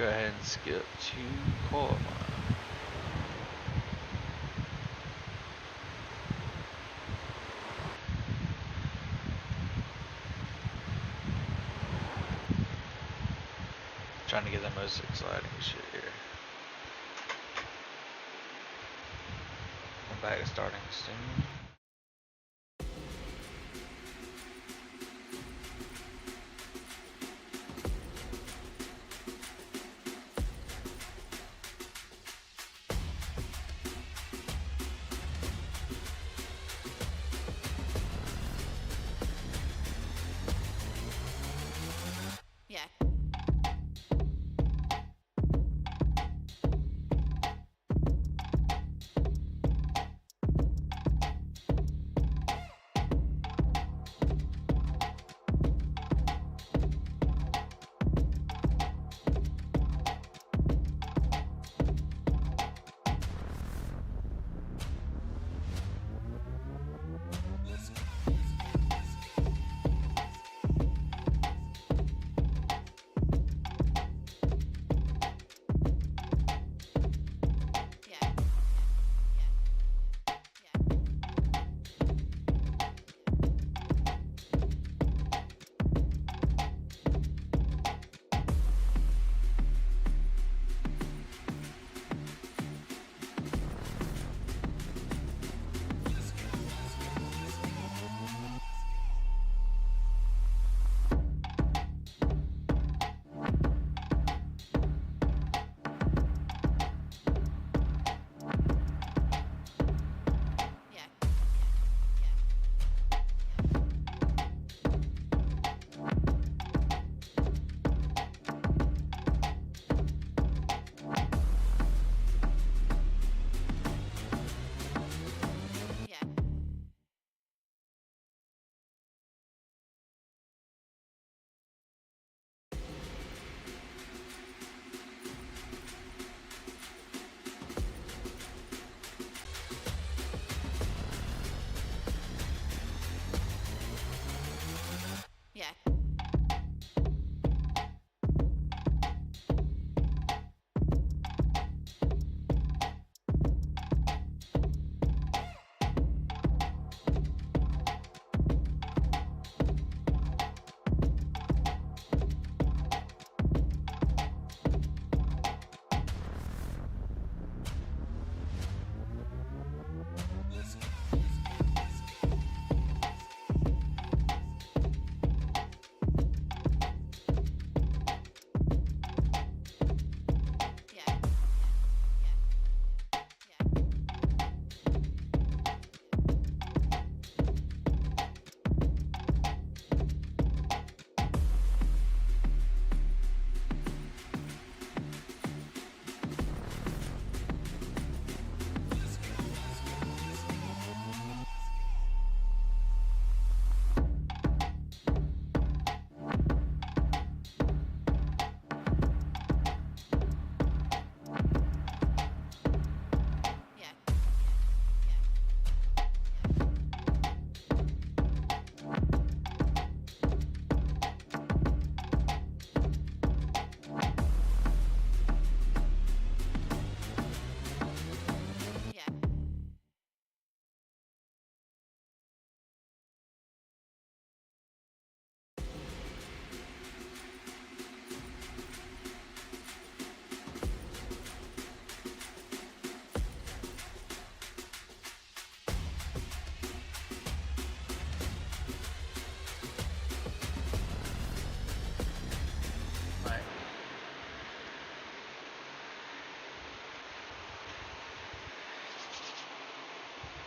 go ahead and skip to qualifying. Trying to get the most exciting shit here. I'm back starting soon.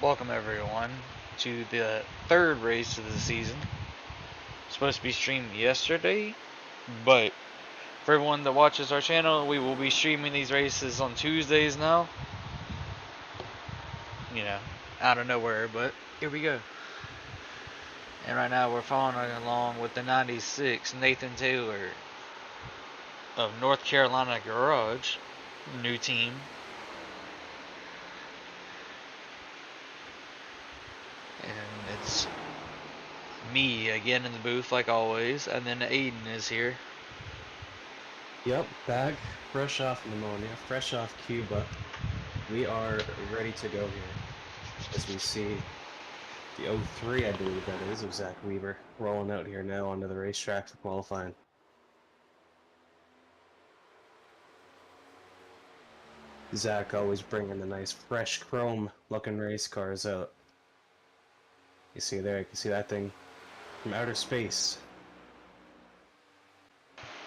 Welcome everyone to the third race of the season. Supposed to be streamed yesterday, but for everyone that watches our channel, we will be streaming these races on Tuesdays now. You know, out of nowhere, but here we go. And right now we're following along with the 96 Nathan Taylor of North Carolina Garage, new team. And it's me again in the booth like always, and then Aiden is here. Yep, back, fresh off pneumonia, fresh off Cuba. We are ready to go here. As we see the 03, I believe that is, of Zach Weaver, rolling out here now onto the racetrack for qualifying. Zach always bringing the nice, fresh chrome-looking race cars out. You see there, you can see that thing from outer space.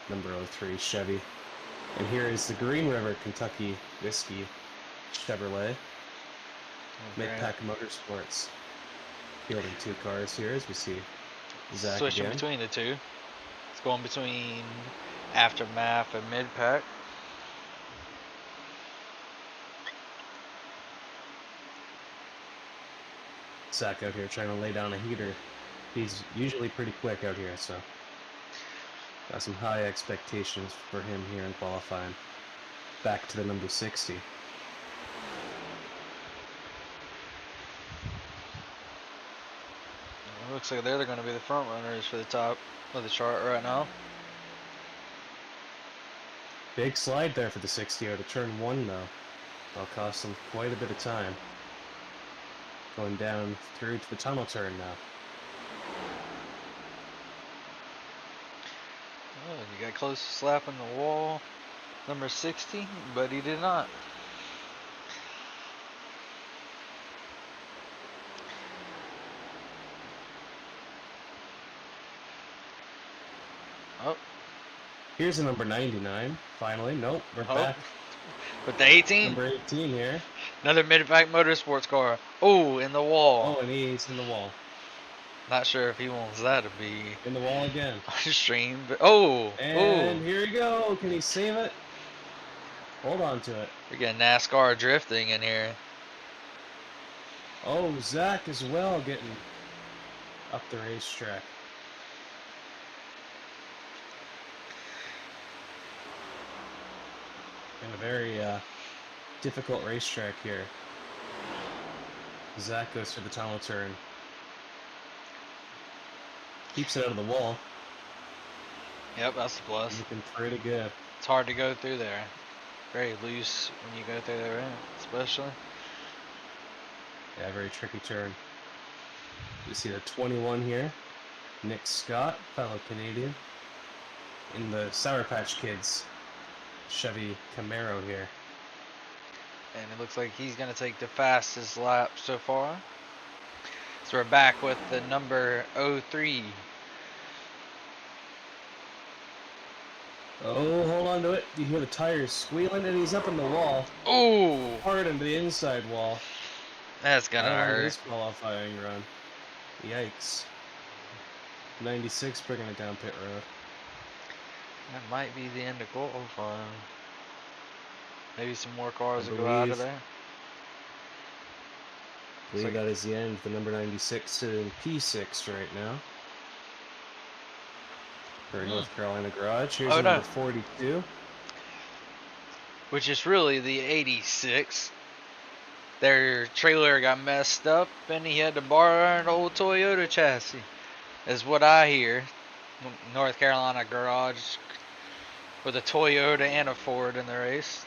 Number 03 Chevy. And here is the Green River Kentucky Whiskey Chevrolet. Mid-Pack Motorsports. Fielding two cars here as we see Zach Switching again. between the two. It's going between Aftermath and Mid-Pack. Zach out here trying to lay down a heater. He's usually pretty quick out here, so got some high expectations for him here in qualifying. Back to the number 60. It looks like they're going to be the front runners for the top of the chart right now. Big slide there for the 60 out of turn 1 though. That'll cost them quite a bit of time. Going down through to the tunnel turn now. Oh, he got close to slapping the wall, number 60, but he did not. Oh. Here's the number 99, finally. Nope, we're back. With the 18. Number 18 here. Another Mid-Pack Motorsports car. Oh, in the wall. Oh, and he's in the wall. Not sure if he wants that to be in the wall again. on stream, but oh, and here we go. Can he save it? Hold on to it. We're getting NASCAR drifting in here. Oh, Zach as well getting up the racetrack. In a very difficult racetrack here. Zach goes for the tunnel turn. Keeps it out of the wall. Yep, that's the plus. Looking pretty good. It's hard to go through there. Very loose when you go through there, especially. Yeah, very tricky turn. You see the 21 here. Nick Scott, fellow Canadian. In the Sour Patch Kids Chevy Camaro here. And it looks like he's going to take the fastest lap so far. So we're back with the number 03. Oh, hold on to it. You hear the tires squealing, and he's up in the wall. Oh! Hard into the inside wall. That's going to hurt. This qualifying run. Yikes. 96 bringing it down pit road. That might be the end of qualifying. Maybe some more cars will go out of there. I believe that is the end. The number 96 sitting P6 right now. For North Carolina Garage. Here's number 42. Which is really the 86. Their trailer got messed up and he had to borrow an old Toyota chassis. Is what I hear. North Carolina Garage with a Toyota and a Ford in the race.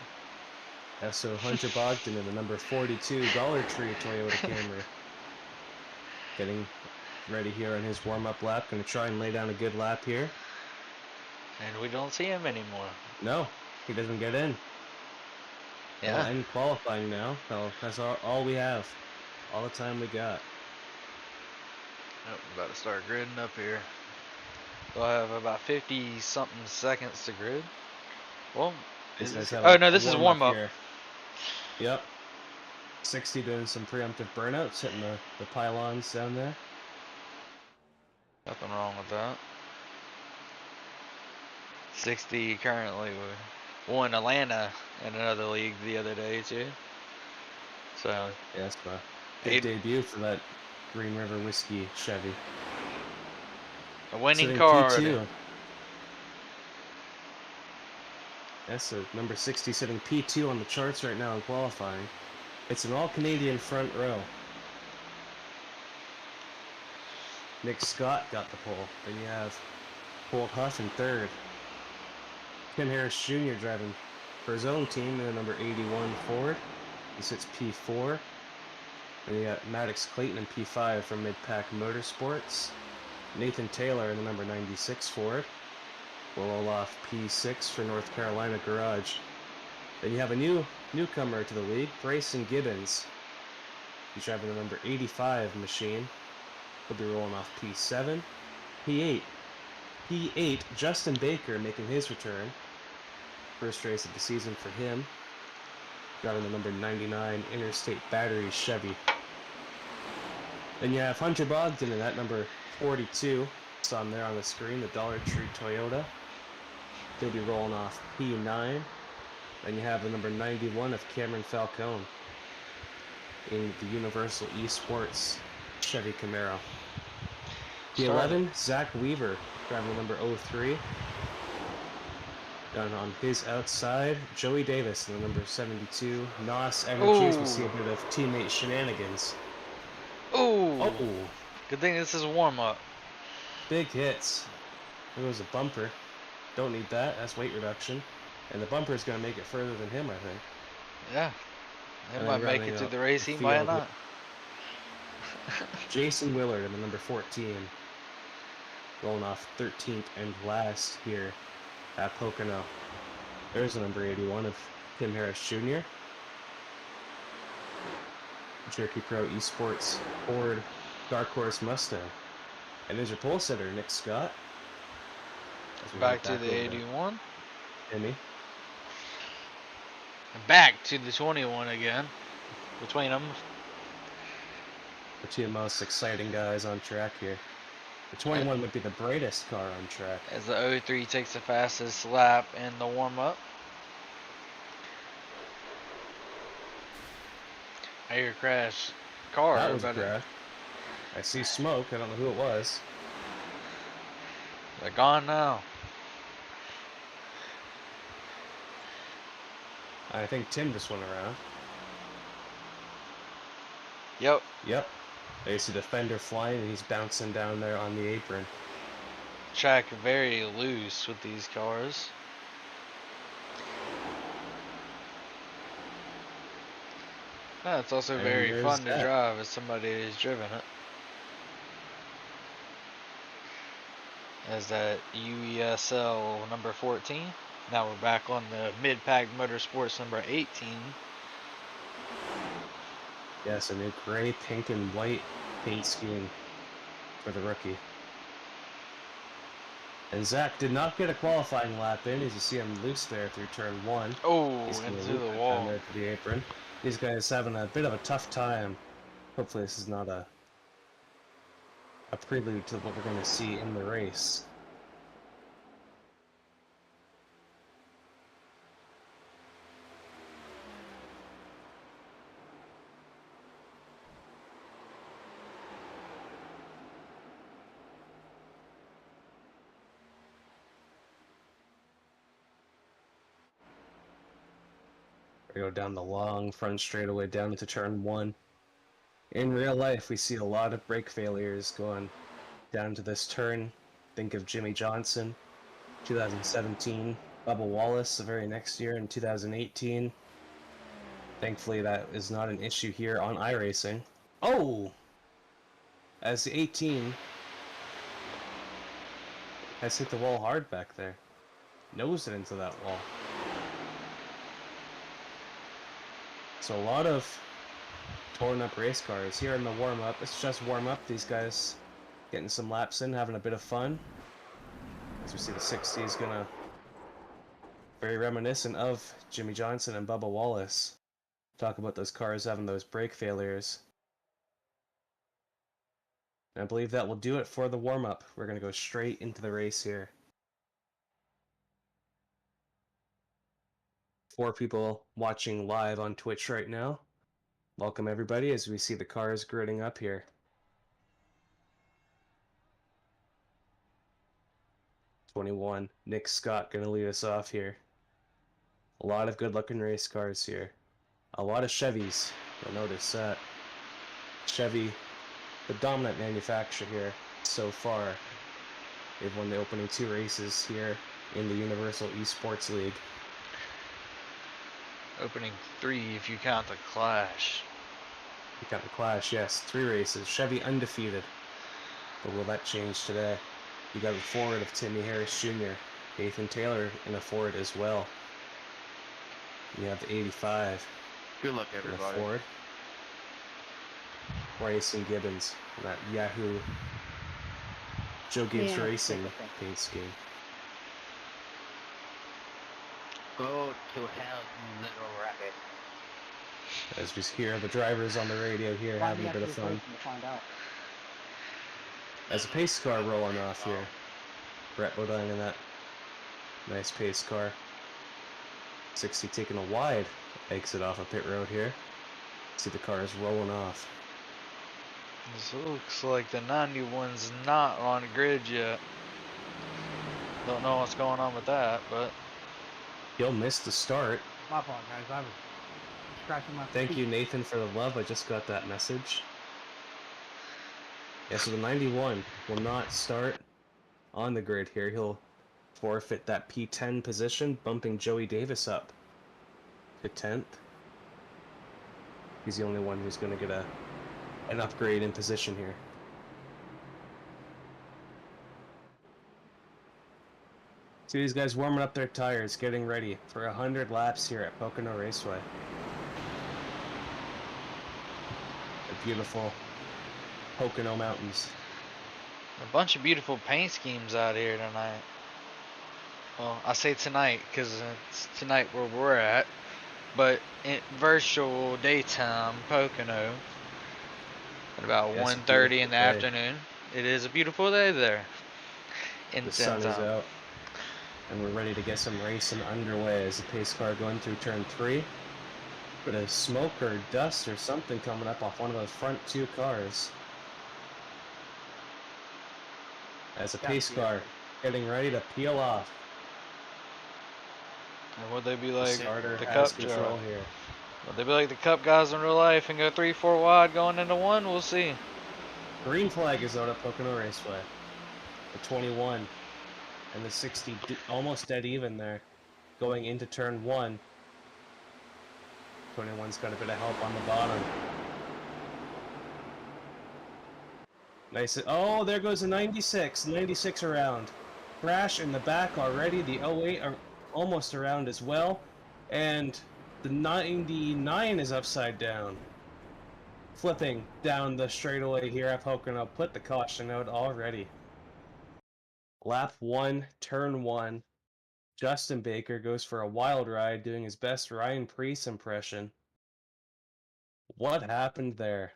So Hunter Bogdan in the number 42 Dollar Tree Toyota Camry. Getting ready here on his warm-up lap. Going to try and lay down a good lap here. And we don't see him anymore. No, he doesn't get in. Yeah. And qualifying now. So that's all we have. All the time we got. Oh, we're about to start gridding up here. We'll have about 50-something seconds to grid. Well, oh no, this is warm-up. Yep. 60 doing some preemptive burnouts, hitting the pylons down there. Nothing wrong with that. 60 currently won Atlanta in another league the other day too. So yes, big debut for that Green River Whiskey Chevy. A winning car. That's a number 60 sitting P2 on the charts right now in qualifying. It's an all-Canadian front row. Nick Scott got the pole. Then you have Colt Huff in third. Tim Harris Jr. driving for his own team in the number 81 Ford. He sits P4. Then you got Maddox Clayton in P5 from Mid-Pack Motorsports. Nathan Taylor in the number 96 Ford will roll off P6 for North Carolina Garage. Then you have a newcomer to the league, Bryson Gibbons. He's driving the number 85 machine. He'll be rolling off P7. P8, Justin Baker making his return. First race of the season for him. Driving the number 99 Interstate Battery Chevy. Then you have Hunter Bogdan in that number 42. Saw him there on the screen, the Dollar Tree Toyota. He'll be rolling off P9. Then you have the number 91 of Cameron Falcone in the Universal Esports Chevy Camaro. P11, Zach Weaver, driving the number 03. Down on his outside, Joey Davis in the number 72. Nos Energies, we see a bit of teammate shenanigans. Oh! Good thing this is a warm-up. Big hits. There goes a bumper. Don't need that. That's weight reduction. And the bumper is going to make it further than him, I think. Yeah. It might make it to the race. He might not. Jason Willard in the number 14. Rolling off 13th and last here at Pocono. There's the number 81 of Tim Harris Jr. Jerky Pro Esports Ford Dark Horse Mustang. And there's your pole sitter, Nick Scott. Back to the 81. Emmy. And back to the 21 again. Between them. The two most exciting guys on track here. The 21 would be the brightest car on track. As the 03 takes the fastest lap in the warm-up. I hear crash car. That was a crash. I see smoke. I don't know who it was. They're gone now. I think Tim just went around. Yep. There you see the fender flying and he's bouncing down there on the apron. Track very loose with these cars. It's also very fun to drive as somebody who's driven it. As that UeSL number 14. Now we're back on the Mid-Pack Motorsports number 18. Yes, a new gray, pink, and white paint scheme for the rookie. And Zach did not get a qualifying lap in, as you see him loose there through turn 1. Oh, into the wall. Down there to the apron. These guys having a bit of a tough time. Hopefully this is not a prelude to what we're going to see in the race. We go down the long front straightaway down into turn 1. In real life, we see a lot of brake failures going down to this turn. Think of Jimmy Johnson, 2017. Bubba Wallace the very next year in 2018. Thankfully, that is not an issue here on iRacing. Oh! As the 18 has hit the wall hard back there. Nosed it into that wall. So a lot of torn up race cars here in the warm-up. It's just warm-up. These guys getting some laps in, having a bit of fun. As we see the 60 is gonna very reminiscent of Jimmy Johnson and Bubba Wallace. Talk about those cars having those brake failures. And I believe that will do it for the warm-up. We're gonna go straight into the race here. 4 people watching live on Twitch right now. Welcome everybody as we see the cars gridding up here. '21, Nick Scott gonna lead us off here. A lot of good looking race cars here. A lot of Chevys, you'll notice that. Chevy, the dominant manufacturer here so far. They've won the opening 2 races here in the Universal Esports League. Opening 3 if you count the Clash. You got the Clash, yes. 3 races. Chevy undefeated. But will that change today? You got the Ford of Timmy Harris Jr. Nathan Taylor in a Ford as well. You have the 85. Good luck, In a everybody. Ford. Bryson Gibbons in that Yahoo Joe Gibbs Racing paint scheme. Go to hell, you little rabbit. As we hear the drivers on the radio here having a bit of fun. As a pace car rolling off here. Brett Bodine in that nice pace car. 60 taking a wide exit off of pit road here. See the cars rolling off. This looks like the 91's not on the grid yet. Don't know what's going on with that, but He'll miss the start. My fault, guys. I was scratching my Thank feet. you, Nathan, for the love. I just got that message. Yeah, so the 91 will not start on the grid here. He'll forfeit that P10 position, bumping Joey Davis up to 10th. He's the only one who's going to get an upgrade in position here. See these guys warming up their tires, getting ready for 100 laps here at Pocono Raceway. The beautiful Pocono Mountains. a bunch of beautiful paint schemes out here tonight. Well, I say tonight because it's tonight where we're at, but in virtual daytime Pocono at about Yes, 1:30 in the beautiful day. afternoon. It is a beautiful day there. In The sun is Downtown. out, and we're ready to get some racing underway as the pace car going through turn 3. Bit of smoke or dust or something coming up off one of those front 2 cars. As a pace car getting ready to peel off. And would they be The like starter the has Cup control driver? here. Would they be like the Cup guys in real life and go 3-4 wide going into 1? We'll see. Green flag is out at Pocono Raceway. The 21 and the 60 almost dead even there. Going into turn 1. 21's got a bit of help on the bottom. Nice. Oh, there goes the 96. 96 around. Crash in the back already. The 08 are almost around as well. And the 99 is upside down. Flipping down the straightaway here at Pocono. Put the caution out already. Lap 1, turn 1. Justin Baker goes for a wild ride, doing his best Ryan Preece impression. What happened there?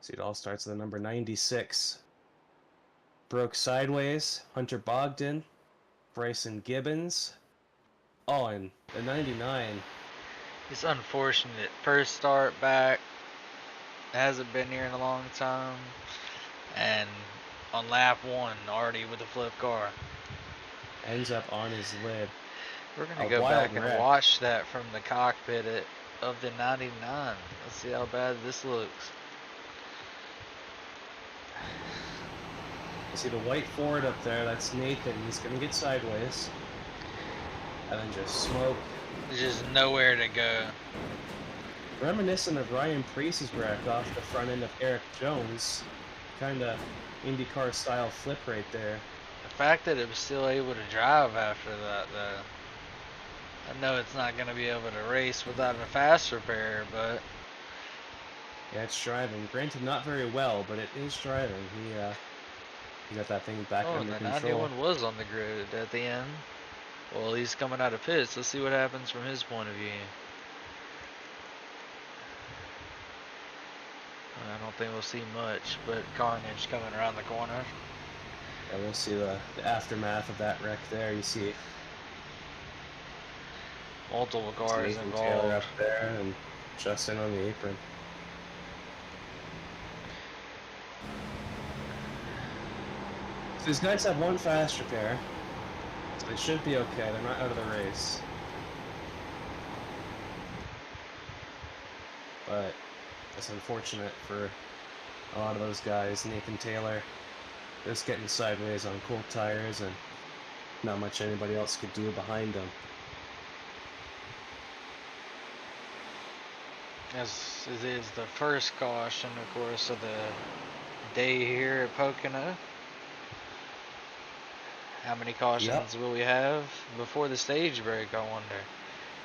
See, it all starts with the number 96. Broke sideways, Hunter Bogdan, Bryson Gibbons. Oh, and the 99. It's unfortunate. First start back. Hasn't been here in a long time. And on lap 1, already with the flip car. Ends up on his lid. We're going to A go wild back and wreck. watch that from the cockpit of the 99. Let's see how bad this looks. You see the white Ford up there, that's Nathan. He's going to get sideways. And then just smoke. There's just nowhere to go. Reminiscent of Ryan Preece's wreck off the front end of Eric Jones. Kind of IndyCar style flip right there. The fact that it was still able to drive after that, though. I know it's not going to be able to race without a fast repair, but Yeah, it's driving. Granted, not very well, but it is driving. He got that thing back oh, under the control. 91 was on the grid at the end. Well, he's coming out of pits. Let's see what happens from his point of view. I don't think we'll see much, but carnage coming around the corner. Yeah, we'll see the aftermath of that wreck there. You see Multiple cars Nathan involved. Taylor up there and Justin on the apron. So these guys have one fast repair, so they should be okay. They're not out of the race. But it's unfortunate for a lot of those guys. Nathan Taylor Just getting sideways on cold tires and not much anybody else could do behind them. As it is the first caution, of course, of the day here at Pocono. How many cautions will we have before the stage break, I wonder?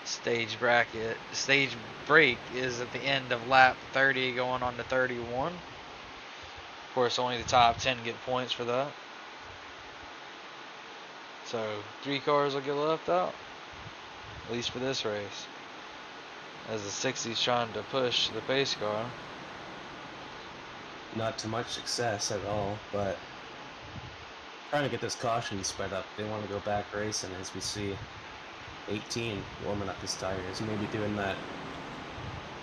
Stage break is at the end of lap 30 going on to 31. Of course, only the top 10 get points for that. So 3 cars will get left out, at least for this race, as the 60's trying to push the pace car. Not to much success at all, but trying to get this caution sped up. They want to go back racing, as we see 18 warming up his tires, maybe doing that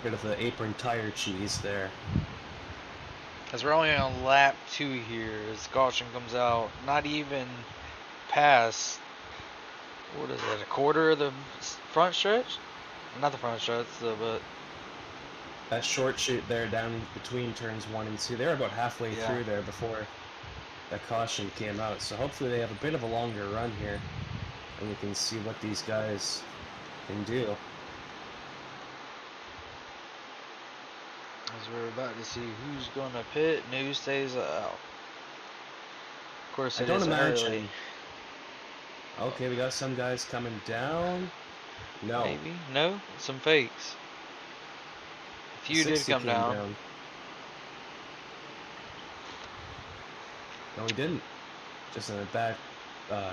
bit of the apron tire cheese there. As we're only on lap 2 here, as caution comes out, not even past, what is it, a quarter of the front stretch? Not the front stretch, but that short shoot there down in between turns 1 and 2, they're about halfway through there before the caution came out. So hopefully they have a bit of a longer run here, and we can see what these guys can do. As we're about to see who's going to pit and who stays out. Of course, it is early. Okay, we got some guys coming down. No. Maybe. No? Some fakes. A few did come down. No, he didn't. Just in a bad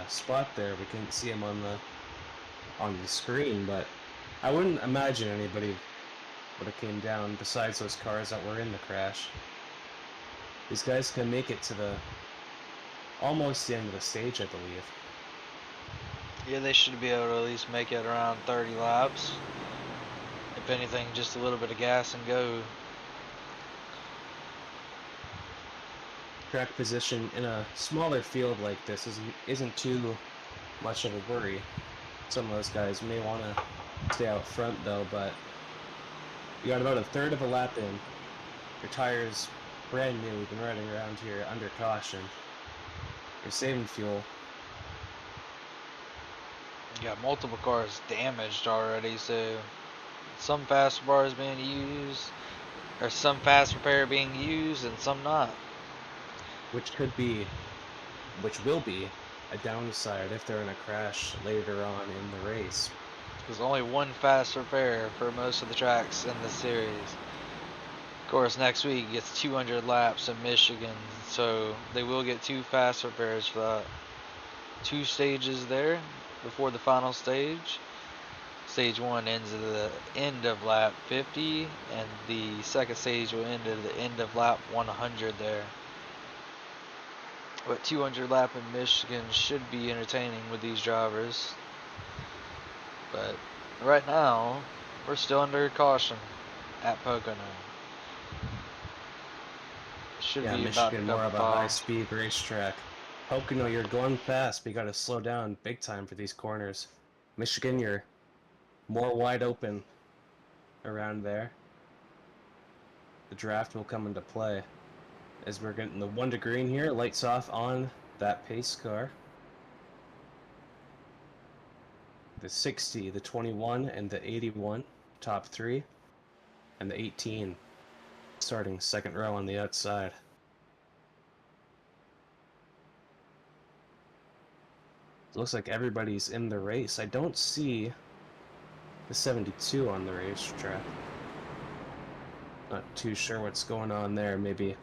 spot there. We couldn't see him on the screen, but I wouldn't imagine anybody would have came down besides those cars that were in the crash. These guys can make it to almost the end of the stage, I believe. Yeah, they should be able to at least make it around 30 laps. If anything, just a little bit of gas and go. Track position in a smaller field like this isn't too much of a worry. Some of those guys may want to stay out front though, but you got about a third of a lap in. Your tire's brand new. We've been riding around here under caution. You're saving fuel. You got multiple cars damaged already, so some fast bars being used, or some fast repair being used, and some not. Which will be a downside if they're in a crash later on in the race. There's only one fast repair for most of the tracks in the series. Of course, next week gets 200 laps in Michigan, so they will get 2 fast repairs for that. 2 stages there before the final stage. Stage 1 ends at the end of lap 50, and the second stage will end at the end of lap 100 there. But 200 lap in Michigan should be entertaining with these drivers. But right now, we're still under caution at Pocono. Should be Michigan about more of a high-speed racetrack. Pocono, you're going fast, but you got to slow down big time for these corners. Michigan, you're more wide open around there. The draft will come into play as we're getting the 1 to green here. Lights off on that pace car. The 60, the 21, and the 81, top 3, and the 18 starting second row on the outside. It looks like everybody's in the race. I don't see the 72 on the racetrack. Not too sure what's going on there. Maybe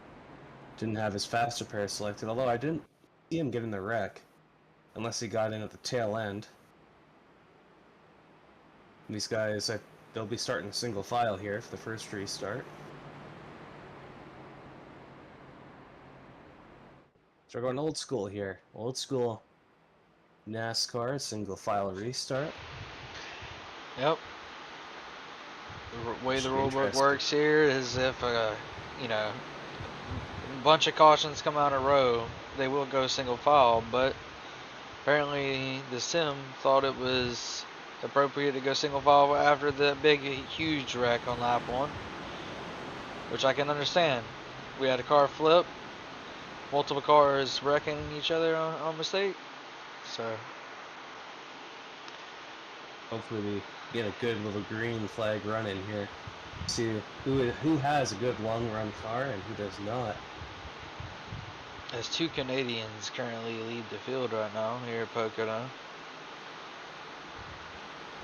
didn't have his fast repair selected, although I didn't see him get in the wreck unless he got in at the tail end. And these guys, they'll be starting single file here for the first restart. So we're going old school here. Old school NASCAR single file restart. Yep. The way the rulebook works here is if a bunch of cautions come out in a row, they will go single file, but apparently the sim thought it was appropriate to go single file after the big huge wreck on lap 1, which I can understand. We had a car flip, multiple cars wrecking each other on mistake. So Hopefully we get a good little green flag run in here. See who has a good long run car and who does not. as two Canadians currently lead the field right now here at Pocono.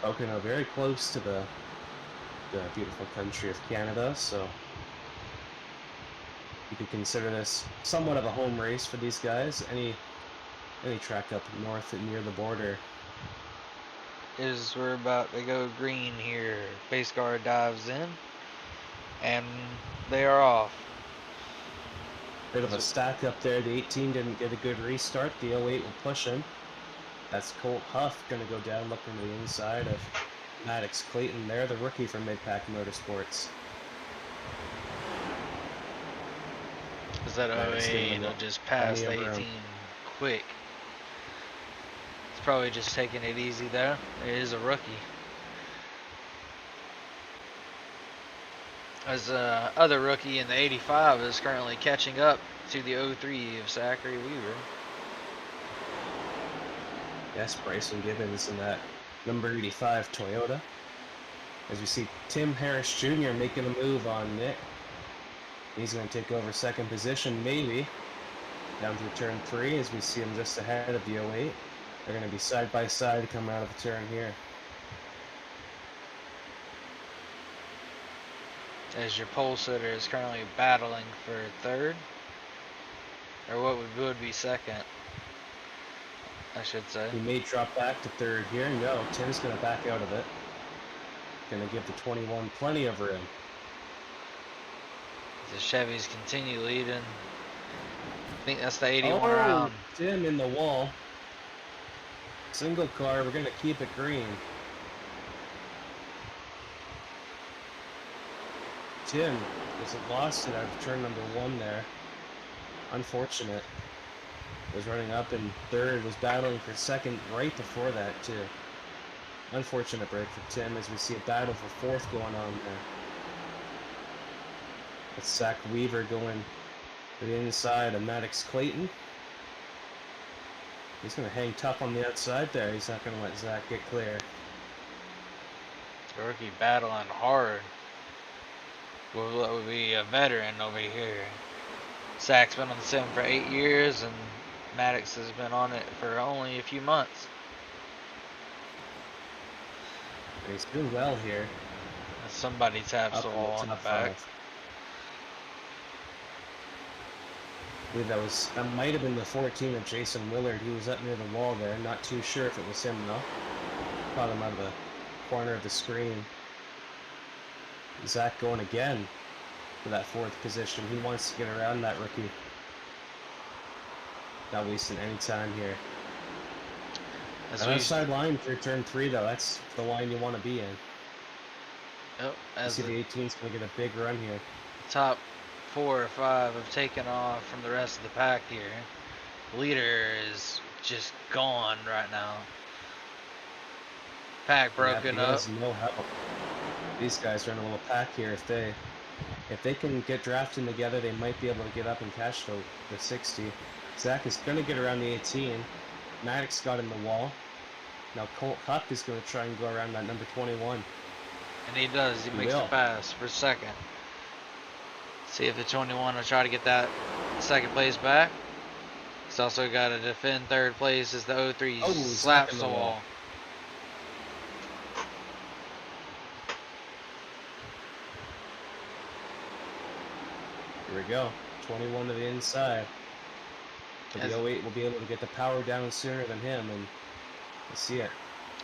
Pocono very close to the beautiful country of Canada, so you could consider this somewhat of a home race for these guys. Any track up north and near the border. We're about to go green here. Pace car dives in, and they are off. Bit of a stack up there. The 18 didn't get a good restart. The 08 will push him. That's Colt Huff going to go down looking to the inside of Maddox Clayton there, the rookie from Midpack Motorsports. Is that 08 will just pass the 18 quick. It's probably just taking it easy there. It is a rookie. As other rookie in the 85 is currently catching up to the 03 of Zachary Weaver. Yes, Bryson Gibbons in that number 85 Toyota. As we see Tim Harris Jr. making a move on Nick. He's going to take over second position, maybe. Down through turn 3 as we see him just ahead of the 08. They're going to be side by side coming out of the turn here. As your pole sitter is currently battling for third, or what would be second, I should say. He may drop back to third here. No, Tim's going to back out of it. Going to give the 21 plenty of room. The Chevys continue leading. I think that's the 81 oh, round. Tim in the wall. Single car, we're going to keep it green. Tim wasn't lost it out of turn number 1 there. Unfortunate. Was running up in third, was battling for second right before that too. Unfortunate break for Tim as we see a battle for fourth going on there. It's Zach Weaver going to the inside of Maddox Clayton. He's going to hang tough on the outside there. He's not going to let Zach get clear. The rookie battling hard. What would be a veteran over here. Zach's been on the sim for 8 years, and Maddox has been on it for only a few months. And he's doing well here. Somebody taps the wall on the back. I believe that might have been the 14 of Jason Willard. He was up near the wall there. Not too sure if it was him though. Caught him out of the corner of the screen. Zach going again for that fourth position. He wants to get around that rookie. Not wasting any time here. Outside line for turn 3 though. That's the line you want to be in. Yep, you see the 18's going to get a big run here. Top 4 or 5 have taken off from the rest of the pack here. Leader is just gone right now. Pack broken up. No help. These guys are in a little pack here. If they can get drafting together, they might be able to get up and catch the 60. Zach is going to get around the 18. Maddox got in the wall. Now Colt Huck is going to try and go around that number 21. And he does. He makes the pass for second. See if the 21 will try to get that second place back. He's also got to defend third place as the 03 slaps the wall. Here we go. 21 to the inside. But the 08 will be able to get the power down sooner than him, and we'll see it.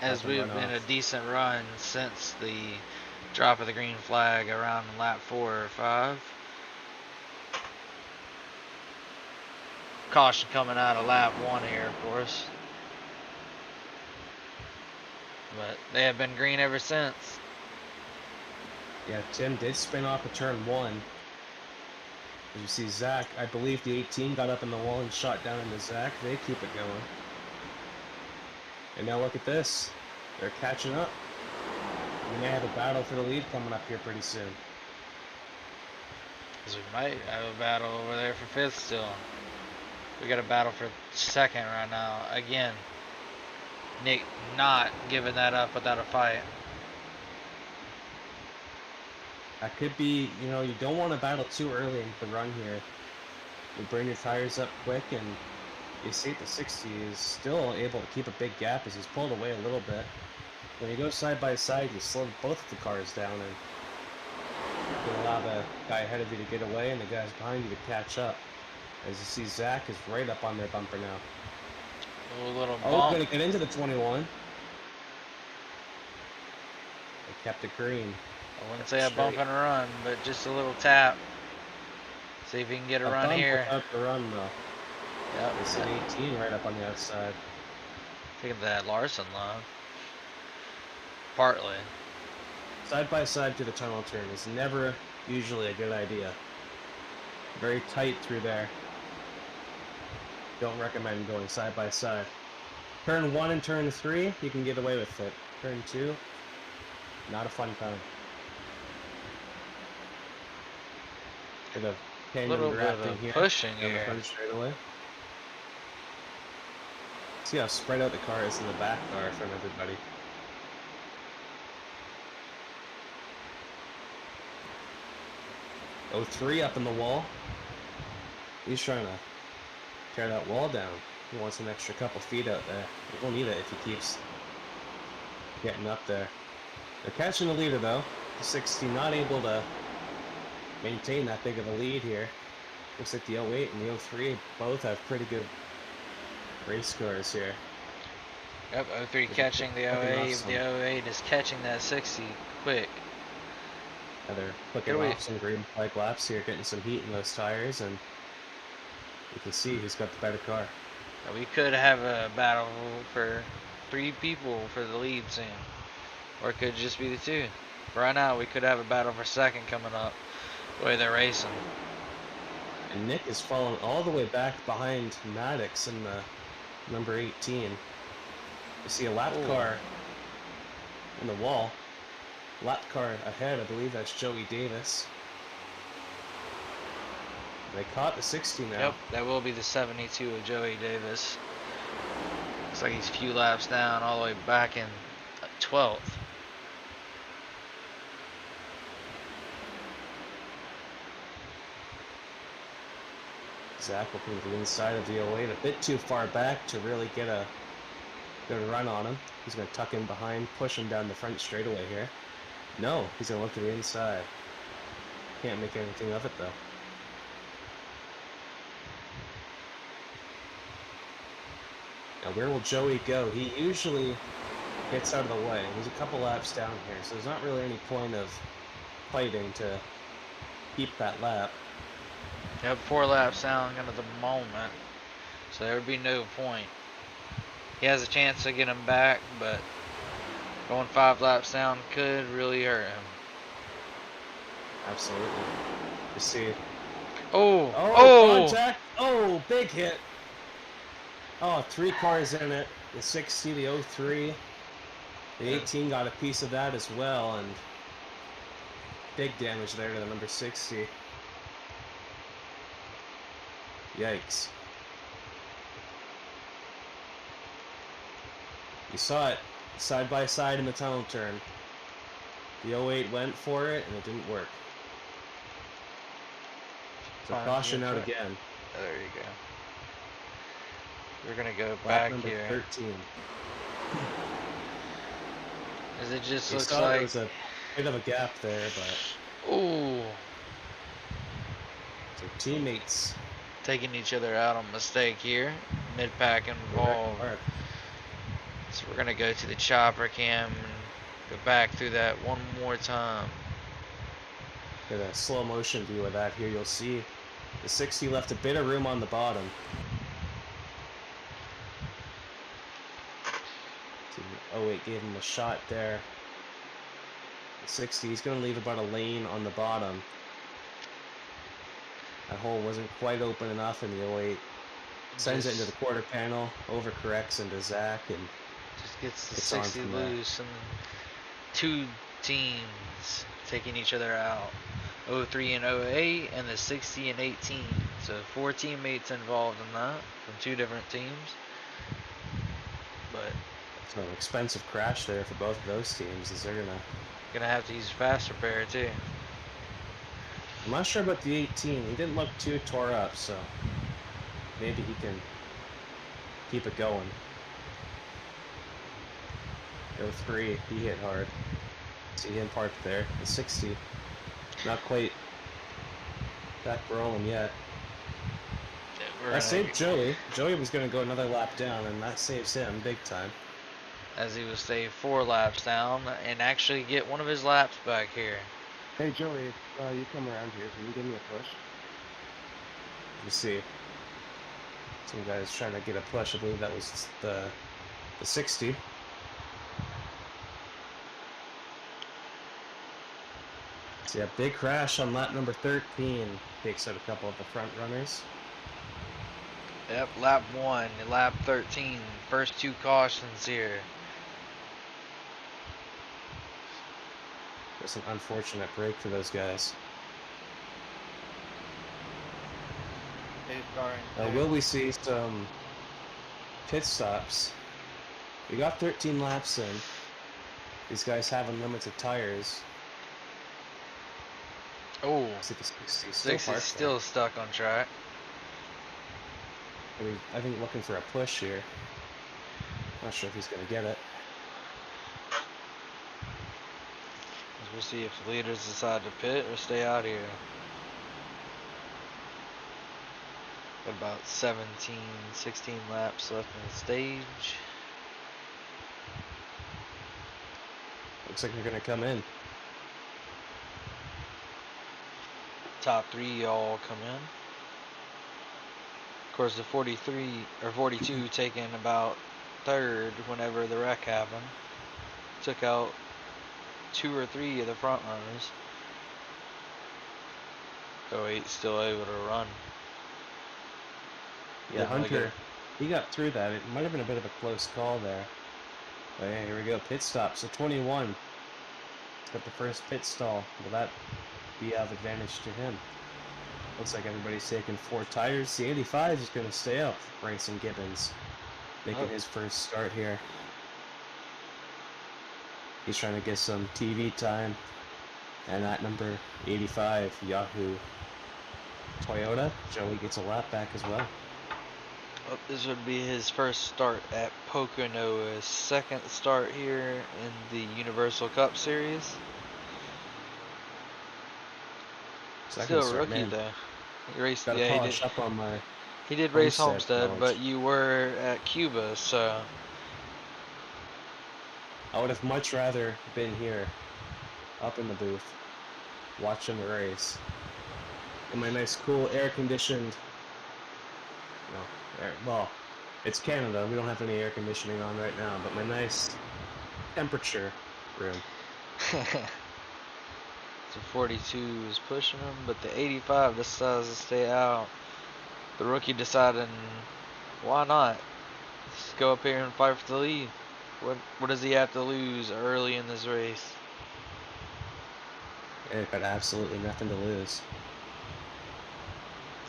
As we've been a decent run since the drop of the green flag around lap 4 or 5. Caution coming out of lap 1 here, of course. But they have been green ever since. Yeah, Tim did spin off of turn 1. As you see Zach, I believe the 18 got up in the wall and shot down into Zach. They keep it going. And now look at this. They're catching up. We may have a battle for the lead coming up here pretty soon. Because we might have a battle over there for 5th still. We got a battle for second right now. Again, Nick not giving that up without a fight. That could be, you know, you don't want to battle too early in the run here. You burn your tires up quick, and you see the 60 is still able to keep a big gap as he's pulled away a little bit. When you go side by side, you slow both of the cars down and you allow the guy ahead of you to get away and the guys behind you to catch up. As you see, Zach is right up on their bumper now. A little Oh, bump. gonna get into the 21. They kept it green. I wouldn't say a bump and a run, but just a little tap. See if he can get a run here. Without the run, though. Yep. It's an 18 right up on the outside. Look at that Larson line. Partly. Side by side to the tunnel turn is never usually a good idea. Very tight through there. Don't recommend going side by side. Turn 1 and turn 3, you can get away with it. Turn 2, not a fun time. Bit of A little bit of pushing on the here. front straightaway. See how spread out the cars in the back are from everybody. Oh, 3 up in the wall. He's trying to tear that wall down. He wants an extra couple feet out there. He won't need it if he keeps getting up there. They're catching the leader though. The 60 not able to maintain that big of a lead here. Looks like the 08 and the 03 both have pretty good race scores here. Yep, 03 catching the 08. Awesome. The 08 is catching that 60 quick. Yeah, they're clicking off some green flag laps here, getting some heat in those tires, and you can see who's got the better car. Now we could have a battle for 3 people for the lead soon. Or it could just be the 2. Right now we could have a battle for second coming up, the way they're racing. And Nick is falling all the way back behind Maddox in the number 18. You see a lap car in the wall. Lap car ahead, I believe that's Joey Davis. They caught the 60 now. Yep, that will be the 72 of Joey Davis. Looks like he's a few laps down, all the way back in 12th. Zach will come to the inside of the 08, a bit too far back to really get a good run on him. He's going to tuck in behind, push him down the front straightaway here. No, he's going to look to the inside. Can't make anything of it though. Now where will Joey go? He usually gets out of the way. He's a couple laps down here, so there's not really any point of fighting to keep that lap. Yep, 4 laps down at the moment, so there would be no point. He has a chance to get him back, but going 5 laps down could really hurt him. Absolutely. You see. Oh! Contact! Oh, big hit! Oh, 3 cars in it. The 60, the 03. The 18 got a piece of that as well, and big damage there to the number 60. Yikes. You saw it side by side in the tunnel turn. The 08 went for it, and it didn't work. So caution out again. There you go. We're gonna go Lap back number here. 13. As it just You looks saw like there was a bit of a gap there, but ooh, so teammates taking each other out on mistake here. Mid-pack involved. So we're gonna go to the chopper cam and go back through that one more time. Get a slow motion view of that here. You'll see the 60 left a bit of room on the bottom. So the 08 gave him a shot there. The 60, he's going to leave about a lane on the bottom. That hole wasn't quite open enough, and the 08 sends it into the quarter panel, overcorrects into Zach, and just gets the 60 loose, and 2 teams taking each other out. 03 and 08, and the 60 and 18 So 4 teammates involved in that from 2 different teams. But So an expensive crash there for both of those teams, as they're gonna have to use fast repair too. I'm not sure about the 18. He didn't look too tore up, so maybe he can keep it going. 03, he hit hard. See him parked there. The 60, not quite back rolling yet. That saved Joey. Joey was going to go another lap down, and that saves him big time. As he was saved 4 laps down and actually get one of his laps back here. Hey Joey, if you come around here, can you give me a push? You see, some guys trying to get a push. I believe that was the 60. So yeah, big crash on lap number 13. Takes out a couple of the front runners. Yep, lap 1 and lap 13. First 2 cautions here. There's an unfortunate break for those guys. Will we see some pit stops? We got 13 laps in. These guys have unlimited tires. Oh, See the 60 6 is still stuck on track. I think looking for a push here. Not sure if he's going to get it. We'll see if the leaders decide to pit or stay out here. About 17, 16 laps left in the stage. Looks like they're going to come in. Top 3 all come in. Of course, the 43 or 42 taking about 3rd whenever the wreck happened. Took out 2 or 3 of the front runners. 08 still able to run. Yeah, Hunter, he got through that. It might have been a bit of a close call there. But yeah, here we go. Pit stop. So 21. He's got the first pit stall. Will that be of advantage to him? Looks like everybody's taking 4 tires. The 85 is going to stay up. Branson Gibbons making his first start here. He's trying to get some TV time. And at number 85, Yahoo Toyota, Joey gets a lap back as well. Oh, this would be his first start at Pocono, his 2nd start here in the Universal Cup Series. Still a rookie though. He raced Gotta polish up on my he did race Homestead Homestead, but you were at Cuba, so I would have much rather been here, up in the booth, watching the race. In my nice, cool, air-conditioned, well, it's Canada, we don't have any air conditioning on right now, but my nice temperature room. So 42 is pushing him, but the 85 decides to stay out. The rookie deciding, why not? Just go up here and fight for the lead. What does he have to lose early in this race? Yeah, they've got absolutely nothing to lose.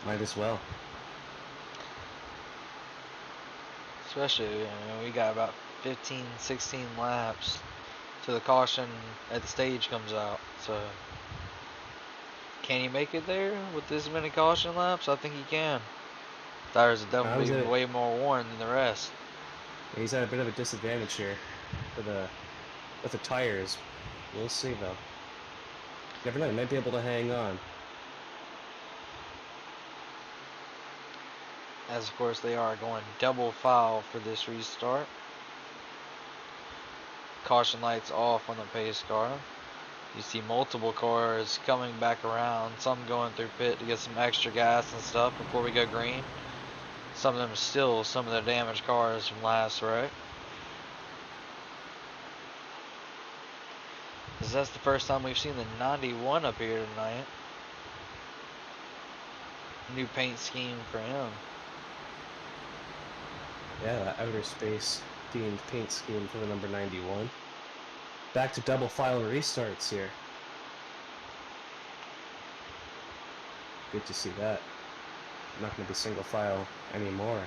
Might as well. Especially, we got about 15, 16 laps till the caution at the stage comes out. So, can he make it there with this many caution laps? I think he can. Tires are definitely way more worn than the rest. Yeah, he's at a bit of a disadvantage here with the tires. We'll see though. Never know, he might be able to hang on. As of course they are going double file for this restart. Caution lights off on the pace car. You see multiple cars coming back around, some going through pit to get some extra gas and stuff before we go green. Some of them still some of the damaged cars from last wreck. That's the first time we've seen the 91 up here tonight. New paint scheme for him. Yeah, that outer space themed paint scheme for the number 91. Back to double file restarts here. Good to see that. not going to be single file anymore.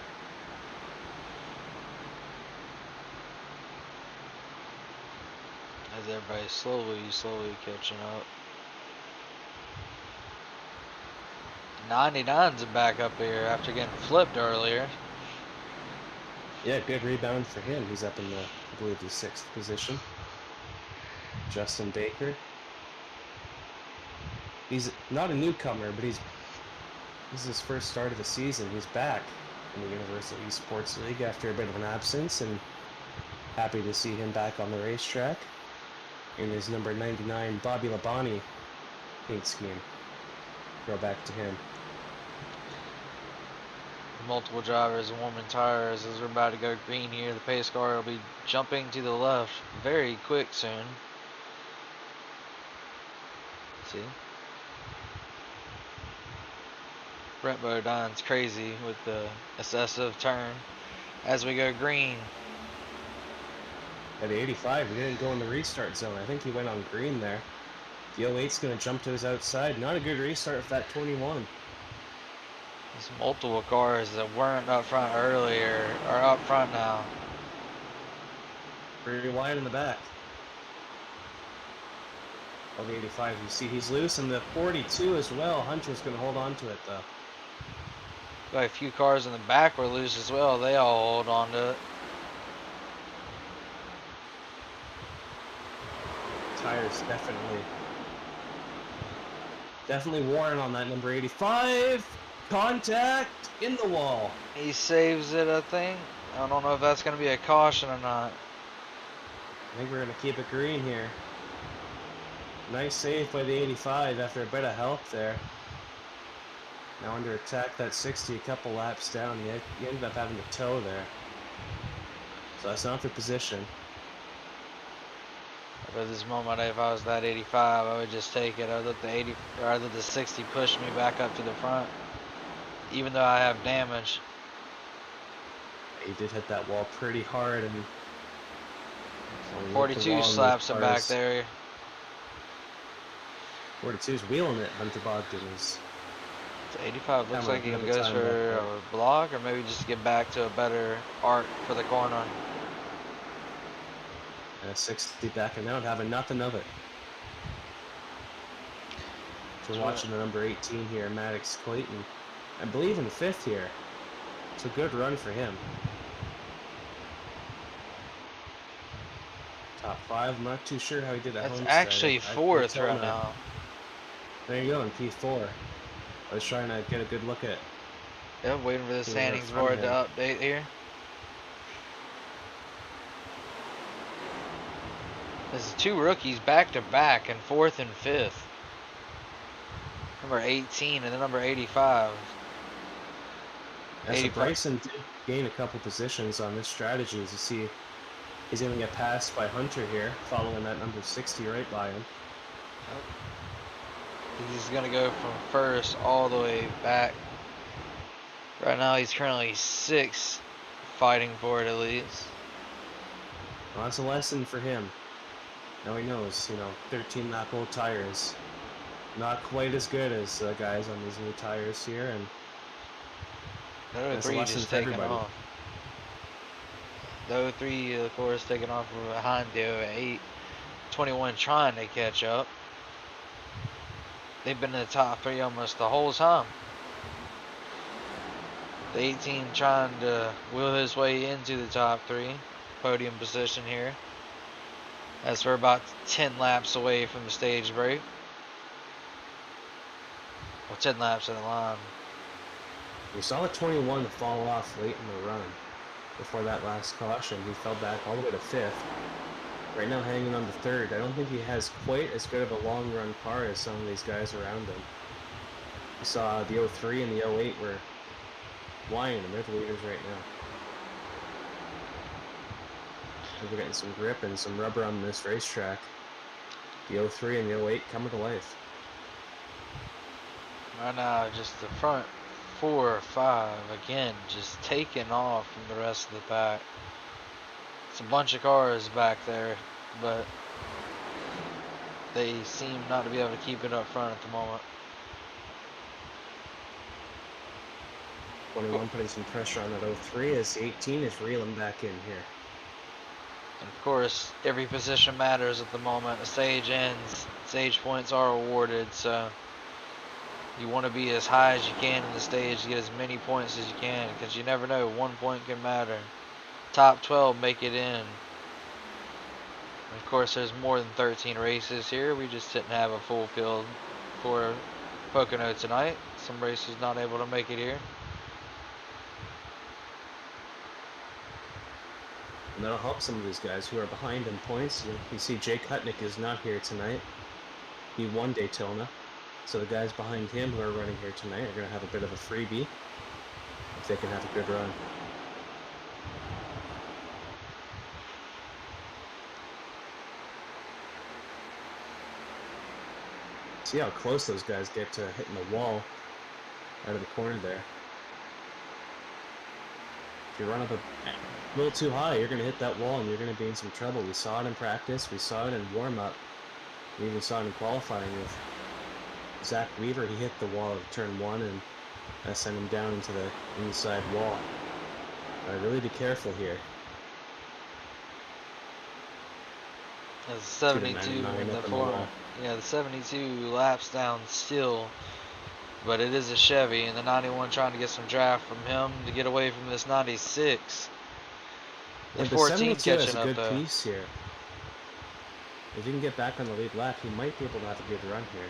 As everybody's slowly catching up. 99's back up here after getting flipped earlier. Yeah, good rebound for him. He's up in the, I believe, the 6th position. Justin Baker. He's not a newcomer, but this is his first start of the season. He's back in the Universal Esports League after a bit of an absence, and happy to see him back on the racetrack in his number 99 Bobby Labonte paint scheme. Go back to him. Multiple drivers warming tires as we're about to go green here. The pace car will be jumping to the left very quick soon. See? Brent Bodine's crazy with the excessive turn as we go green. At the 85, he didn't go in the restart zone. I think he went on green there. The 08's going to jump to his outside. Not a good restart with that 21. There's multiple cars that weren't up front earlier are up front now. Pretty wide in the back. Of the 85, you see he's loose, and the 42 as well. Hunter's going to hold on to it though. Got a few cars in the back were loose as well. They all hold on to it. Tires definitely worn on that number 85. Contact in the wall. He saves it, I think. I don't know if that's going to be a caution or not. I think we're going to keep it green here. Nice save by the 85 after a bit of help there. Now under attack, that 60 a couple laps down. He ended up having to tow there. So that's not the position. At this moment, if I was that 85, I would just take it. I'd let the 60 push me back up to the front, even though I have damage. He did hit that wall pretty hard, and 42 slaps it back there. 42's wheeling it. Hunter Bogdan is. So 85 looks like he goes for a block, or maybe just get back to a better arc for the corner. 60 backing out, having nothing of it. So we're watching the number 18 here, Maddox Clayton. I believe in 5th here. It's a good run for him. Top 5, I'm not too sure how he did at home. That's actually 4th right now. There you go, in P4. I was trying to get a good look at. Yep, waiting for the standings board to update here. There's 2 rookies back to back in 4th and 5th. Number 18 and the number 85. So Bryson did gain a couple positions on this strategy. As you see, he's going to get passed by Hunter here, following that number 60 right by him. He's going to go from 1st all the way back. Right now he's currently 6th, fighting for it at least. Well, that's a lesson for him. Now he knows, 13 lap old tires, not quite as good as guys on these new tires here, and the 03 just taking off. The 03, of course, taking off from behind the 08. 21 trying to catch up. They've been in the top 3 almost the whole time. The 18 trying to wheel his way into the top 3. Podium position here. As we're about 10 laps away from the stage break. Well, 10 laps at the line. We saw the 21 fall off late in the run. Before that last caution, he fell back all the way to 5th. Right now hanging on to 3rd. I don't think he has quite as good of a long run car as some of these guys around him. We saw the 03 and the 08 were flying, and they're the leaders right now. We're getting some grip and some rubber on this racetrack. The 03 and the 08 coming to life. Right now, just the front 4 or 5, again, just taking off from the rest of the pack. It's a bunch of cars back there, but they seem not to be able to keep it up front at the moment. 21 putting some pressure on that 03 as the 18 is reeling back in here. And of course, every position matters at the moment. The stage ends, stage points are awarded, so you want to be as high as you can in the stage to get as many points as you can, because you never know, 1 point can matter. Top 12 make it in. Of course, there's more than 13 races here. We just didn't have a full field for Pocono tonight. Some races not able to make it here. And that'll help some of these guys who are behind in points. You see Jake Hutnick is not here tonight. He won Daytona. So the guys behind him who are running here tonight are going to have a bit of a freebie if they can have a good run. See how close those guys get to hitting the wall out of the corner there. If you run up a little too high, you're going to hit that wall and you're going to be in some trouble. We saw it in practice, we saw it in warm-up, we even saw it in qualifying with Zach Weaver. He hit the wall of turn 1 and that sent him down into the inside wall. Really be careful here. That's 72 in the floor. Yeah, the 72 laps down still, but it is a Chevy, and the 91 trying to get some draft from him to get away from this 96. The Yeah, 14 catching has a up good though. piece here. If you can get back on the lead lap, he might be able to have a good run here.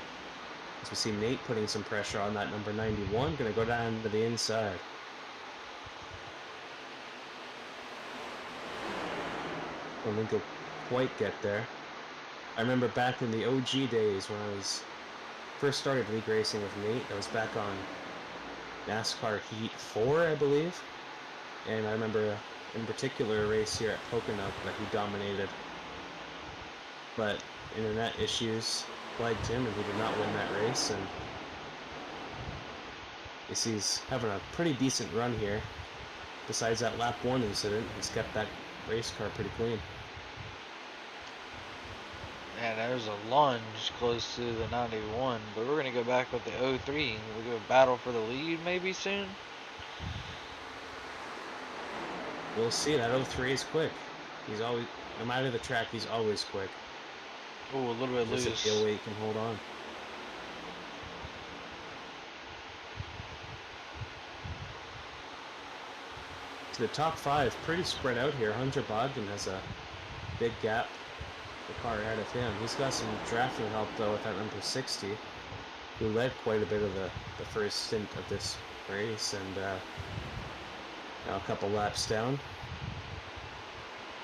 As we see Nate putting some pressure on that number 91, going to go down to the inside. I don't think he'll quite get there. I remember back in the OG days when I was first started league racing with Nate, I was back on NASCAR Heat 4, I believe. And I remember in particular a race here at Pocono that he dominated. But internet issues plagued him and he did not win that race. And you see he's having a pretty decent run here. Besides that lap 1 incident, he's kept that race car pretty clean. And there's a lunge close to the 91, but we're going to go back with the 03. We're going to battle for the lead maybe soon. We'll see. That 03 is quick. He's always, no matter the track, he's always quick. Oh, a little bit Just loose. the 08 can hold on. To the top 5, pretty spread out here. Hunter Bogdan has a big gap. The car ahead of him. He's got some drafting help though with that number 60, who led quite a bit of the first stint of this race, and now a couple laps down.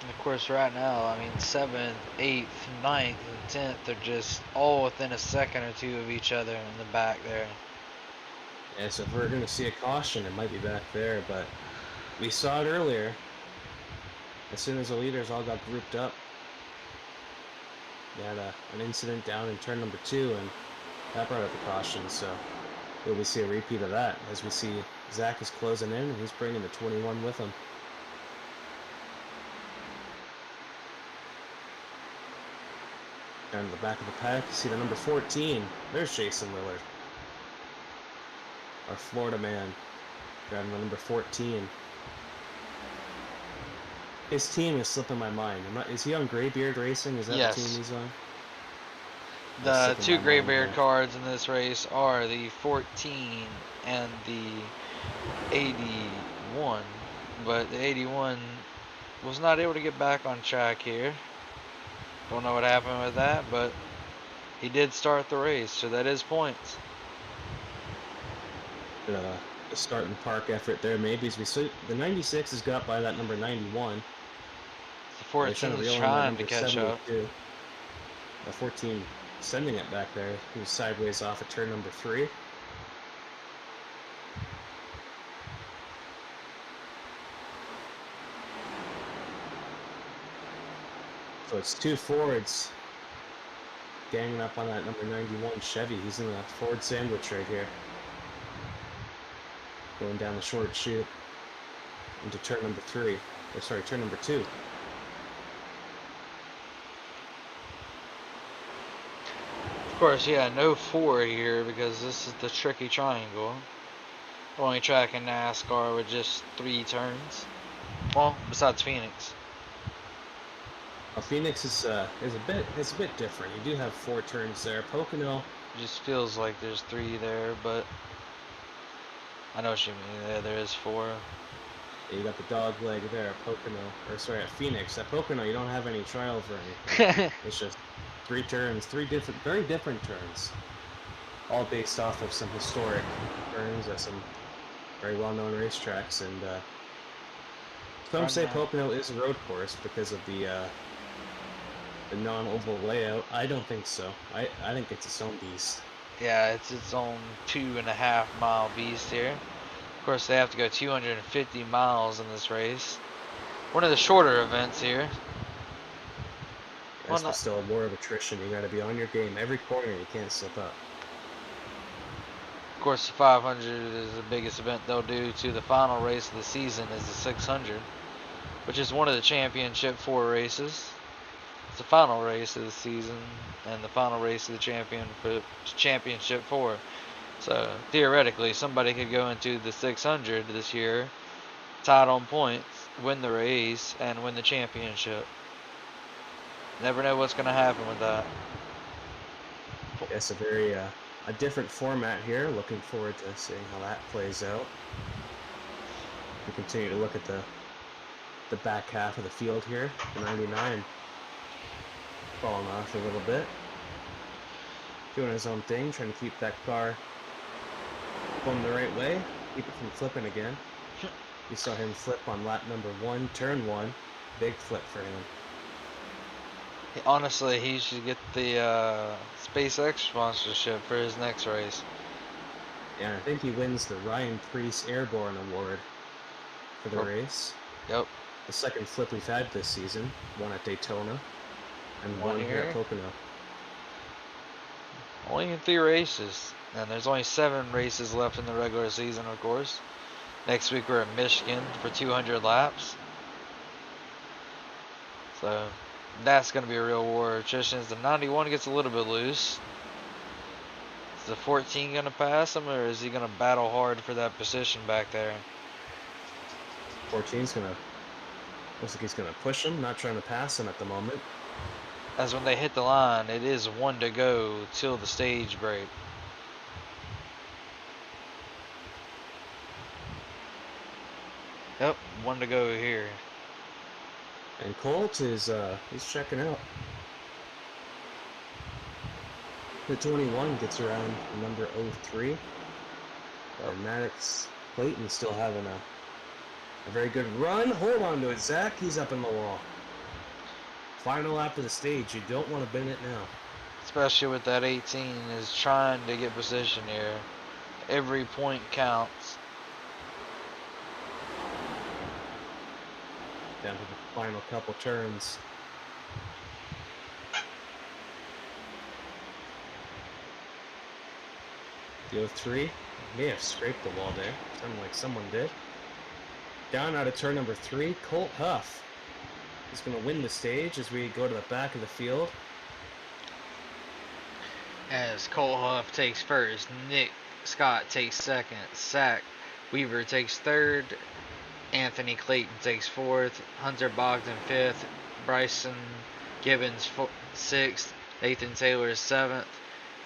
And of course, right now, I mean, 7th, 8th, 9th, and 10th are just all within a second or two of each other in the back there. Yeah, so if we're going to see a caution, it might be back there, but we saw it earlier. As soon as the leaders all got grouped up, they had an incident down in turn number 2, and that brought up a caution, so will we see a repeat of that as we see Zach is closing in and he's bringing the 21 with him. Down to the back of the pack, you see the number 14. There's Jason Lillard, our Florida man, driving the number 14. His team is slipping my mind. Is he on Graybeard Racing? Is that Yes. the team he's on? The 2 Graybeard cards in this race are the 14 and the 81, but the 81 was not able to get back on track here. Don't know what happened with that, but he did start the race, so that is points. A start and park effort there, maybe, as we see the 96 is got by that number 91. The 14 is trying to catch up. The 14 sending it back there. He was sideways off at turn number 3. So it's 2 Fords ganging up on that number 91 Chevy. He's in a Ford sandwich right here. Going down the short chute into turn number 3. Or sorry, turn number 2. Of course, yeah, no 4 here because this is the tricky triangle. Only track in NASCAR with just 3 turns. Well, besides Phoenix. Well, Phoenix is a bit different. You do have 4 turns there. Pocono, It just feels like there's 3 there, but I know what you mean. Yeah, there is 4. you got the dog leg there at Pocono, or sorry, at Phoenix. At Pocono, you don't have any trials or anything. It's just 3 turns, 3 very different turns, all based off of some historic turns at some very well-known racetracks. And some say Pocono is a road course because of the non-oval layout. I don't think so. I think it's its own beast. Yeah, it's its own 2.5 mile beast here. Of course, they have to go 250 miles in this race. One of the shorter events here. Yes, but still a war of attrition. You got to be on your game every corner. You can't slip up. Of course, the 500 is the biggest event they'll do to the final race of the season is the 600, which is one of the championship 4 races. It's the final race of the season and the final race of the championship 4. So theoretically, somebody could go into the 600 this year, tied on points, win the race, and win the championship. Never know what's going to happen with that. It's a very a different format here. Looking forward to seeing how that plays out. We continue to look at the back half of the field here. The 99 falling off a little bit, doing his own thing, trying to keep that car going the right way, keep it from flipping again. You saw him flip on lap number 1, turn 1. Big flip for him. Honestly, he should get the SpaceX sponsorship for his next race. Yeah, I think he wins the Ryan Preece Airborne Award for the race. Yep. The second flip we've had this season. One at Daytona and one here at Pocono. Only in 3 races. And there's only 7 races left in the regular season, of course. Next week we're at Michigan for 200 laps. So that's going to be a real war of attrition. As the 91 gets a little bit loose. Is the 14 going to pass him, or is he going to battle hard for that position back there? 14's going to, looks like he's going to push him, not trying to pass him at the moment. As when they hit the line, it is 1 to go till the stage break. Yep, 1 to go here. And Colt is, he's checking out. The 21 gets around number 03. And Maddox Clayton still having a very good run. Hold on to it, Zach. He's up in the wall. Final lap of the stage. You don't want to bend it now. Especially with that 18 is trying to get position here. Every point counts. Down to the final couple turns. The 03 may have scraped the wall there. Sounded like someone did. Down out of turn number 3, Colt Huff is going to win the stage as we go to the back of the field. As Cole Huff takes first, Nick Scott takes second, Zach Weaver takes third, Anthony Clayton takes fourth, Hunter Bogdan fifth, Bryson Gibbons sixth, Nathan Taylor is seventh,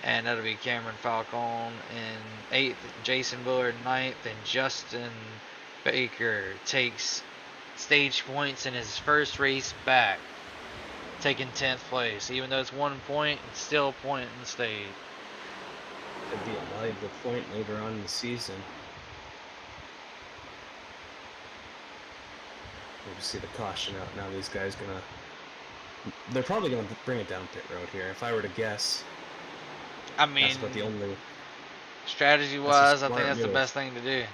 and that'll be Cameron Falcone in eighth, Jason Bullard ninth, and Justin Baker takes stage points in his first race back, taking 10th place. Even though it's 1 point, it's still a point in the stage. Could be a valuable point later on in the season. We'll see the caution out now. These guys they're probably gonna bring it down pit road here. If I were to guess, I mean, that's about the only strategy-wise, I think that's the best thing to do.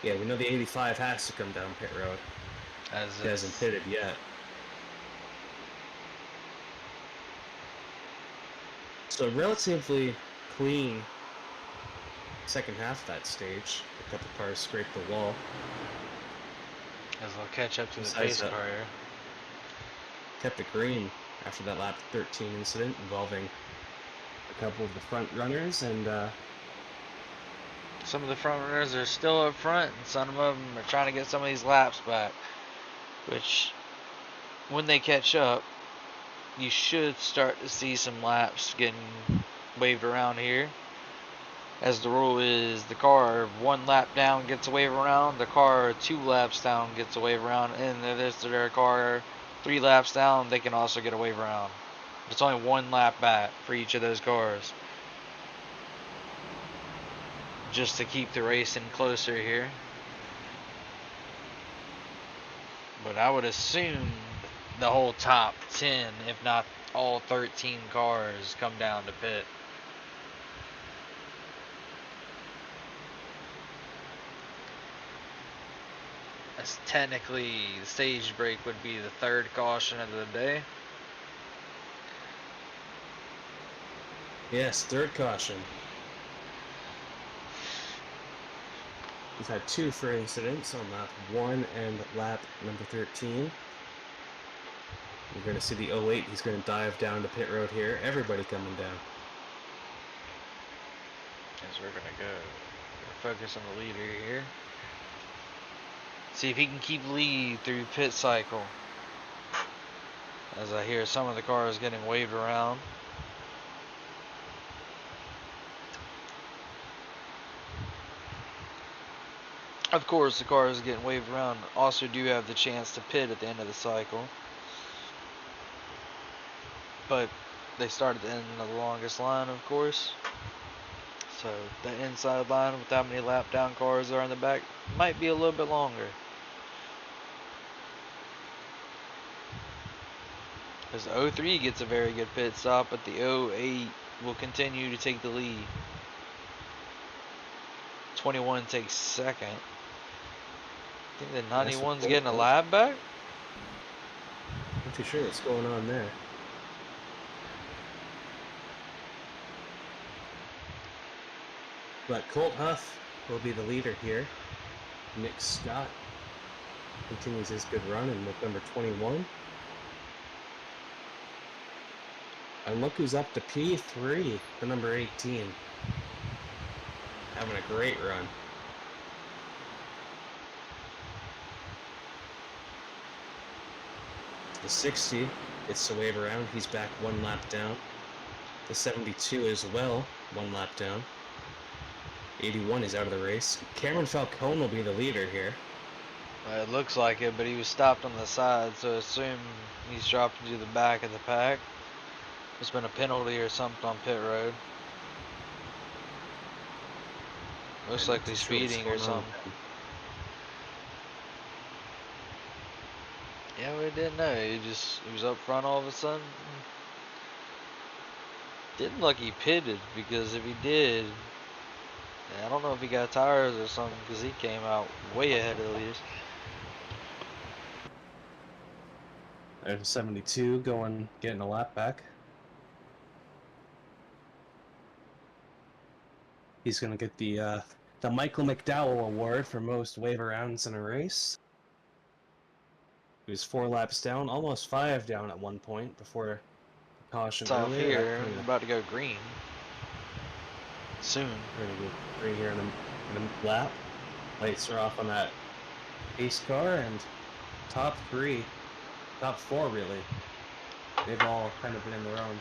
Yeah, we know the 85 has to come down pit road. It hasn't pitted yet. So relatively clean second half of that stage. A couple cars scraped the wall. As they'll catch up to the pace car here. Kept it green after that lap 13 incident involving a couple of the front runners, and Some of the front runners are still up front, and some of them are trying to get some of these laps back. Which, when they catch up, you should start to see some laps getting waved around here. As the rule is, the car 1 lap down gets a wave around, the car 2 laps down gets a wave around, and if there's their car 3 laps down, they can also get a wave around. It's only 1 lap back for each of those cars, just to keep the racing closer here. But I would assume the whole top 10, if not all 13 cars, come down to pit. As technically, the stage break would be the 3rd caution of the day. Yes, 3rd caution. We've had 2 for incidents on lap 1 and lap number 13. We're going to see the 08. He's going to dive down to pit road here. Everybody coming down. As we're going to go focus on the leader here. See if he can keep lead through pit cycle. As I hear some of the cars getting waved around. Of course, the cars getting waved around also do have the chance to pit at the end of the cycle. But they start at the end of the longest line, of course. So the inside line with how many lap down cars are in the back might be a little bit longer. Because the 03 gets a very good pit stop, but the 08 will continue to take the lead. 21 takes 2nd. I think the 91's getting a lap back? Not too sure what's going on there. But Colt Huff will be the leader here. Nick Scott continues his good run in with number 21. And look who's up to P3, the number 18. Having a great run. The 60 gets to wave around. He's back 1 lap down. The 72 as well, 1 lap down. 81 is out of the race. Cameron Falcone will be the leader here. It looks like it, but he was stopped on the side, so I assume he's dropped into the back of the pack. There's been a penalty or something on pit road. Looks like he's speeding or something. Yeah, we didn't know. He was up front all of a sudden. Didn't look like he pitted, because if he did, I don't know if he got tires or something, because he came out way ahead of the leaders. There's 72 getting a lap back. He's going to get the Michael McDowell Award for most wave arounds in a race. He was 4 laps down, almost 5 down at one point before the caution. It's off earlier. here. We're about to go green soon. We're going to go green here in a lap. Lights are off on that pace car, and top 4 really. They've all kind of been in their own.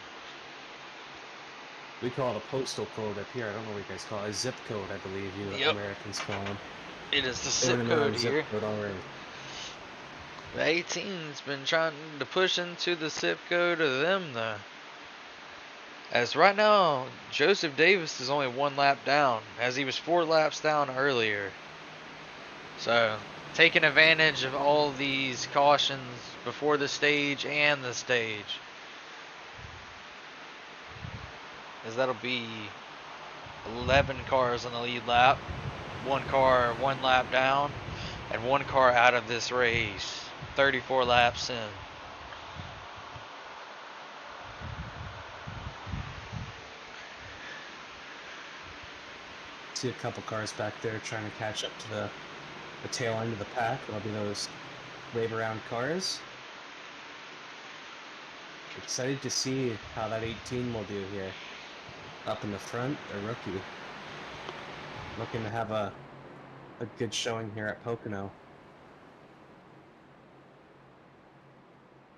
We call it a postal code up here. I don't know what you guys call it. A zip code, I believe you Americans call them. It is the zip code here. Zip code already. The 18's been trying to push into the zip code of them, though. As right now, Joseph Davis is only 1 lap down, as he was 4 laps down earlier. So, taking advantage of all these cautions before the stage and the stage. As that'll be 11 cars on the lead lap, 1 car 1 lap down, and 1 car out of this race. 34 laps in. See a couple cars back there trying to catch up to the tail end of the pack. That'll be those wave around cars. Excited to see how that 18 will do here. Up in the front, a rookie. looking to have a good showing here at Pocono.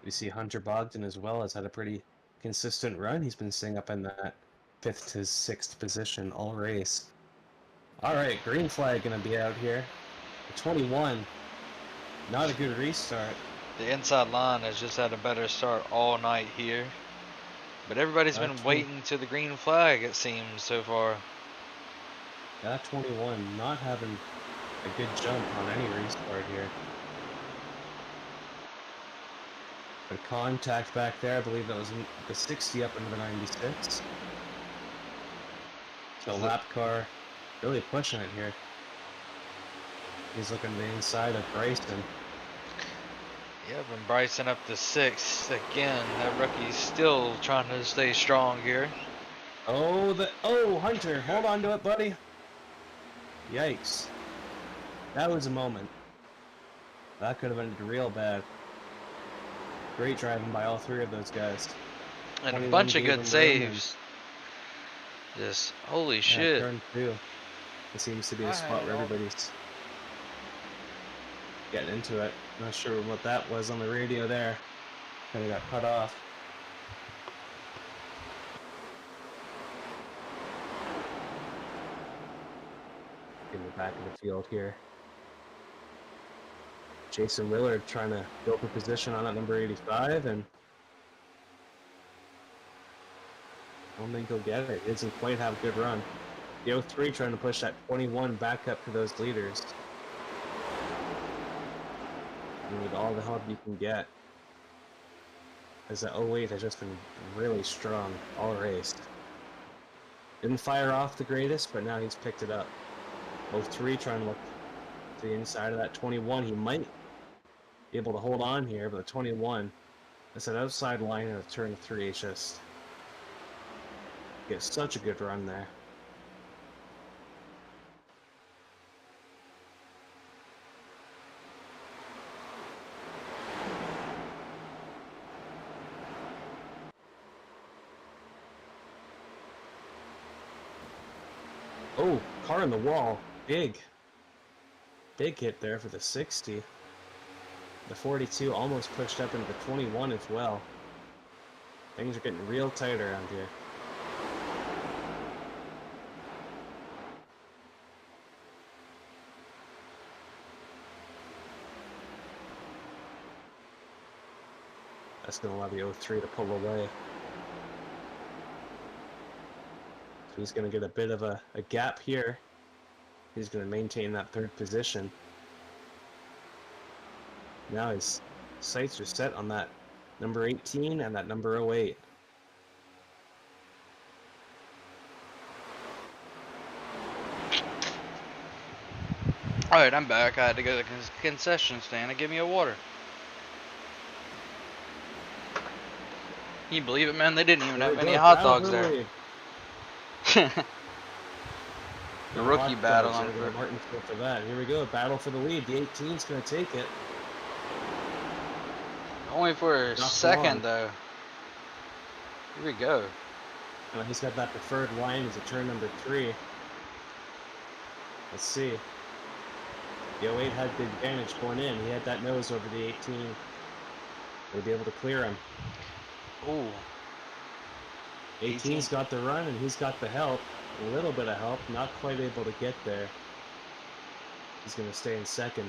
We see Hunter Bogdan as well has had a pretty consistent run. He's been staying up in that 5th to 6th position all race. All right, green flag going to be out here. 21. Not a good restart. The inside line has just had a better start all night here. But everybody's been waiting to the green flag, it seems, so far. That 21 not having a good jump on any restart here. But contact back there, I believe that was the 60 up into the 96. So lap car really pushing it here. He's looking to the inside of Bryson. Yep, and Bryson up to 6th again. That rookie's still trying to stay strong here. Oh, Hunter, hold on to it, buddy. Yikes. That was a moment. That could have been real bad. Great driving by all three of those guys. And a bunch of good saves. Just, holy shit. Turn 2. It seems to be a spot where everybody's getting into it. Not sure what that was on the radio there. Kind of got cut off. In the back of the field here. Jason Willard trying to build a position on that number 85, and I don't think he'll get it. He doesn't quite have a good run. The 03 trying to push that 21 back up to those leaders. You need all the help you can get. As the 08 has just been really strong all race. Didn't fire off the greatest, but now he's picked it up. 03 trying to look to the inside of that 21. He might be able to hold on here, but the 21, that's an outside line of turn 3. It's just gets such a good run there. Oh, car in the wall. Big hit there for the 60. The 42 almost pushed up into the 21 as well. Things are getting real tight around here. That's going to allow the 03 to pull away. So he's going to get a bit of a gap here. He's going to maintain that 3rd position. Now his sights are set on that number 18 and that number 08. Alright, I'm back. I had to go to the concession stand and give me a water. Can you believe it, man? They didn't even have any hot dogs there. The rookie battle on Martinsville for that. Here we go, battle for the lead. The 18's going to take it. Only for a second, though. Here we go. He's got that preferred line as a turn number 3. Let's see. The 08 had the advantage going in. He had that nose over the 18. They'll be able to clear him. Ooh. 18's got the run, and he's got the help. A little bit of help, not quite able to get there. He's going to stay in 2nd.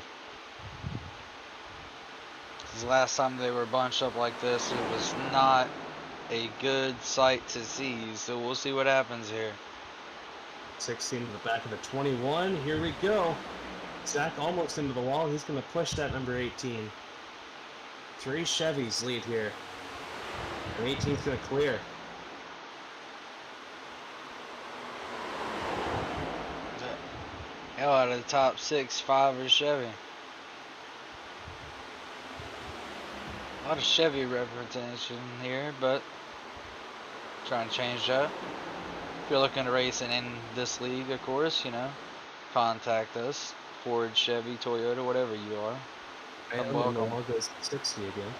The last time they were bunched up like this, it was not a good sight to see. So we'll see what happens here. 16 to the back of the 21. Here we go. Zach almost into the wall. He's going to push that number 18. 3 Chevys lead here. And 18's going to clear. Hell, out of the top 6, 5 are Chevy. A lot of Chevy representation here, but trying to change that. If you're looking to race in this league, of course, you know, contact us. Ford, Chevy, Toyota, whatever you are. And the wall goes 60 again.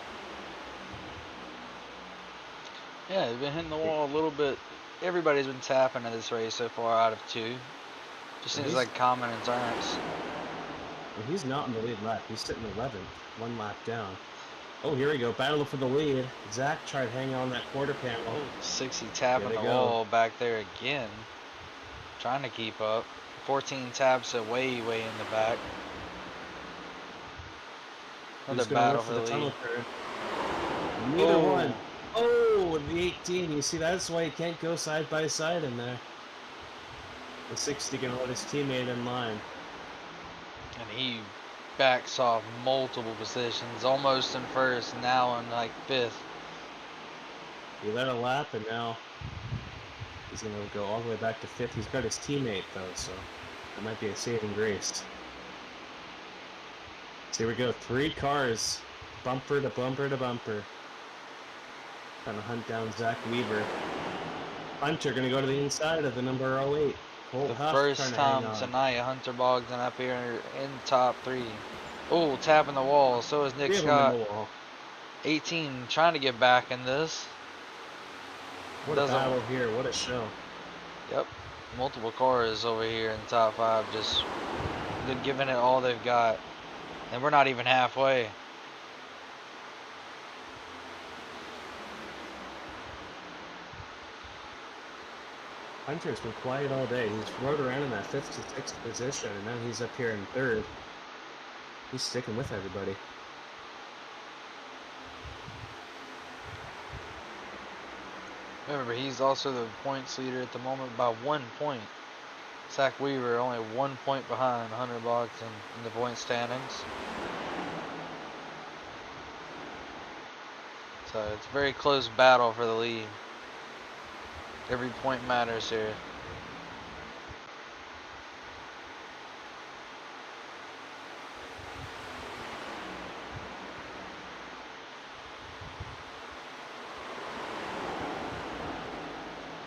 Yeah, they've been hitting the wall a little bit. Everybody's been tapping in this race so far out of 2. Just seems like common endurance. Well, he's not in the lead lap. He's sitting 11th, 1 lap down. Oh, here we go. Battle for the lead. Zach tried to hang on that quarter panel. Oh, 60 tapping the go. wall back there again. Trying to keep up. 14 taps way in the back. Another battle for the lead. Neither one. Oh, the 18. You see, that's why you can't go side by side in there. The 60 gonna let his teammate in line. And he backs off multiple positions, almost in first, now in like 5th. He led a lap, and now he's gonna go all the way back to 5th. He's got his teammate though, so it might be a saving grace. So here we go, 3 cars, bumper to bumper to bumper. Trying to hunt down Zach Weaver. Hunter gonna go to the inside of the number 08. Colt The Huff first time tonight, Hunter Bogdan up here in top 3. Oh, tapping the wall. So is Nick Scott. 18 trying to get back in this. What a battle here. What a show. Yep. Multiple cars over here in top 5. Just they're giving it all they've got. And we're not even halfway. Hunter's been quiet all day. He's rode around in that 5th to 6th position, and now he's up here in 3rd. He's sticking with everybody. Remember, he's also the points leader at the moment by 1 point. Zach Weaver only 1 point behind Hunter Bogdan in the point standings. So it's a very close battle for the lead. Every point matters here.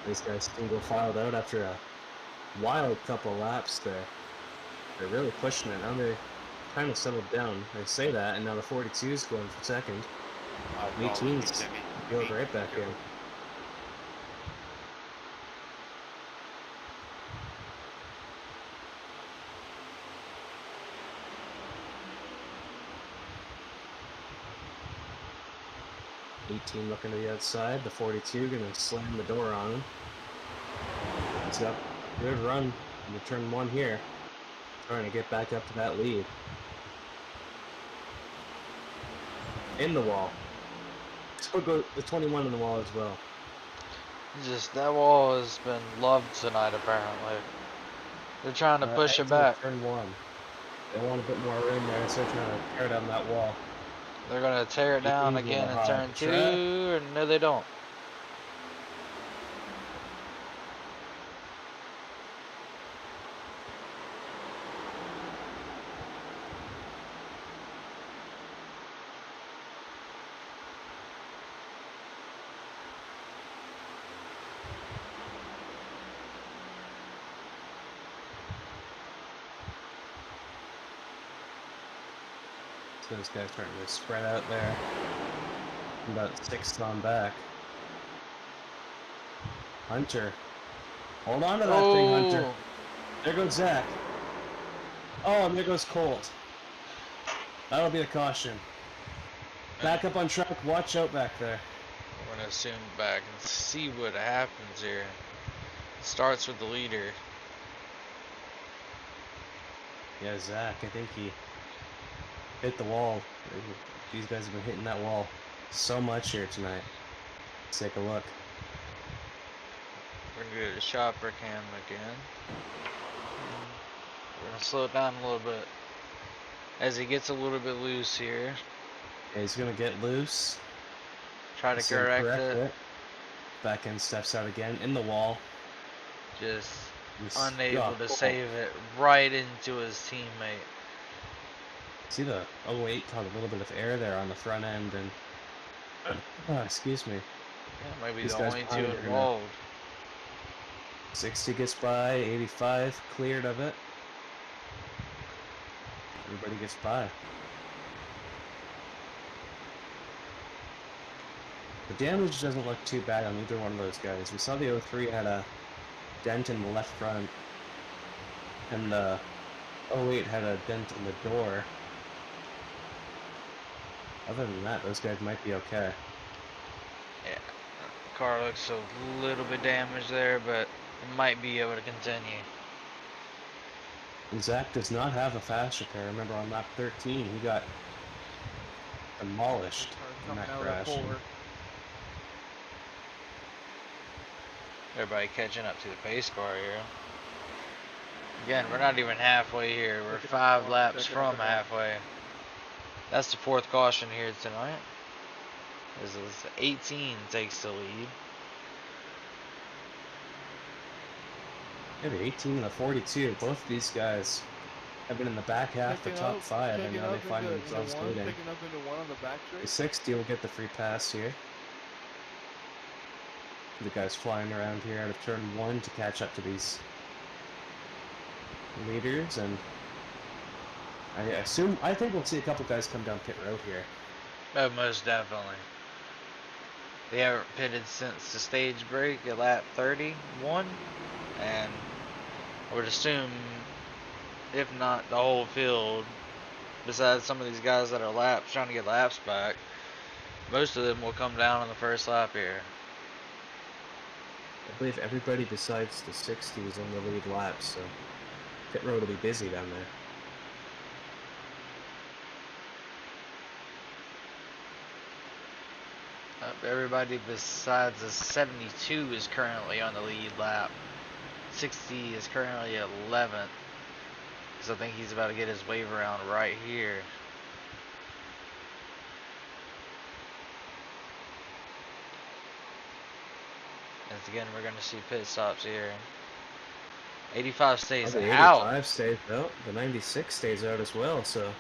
These guys single filed out after a wild couple laps there. They're really pushing it. Now they kind of settled down. I say that, and now the 42's going for 2nd. 18's going right back in. Looking to the outside. The 42 gonna slam the door on him. He's got a good run into turn 1 here. Trying to get back up to that lead. In the wall. Still go the 21 in the wall as well. Just that wall has been loved tonight apparently. They're trying to push it back. Turn 1. They want a bit more room there, so they're trying to tear down that wall. They're going to tear it down again in turn 2, or no they don't. Those guys starting to spread out there. About 6th on back. Hunter. Hold on to that thing, Hunter. There goes Zach. Oh, and there goes Colt. That'll be a caution. Back up on track. Watch out back there. We're going to zoom back and see what happens here. Starts with the leader. Yeah, Zach, I think he hit the wall. These guys have been hitting that wall so much here tonight. Let's take a look. We're going to do the shopper cam again. We're going to slow it down a little bit as he gets a little bit loose here. Yeah, he's going to get loose. Try to correct it. Back end steps out again in the wall. Just unable to save it right into his teammate. See the 08 caught a little bit of air there on the front end, and excuse me. Yeah, maybe the only 2 involved. 60 gets by, 85 cleared of it. Everybody gets by. The damage doesn't look too bad on either one of those guys. We saw the 03 had a dent in the left front. and the 08 had a dent in the door. Other than that, those guys might be okay. Yeah, the car looks a little bit damaged there, but it might be able to continue. And Zach does not have a fast repair. Remember on lap 13, he got demolished in Coming that out of crash. the four. Everybody catching up to the pace car here. Again, we're not even halfway here. We're 5 laps from halfway. That's the 4th caution here tonight. This is 18 takes the lead. Yeah, the 18 and the 42, both of these guys have been in the back half, the top 5, and now they find themselves leading. Picking up into one on the back The straight. 60 will get the free pass here. The guys flying around here out of turn 1 to catch up to these leaders, and I think we'll see a couple guys come down pit road here. Oh, most definitely. They haven't pitted since the stage break at lap 31, and I would assume, if not the whole field, besides some of these guys that are laps trying to get laps back, most of them will come down on the first lap here. I believe everybody besides the 60 is on the lead lap, so pit road will be busy down there. Everybody besides the 72 is currently on the lead lap. 60 is currently 11th. So I think he's about to get his wave around right here. And again, we're going to see pit stops here. 85 stays The out. 85 stays out. The 96 stays out as well, so...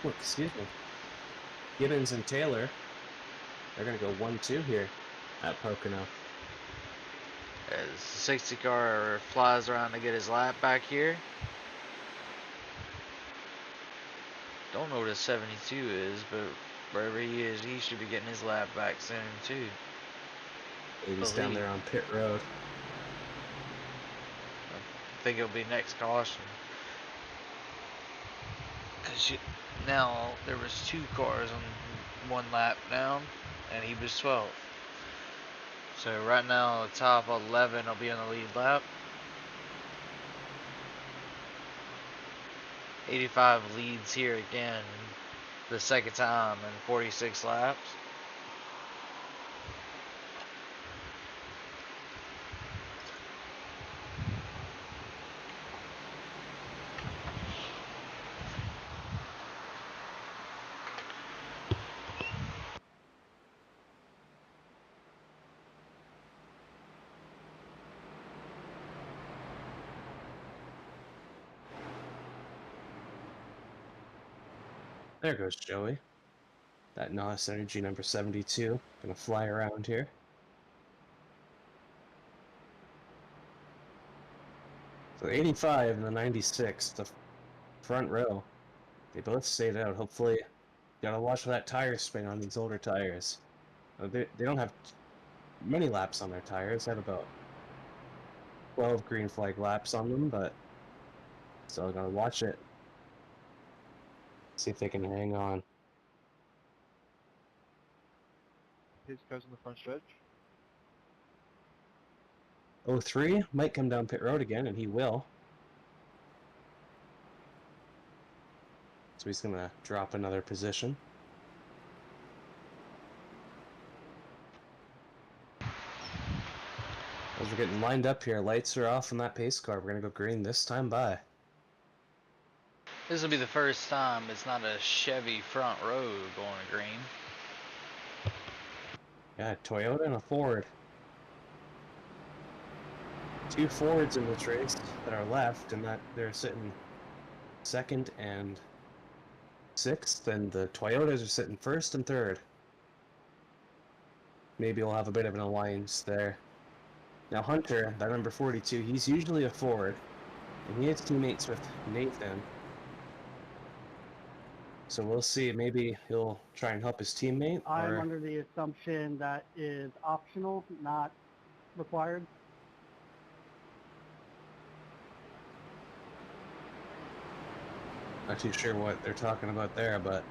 excuse me. Gibbons and Taylor, they're going to go 1-2 here at Pocono. As the 60 car flies around to get his lap back here. Don't know what a 72 is, but wherever he is, he should be getting his lap back soon too. He's down there on pit road. I think it'll be next caution. Cause now there was 2 cars on 1 lap down, and he was 12th. So right now, the top 11 will be on the lead lap. 85 leads here again, the 2nd time in 46 laps. There goes Joey. That NOS Energy number 72. Gonna fly around here. So 85 and the 96, the front row. They both stayed out. Hopefully, gotta watch for that tire spin on these older tires. They don't have many laps on their tires. They have about 12 green flag laps on them, but still gotta watch it. See if they can hang on. His goes in the front stretch. 03 might come down pit road again, and he will. So he's gonna drop another position. As we're getting lined up here, lights are off on that pace car. We're gonna go green this time by. This will be the first time it's not a Chevy front row going to green. Yeah, Toyota and a Ford. 2 Fords in this race that are left, and that they're sitting 2nd and 6th, and the Toyotas are sitting 1st and 3rd. Maybe we'll have a bit of an alliance there. Now Hunter, that number 42, he's usually a Ford, and he has teammates with Nathan. So we'll see, maybe he'll try and help his teammate, I'm or... under the assumption that is optional, not required. Not too sure what they're talking about there, but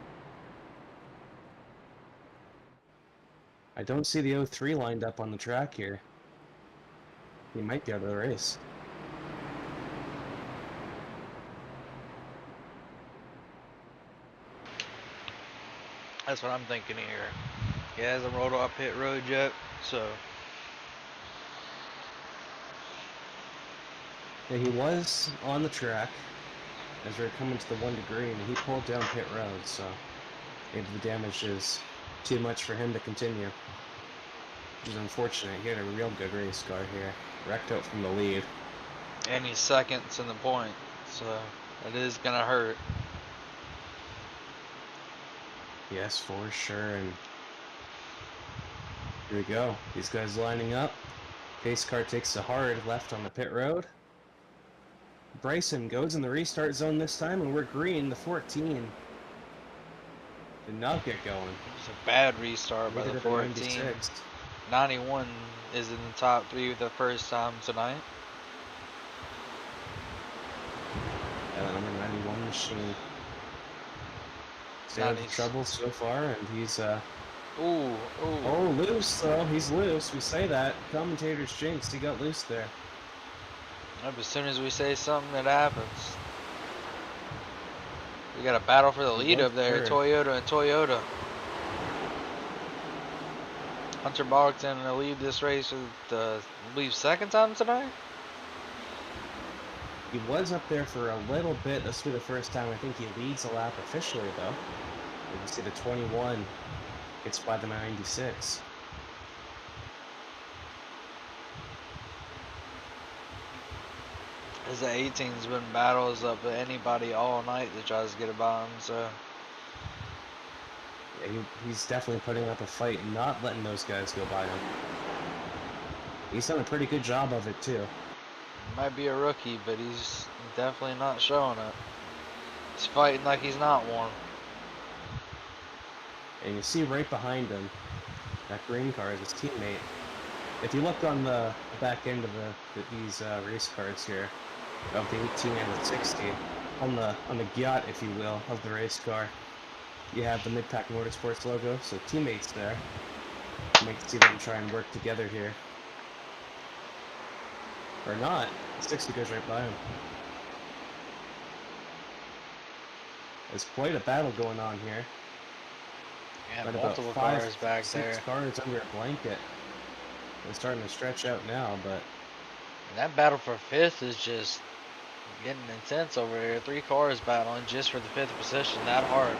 I don't see the 03 lined up on the track here. He might be out of the race. That's what I'm thinking here. He hasn't rolled off pit road yet, so Yeah, he was on the track as we were coming to the 1 degree, and he pulled down pit road, so maybe the damage is too much for him to continue. Which is unfortunate. He had a real good race car here. Wrecked out from the lead. and he's seconds in the point, so it is gonna hurt. Yes, for sure. And here we go. These guys lining up. Pace car takes a hard left on the pit road. Bryson goes in the restart zone this time, and we're green. The 14 did not get going. It's a bad restart by Neither the did 14. 96. 91 is in the top 3 for the first time tonight. Yeah, the number 91 machine. Stay out of trouble so far, and he's Ooh. oh, loose though. He's loose. We say that. Commentators jinxed. He got loose there. As soon as we say something, it happens. We got a battle for the lead up there. Third. Toyota and Toyota. Hunter Bogdan to lead this race for the, I believe, second time tonight. He was up there for a little bit. This will be the first time I think he leads a lap officially, though. You can see the 21 gets by the 96. As the 18's been battles up with anybody all night that tries to get about him, so. Yeah, he's definitely putting up a fight and not letting those guys go by him. He's done a pretty good job of it, too. Might be a rookie, but he's definitely not showing it. He's fighting like he's not one. And you see right behind him, that green car is his teammate. If you look on the back end of these race cars here, of the 18 and the 60, on the Giat, if you will, of the race car, you have the Mid-Pack Motorsports logo, so teammates there. You might see them try and work together here. Or not. The 60 goes right by him. There's quite a battle going on here. Yeah, But multiple about five, cars back six there. cars under a blanket. They're starting to stretch out now, but And that battle for 5th is just getting intense over here. 3 cars battling just for the 5th position, that hard.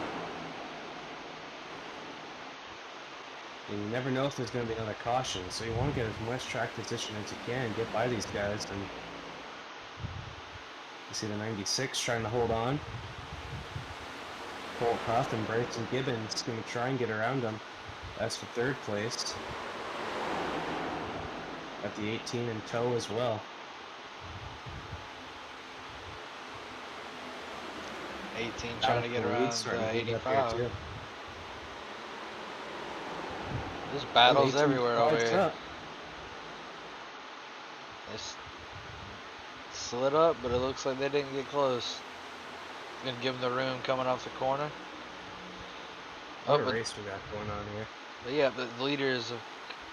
and you never know if there's going to be another caution, so you want to get as much track position as you can, get by these guys, and you see the 96 trying to hold on. Colt Huff and Bryson Gibbons going to try and get around him. That's for 3rd place. Got the 18 in tow as well. 18 trying to get around 85. There's battles everywhere over here. They slid up, but it looks like they didn't get close. Gonna give them the room coming off the corner. What a race we got going on here. But yeah, the leaders of,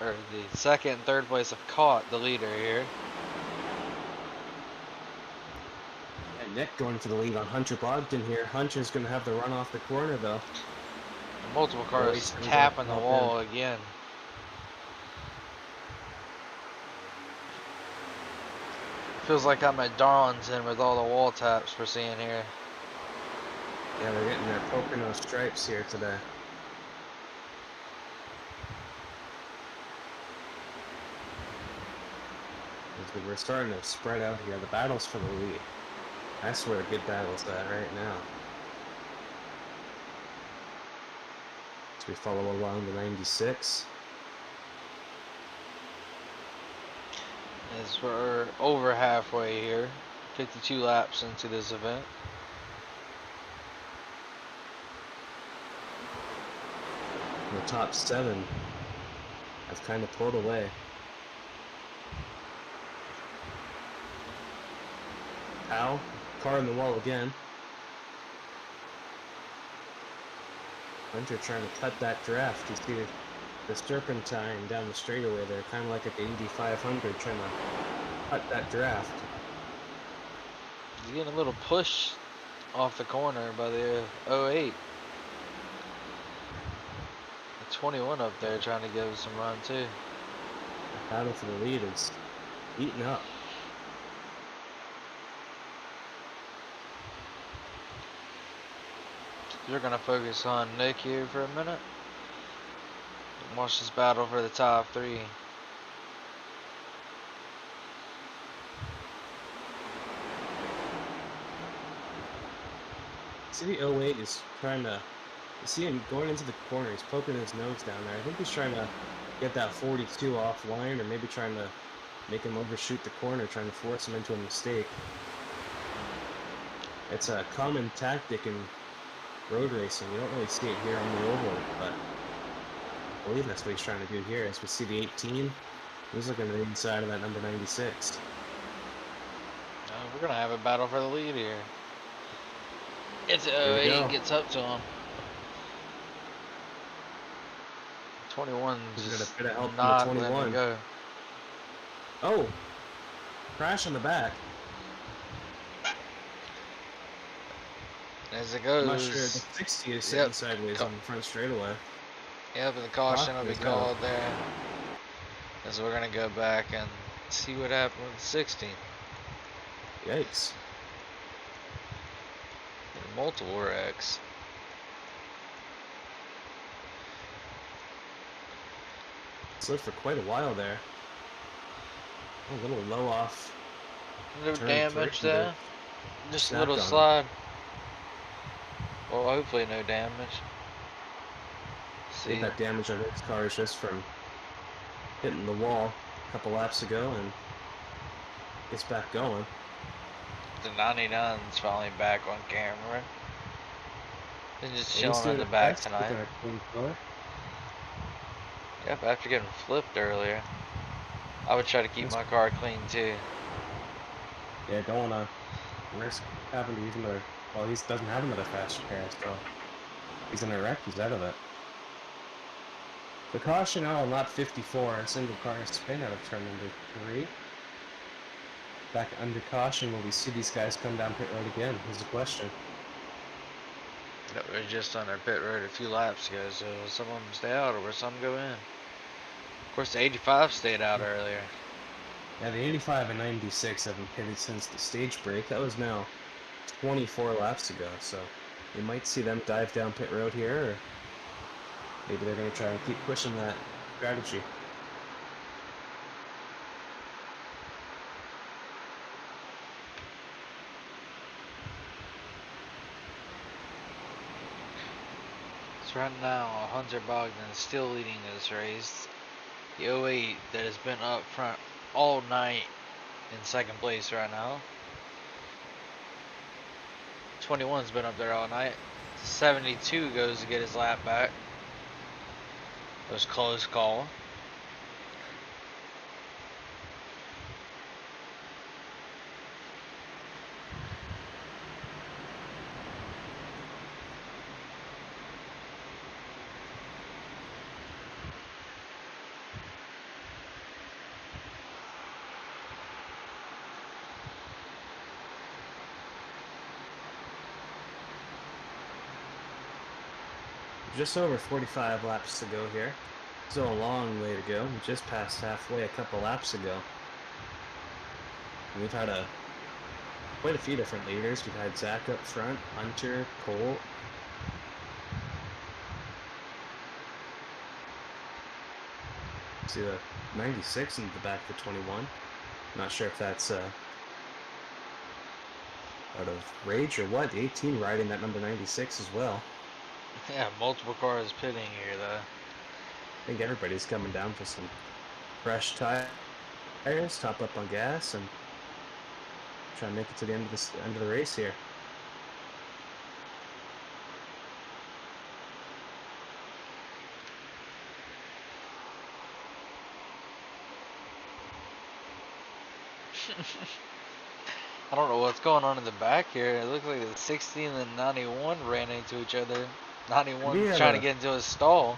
or the 2nd and 3rd place have caught the leader here. And Nick going for the lead on Hunter Bogdan here. Hunter's going to have the run off the corner though. Multiple cars tapping the wall again. Feels like I'm at Darlington with all the wall taps we're seeing here. Yeah, they're getting their Pocono stripes here today. We're starting to spread out here. The battle's for the lead. That's where a good battle's at right now. As we follow along the 96. As we're over halfway here, 52 laps into this event. The top 7 have kind of pulled away. Ow, car in the wall again. Hunter trying to cut that draft. You see the serpentine down the straightaway there, kind of like at the Indy 500, trying to cut that draft. He's getting a little push off the corner by the 08. The 21 up there trying to give some run too. The battle for the lead is heating up. You're gonna focus on Nick here for a minute. Watch this battle for the top 3. See the 08 is trying to, you see him going into the corner, he's poking his nose down there. I think he's trying to get that 42 offline, or maybe trying to make him overshoot the corner, trying to force him into a mistake. It's a common tactic in road racing. You don't really see it here on the oval, but I believe that's what he's trying to do here. As we see the 18, he's looking to the inside of that number 96. We're gonna have a battle for the lead here. It's Here we 08 go. gets up to him. 21's He's got a just bit of help from the not letting 21. it go. Oh, crash on the back. As it I'm goes. not sure. The 60 is sitting Yep. sideways on the front straightaway. Yep, and the caution will be As well. called there. As we're gonna go back and see what happened with the 60. Yikes. Multiple wrecks. Slid for quite a while there. A little low off. No Turn damage 3, there. Just a snapped little on him. slide. Well, hopefully no damage. I See, think that damage on his car is just from hitting the wall a couple laps ago and gets back going. the 99's finally back on camera. Been just He's chilling in doing the his back best. tonight. Got a clean color. Yep, after getting flipped earlier. I would try to keep my car clean too. Yeah, don't want to risk having to use another. Well, he doesn't have another fast car, so he's in a wreck. He's out of it. The caution out on lap 54, a single car spin out of turn number 3. Back under caution, will we see these guys come down pit road again? Is the question. Yep, they're just on their pit road a few laps ago, so some of them stay out or will some go in. Of course, the 85 stayed out earlier. Yeah, the 85 and 96 haven't pitted since the stage break. That was now 24 laps ago, so you might see them dive down pit road here, or maybe they're going to try and keep pushing that strategy. So right now, Hunter Bogdan is still leading this race. The 08 that has been up front all night in second place right now. 21's been up there all night. 72 goes to get his lap back. It was a close call. Just over 45 laps to go here. Still a long way to go. We just passed halfway a couple laps ago. We've had quite a few different leaders. We've had Zach up front, Hunter, Colt. See the 96 in the back for 21. Not sure if that's out of rage or what. The 18 riding that number 96 as well. Yeah, multiple cars pitting here though. I think everybody's coming down for some fresh tires, top up on gas, and try and make it to the end of the race here. I don't know what's going on in the back here. It looks like the 60 and the 91 ran into each other. 91 We had trying to a- get into his stall.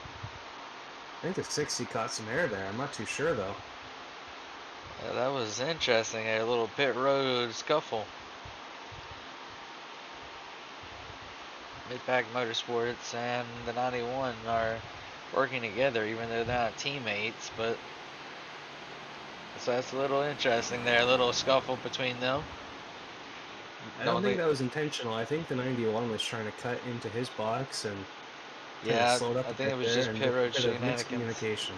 I think the 60 caught some air there. I'm not too sure though. Yeah, that was interesting. A little pit road scuffle. Mid-Pack Motorsports and the 91 are working together, even though they're not teammates. But so that's a little interesting there. A little scuffle between them. I don't think that was intentional. I think the 91 was trying to cut into his box and kind of Yeah, slowed up I a think it bit was there, just and pit just road a bit of shenanigans. miscommunication.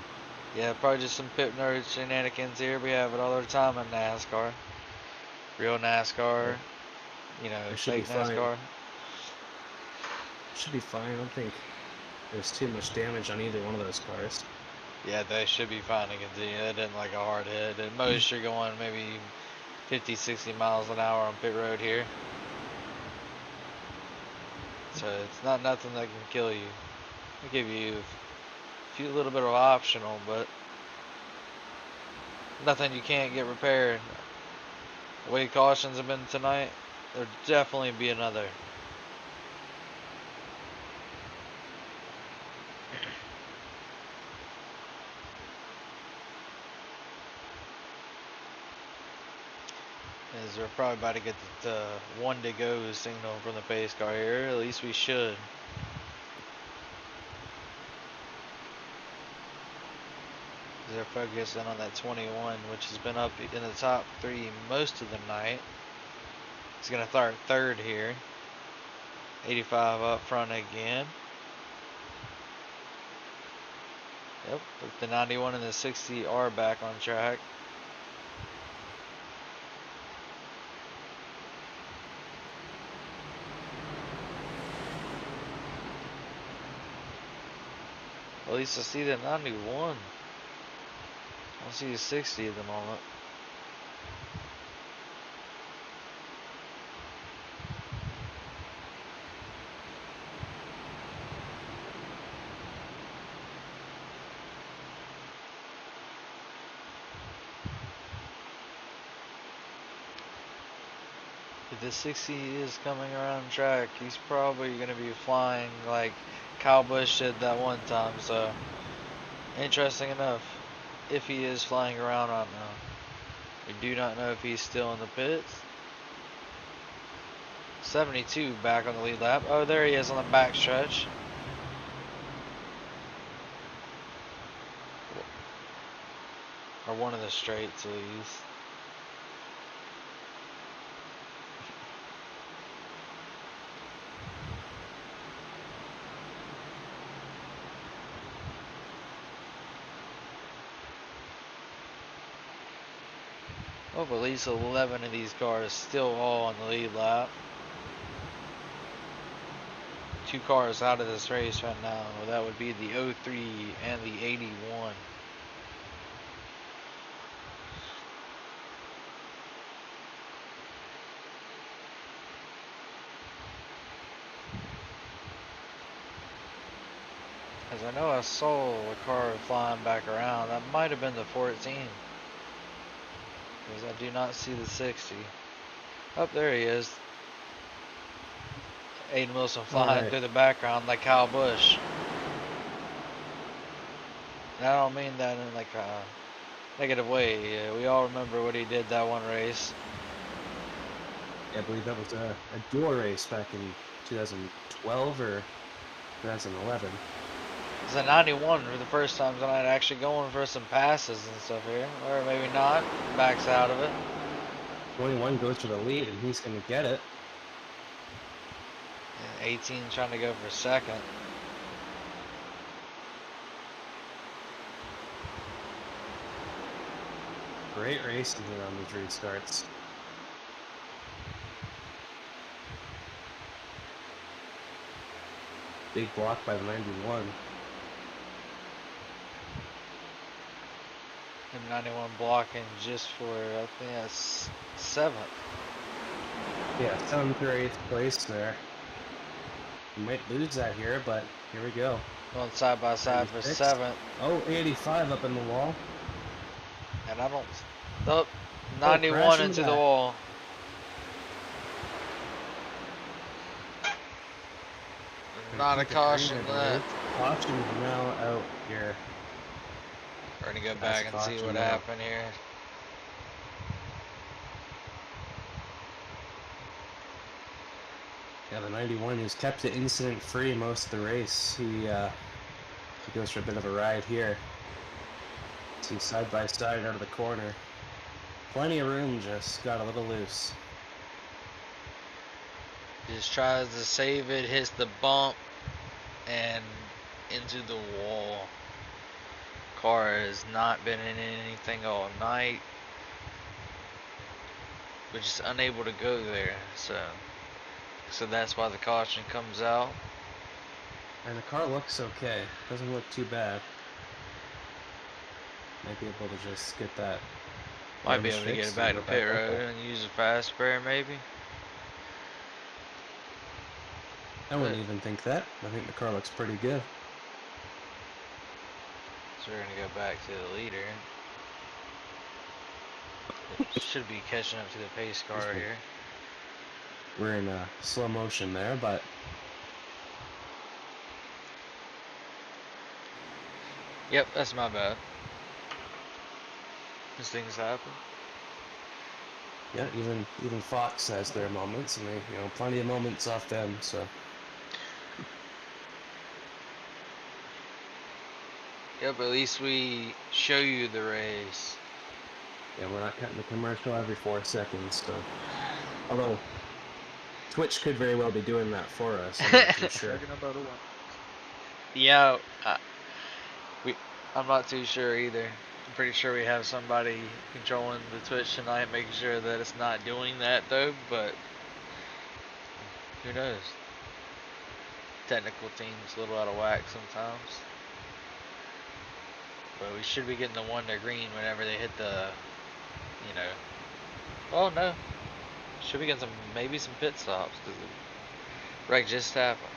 Yeah, probably just some pit road shenanigans here. We have it all the time in NASCAR. Real NASCAR, you know, It should be fake fine. NASCAR. Should be fine. I don't think there's too much damage on either one of those cars. Yeah, they should be fine to continue. That didn't like a hard hit. At most, you're going maybe 50, 60 miles an hour on pit road here. So it's not nothing that can kill you. It'll give you a few little bit of optional, but nothing you can't get repaired. The way cautions have been tonight, there'll definitely be another. As we're probably about to get the one to go signal from the pace car here. At least we should. They're focusing on that 21, which has been up in the top 3 most of the night. He's going to start third here. 85 up front again. Yep, the 91 and the 60 are back on track. At least I see the 91. I don't see the 60 at the moment. If the 60 is coming around track, he's probably going to be flying like Kyle Busch did that one time. So, interesting enough, if he is flying around, I don't know. We do not know if he's still in the pits. 72 back on the lead lap. Oh, there he is on the back stretch. Or one of the straights at least. Oh, but at least 11 of these cars still all on the lead lap. 2 cars out of this race right now. That would be the 03 and the 81. As I know I saw a car flying back around. That might have been the 14. Because I do not see the 60. Up there he is. Aiden Wilson flying through the background like Kyle Busch. And I don't mean that in like a negative way. We all remember what he did that one race. Yeah, I believe that was a dual race back in 2012 or 2011. It's a 91 for the first time tonight, actually going for some passes and stuff here. Or maybe not. Backs out of it. 21 goes for the lead, and he's going to get it. And 18 trying to go for second. Great racing here on these restarts. Big block by the 91. And 91 blocking just for, I think that's 7th. Yeah, 7th or 8th place there. We might lose that here, but here we go. Going side by side for 7th. Oh, 85 up in the wall. And I don't... Oh, 91 into the wall. Not a keep it green, caution I believe. left. Caution's now out here. We're gonna go That's back a and see caution what now. happened here. Yeah, the 91 who's kept it incident free most of the race. He goes for a bit of a ride here. See side by side out of the corner. Plenty of room, just got a little loose. Just tries to save it, hits the bump, and into the wall. Car has not been in anything all night, but just unable to go there. So that's why the caution comes out. And the car looks okay. Doesn't look too bad. Might be able to just get that. Might be damage able to get it fixed back and to go pit back out road there. and use a fast spare maybe. I wouldn't even think that. I think the car looks pretty good. So we're gonna go back to the leader. It should be catching up to the pace car here. We're in slow motion there, but Yep, that's my bad. These things happen. yeah, even Fox has their moments, and they, plenty of moments off them. So Yep, at least we show you the race. yeah, we're not cutting the commercial every 4 seconds. So although Twitch could very well be doing that for us, I'm not too sure. Yeah, I'm not too sure either. I'm pretty sure we have somebody controlling the Twitch tonight, making sure that it's not doing that though, but who knows? Technical team's a little out of whack sometimes. But we should be getting the one to green whenever they hit the, oh no. Should be getting maybe some pit stops, because the wreck just happened.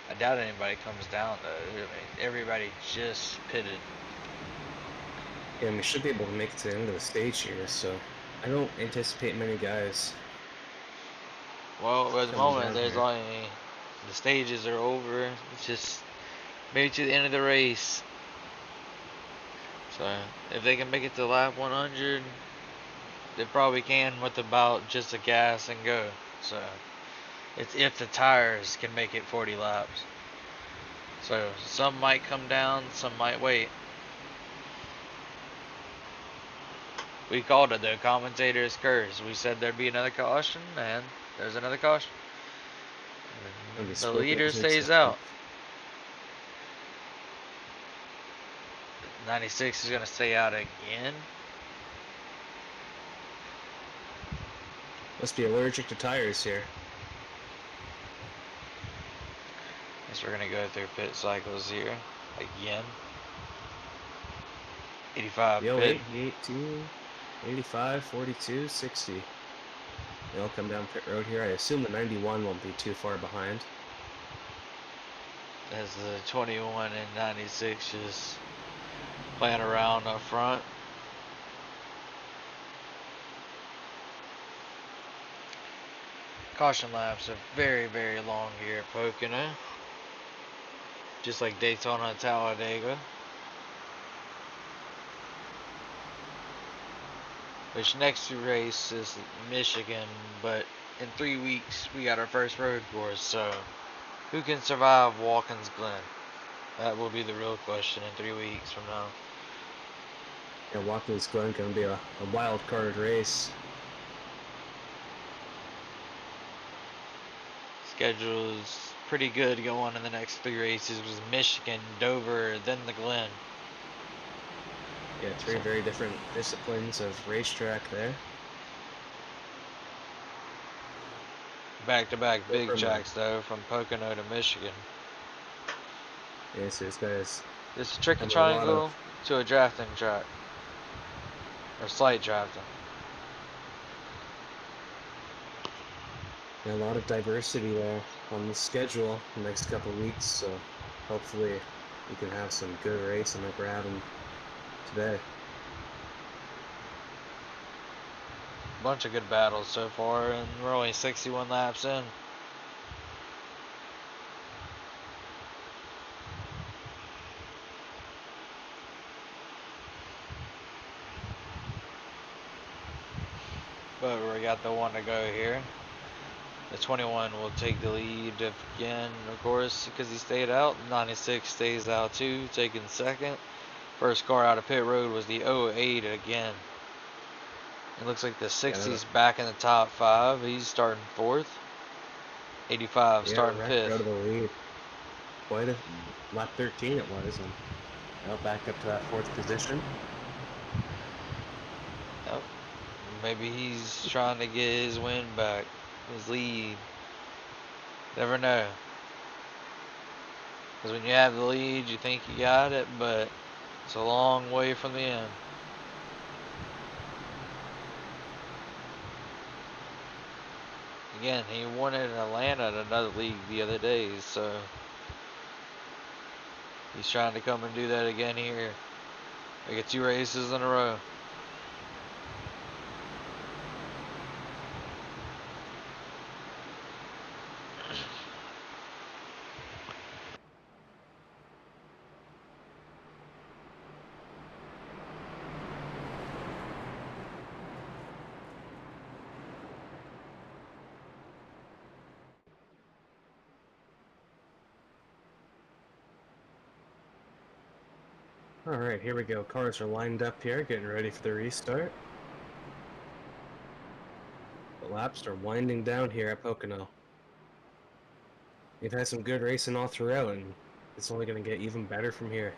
I doubt anybody comes down though. I mean, everybody just pitted. Yeah, and we should be able to make it to the end of the stage here. So I don't anticipate many guys. Well, at the Coming moment, down there's here. only, the stages are over. It's just maybe to the end of the race. So if they can make it to lap 100, they probably can with about just a gas and go. So it's if the tires can make it 40 laps. So some might come down, some might wait. We called it though, commentator's curse. We said there'd be another caution, and there's another caution. And The split leader those stays exits. out. 96 is gonna stay out again. Must be allergic to tires here. Guess we're gonna go through pit cycles here again. 85 Yo, pit. 82, 85, 42, 60. They all come down pit road here. I assume the 91 won't be too far behind. As the 21 and 96 just playing around up front. Caution laps are very, very long here at Pocono. Just like Daytona and Talladega. Which next race is Michigan, but in 3 weeks we got our first road course, so who can survive Watkins Glen? That will be the real question in 3 weeks from now. Yeah, Watkins Glen going to be a wild card race. Schedule is pretty good going in the next 3 races. It was Michigan, Dover, then the Glen. Yeah, 3 very different disciplines of racetrack there. Back-to-back big tracks though, from Pocono to Michigan. Yeah, so this guy's It's a tricky having triangle to a drafting track. Or slight drafting. a lot of diversity there on the schedule the next couple of weeks, so hopefully we can have some good racing like we're having today. Bunch of good battles so far, and we're only 61 laps in. but we got the one to go here. The 21 will take the lead again, of course, because he stayed out. 96 stays out too, taking second. First car out of pit road was the 08 again. It looks like the 60's back in the top 5. He's starting 4th. 85 starting Wreck 5th. out of the lead. Quite a lap 13 it was, and now back up to that 4th position. Yep. Maybe he's trying to get his win back, his lead. Never know. Because when you have the lead, you think you got it, but it's a long way from the end. Again, he won it in Atlanta at another league the other day, so he's trying to come and do that again here. We get 2 races in a row. Alright, here we go. Cars are lined up here, getting ready for the restart. The laps are winding down here at Pocono. We've had some good racing all throughout, and it's only going to get even better from here.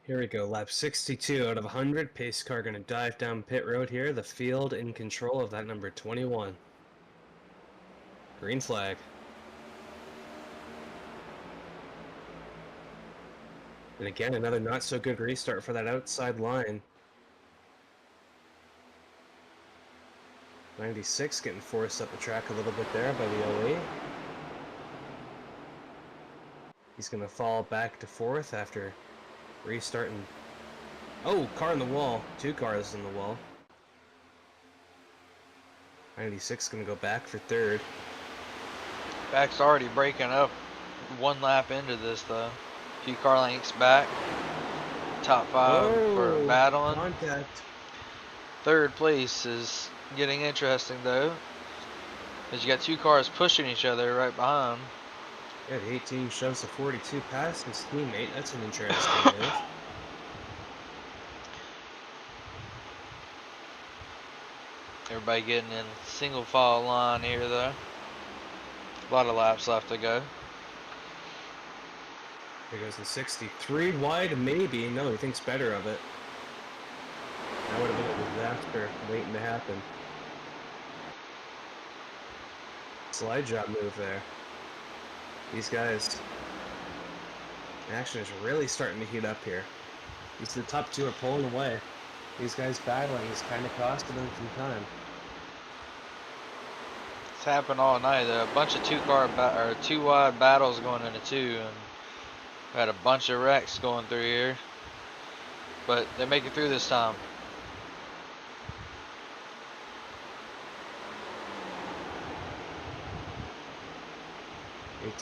Here we go, lap 62 out of 100. Pace car going to dive down pit road here. The field in control of that number 21. Green flag. And again, another not so good restart for that outside line. 96 getting forced up the track a little bit there by the 08. He's going to fall back to 4th after restarting. Oh, car in the wall. 2 cars in the wall. 96 going to go back for 3rd. Back's already breaking up 1 lap into this, though. A few car lengths back. Top 5 for battling. Contact. 3rd place is getting interesting, though, because you got 2 cars pushing each other right behind. Yeah, the 18 shoves the 42 past his teammate. That's an interesting move. Everybody getting in single file line here, though. A lot of laps left to go. Here goes the 63 wide, maybe. No, he thinks better of it. That would have been a disaster waiting to happen. Slide job move there. These guys, action is really starting to heat up here. The top 2 are pulling away. These guys battling is kind of costing them some time. It's happened all night. There are a bunch of 2 wide battles going into 2, and we had a bunch of wrecks going through here. But they make it through this time.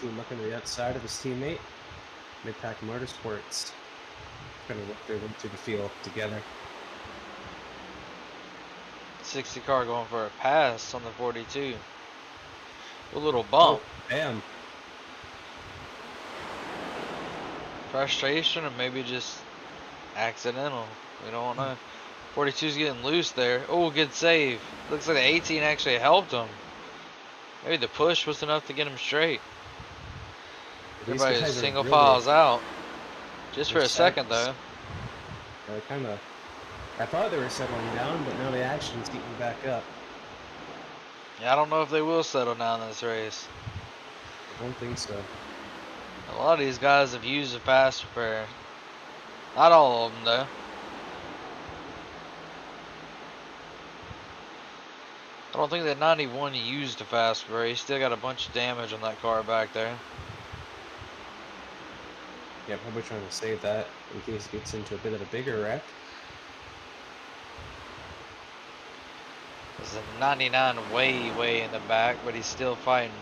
Looking to the outside of his teammate. Mid-Pack Motorsports going to work their way through the field together. 60 car going for a pass on the 42. A little bump. Oh, bam. Frustration or maybe just accidental. We don't know. 42's getting loose there. Oh, good save. Looks like the 18 actually helped him. Maybe the push was enough to get him straight. Everybody single files out. Just for a second, though. I thought they were settling down, but now the action's heating back up. Yeah, I don't know if they will settle down in this race. I don't think so. A lot of these guys have used the fast repair. Not all of them, though. I don't think that 91 used the fast repair. He still got a bunch of damage on that car back there. Yeah, probably trying to save that in case he gets into a bit of a bigger wreck. There's a 99 way in the back, but he's still fighting.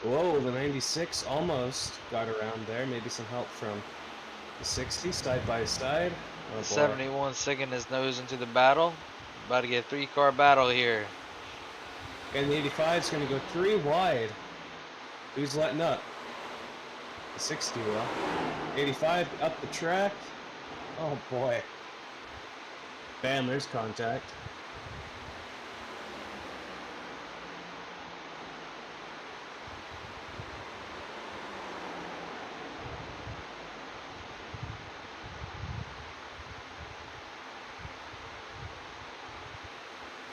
Whoa, the 96 almost got around there. Maybe some help from the 60 side by side. Oh boy. 71 sticking his nose into the battle. About to get a 3-car battle here. And the 85 is going to go 3 wide. Who's letting up? The 60 will. 85 up the track. Oh boy. Bam, there's contact.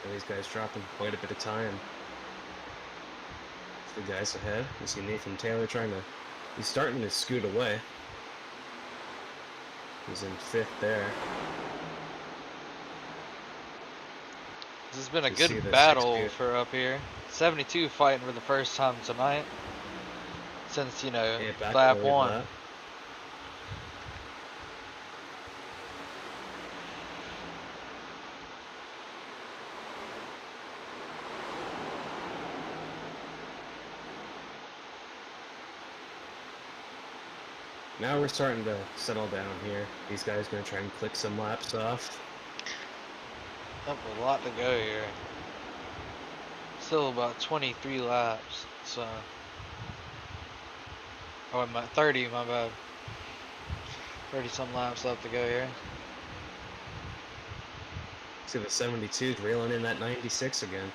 And these guys dropping quite a bit of time. The guys ahead. You see Nathan Taylor he's starting to scoot away. He's in 5th there. This has been a You see good the battle 60. for up here. 72 fighting for the first time tonight. Since, you know, Yeah, back lap early 1. lap. Now we're starting to settle down here. These guys are going to try and click some laps off. Up a lot to go here. Still about 23 laps, so. Oh, 30, my bad. 30 some laps left to go here. See the 72 reeling in that 96 again.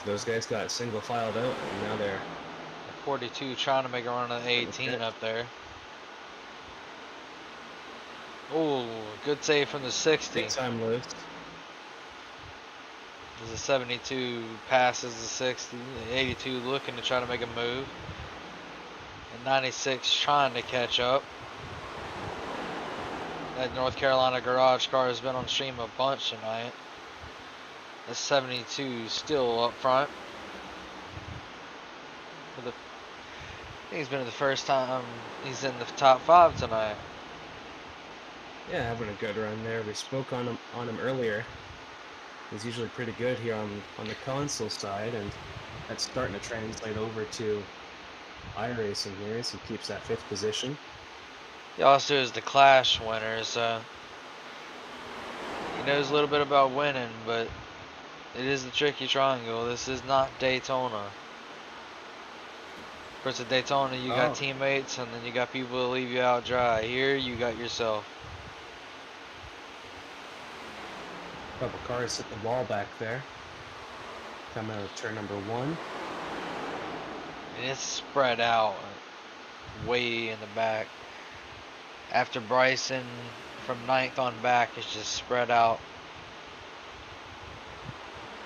Those guys got single filed out, and now they're 42 trying to make a run of 18 up there. Oh, good save from the 60. big time loose. As the 72 passes the 60, the 82 looking to try to make a move. And 96 trying to catch up. That North Carolina garage car has been on stream a bunch tonight. The 72 still up front. I think it's been the first time he's in the top 5 tonight. Yeah, having a good run there. We spoke on him earlier. He's usually pretty good here on the console side, and that's starting to translate over to iRacing here as he keeps that 5th position. He also is the Clash winner, so he knows a little bit about winning, but it is the tricky triangle. This is not Daytona. Of course, at Daytona, you got teammates, and then you got people that leave you out dry. Here, you got yourself. Couple cars hit the wall back there. Coming out of turn number 1. And it's spread out way in the back. After Bryson, from 9th on back, it's just spread out.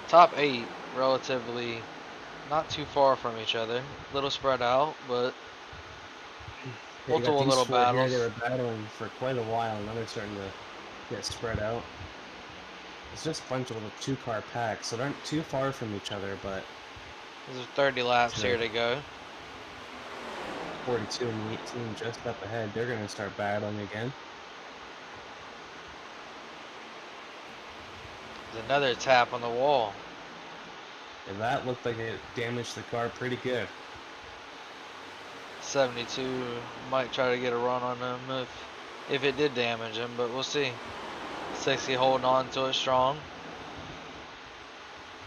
Top 8, relatively not too far from each other. A little spread out, but multiple little battles. Here, they were battling for quite a while. Now they're starting to get spread out. It's just a bunch of little 2-car packs, so they aren't too far from each other, but There's 30 laps here to go. 42 and 18 just up ahead. They're going to start battling again. There's another tap on the wall. And that looked like it damaged the car pretty good. 72 might try to get a run on him if it did damage him, but we'll see. 60 holding on to it strong.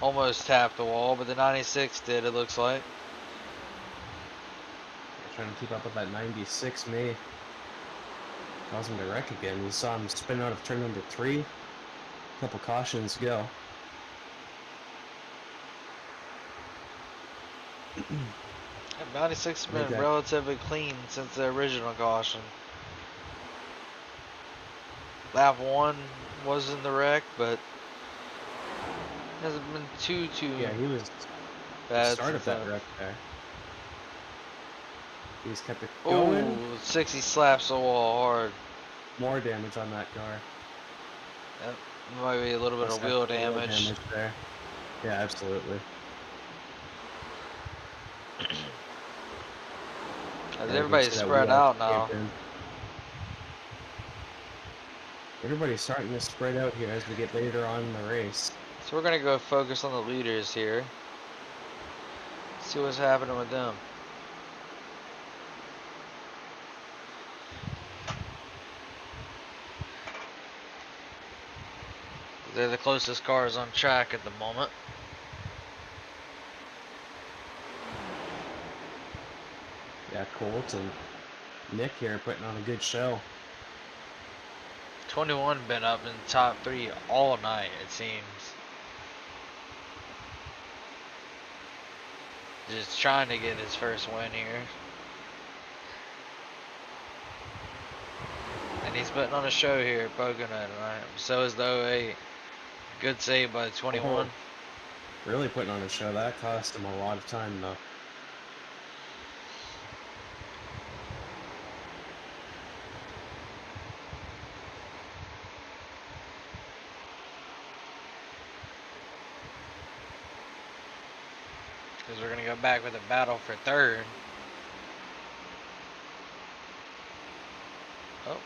Almost tapped the wall, but the 96 did, it looks like. Trying to keep up with that 96 may cause him to wreck again. You saw him spin out of turn number 3. A couple cautions go. 96 has been relatively clean since the original caution. Lap 1 wasn't the wreck, but hasn't been too Yeah, he was bad. Start of that wreck there. He's kept it going. Oh, 60 slaps the wall hard. More damage on that car. Yep, might be a little bit of wheel damage. There. Yeah, absolutely. As everybody's spread out now. Everybody's starting to spread out here as we get later on in the race. So we're gonna go focus on the leaders here. See what's happening with them. They're the closest cars on track at the moment. Yeah, Colt and Nick here putting on a good show. 21 been up in top 3 all night, it seems. Just trying to get his first win here. And he's putting on a show here at Pocono tonight. So is the 08. Good save by 21. Really putting on a show. That cost him a lot of time though. Because we're going to go back with a battle for third. Oh.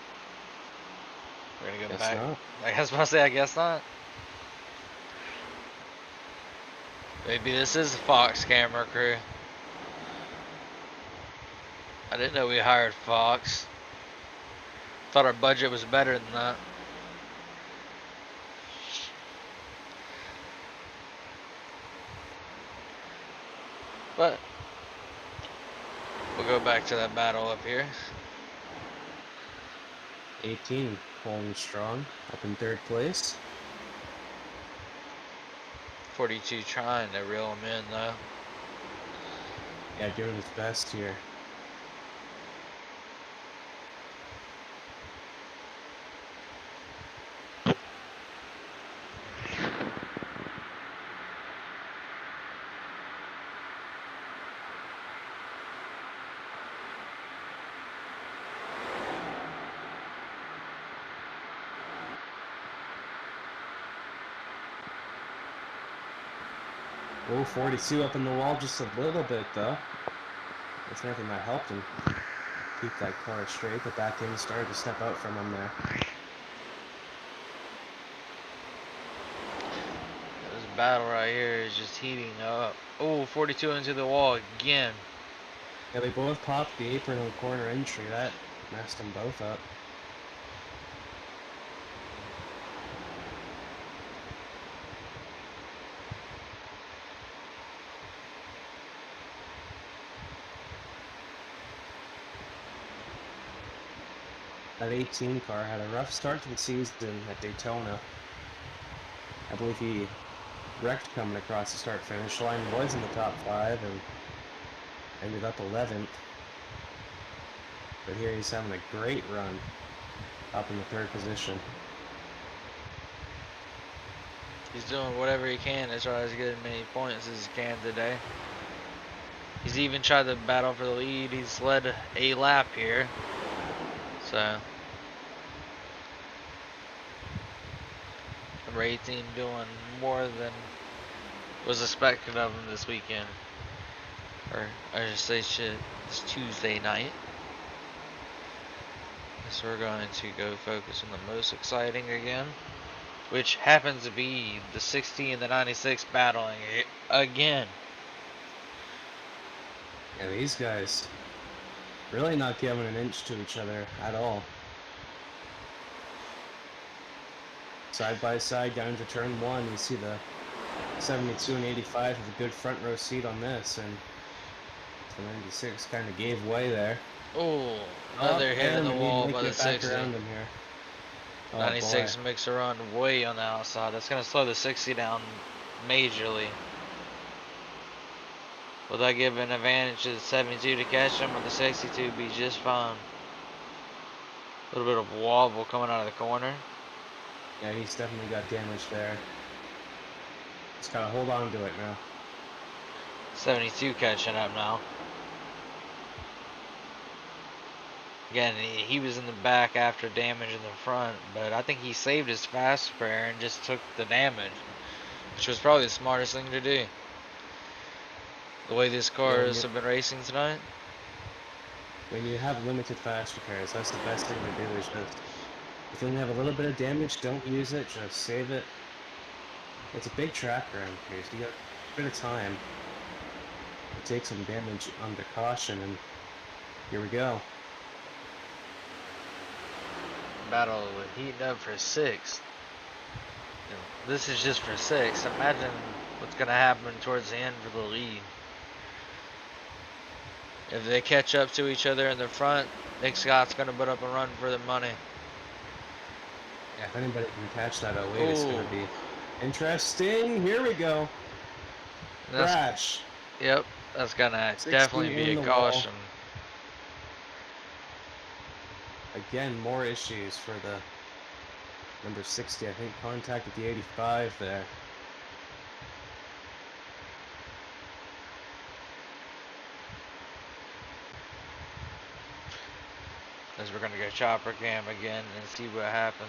We're going to go Guess back. not. I was about to say, I guess not. Maybe this is a Fox camera crew. I didn't know we hired Fox. Thought our budget was better than that. But we'll go back to that battle up here. 18 holding strong, up in third place. 42 trying to reel him in though. Yeah, doing his best here. Oh, 42 up in the wall just a little bit though. That's nothing that helped him keep that car straight. The back end started to step out from him there. This battle right here is just heating up. Oh, 42 into the wall again. Yeah, they both popped the apron and corner entry. That messed them both up. That 18 car had a rough start to the season at Daytona. I believe he wrecked coming across the start-finish line, was in the top 5, and ended up 11th. But here he's having a great run, up in the third position. He's doing whatever he can to try to get as many points as he can today. He's even tried to battle for the lead. He's led a lap here. So Ray team doing more than was expected of him this weekend. Or I should say shit, it's Tuesday night. So we're going to go focus on the most exciting again, which happens to be the 60 and the 96 battling again. Yeah, these guys really not giving an inch to each other at all. Side by side down to turn 1, you see the 72 and 85 with a good front row seat on this, and the 96 kind of gave way there. Oh, another hit in the wall by the 60. Around him here. Oh, 96 boy. makes a run way on the outside. That's going to slow the 60 down majorly. Will that give an advantage to the 72 to catch him, or the 62 be just fine? A little bit of wobble coming out of the corner. Yeah, he's definitely got damage there. Just gotta hold on to it now. 72 catching up now. Again, he was in the back after damage in the front, but I think he saved his fast spare and just took the damage, which was probably the smartest thing to do. The way these cars have been racing tonight. When you have limited fast repairs, that's the best thing to do. Is just, if you only have a little bit of damage, don't use it, just save it. It's a big track around here, so you got a bit of time. take some damage under caution, and here we go. Battle heating up for 6th. This is just for 6th. Imagine what's going to happen towards the end for the lead. If they catch up to each other in the front, Nick Scott's going to put up a run for the money. Yeah, if anybody can catch that 08, it's going to be interesting. Here we go. Crash. Yep, that's going to 60 definitely be in a the wall. caution. Again, more issues for the number 60. I think contacted the 85 there. As we're going to go chopper cam again and see what happens.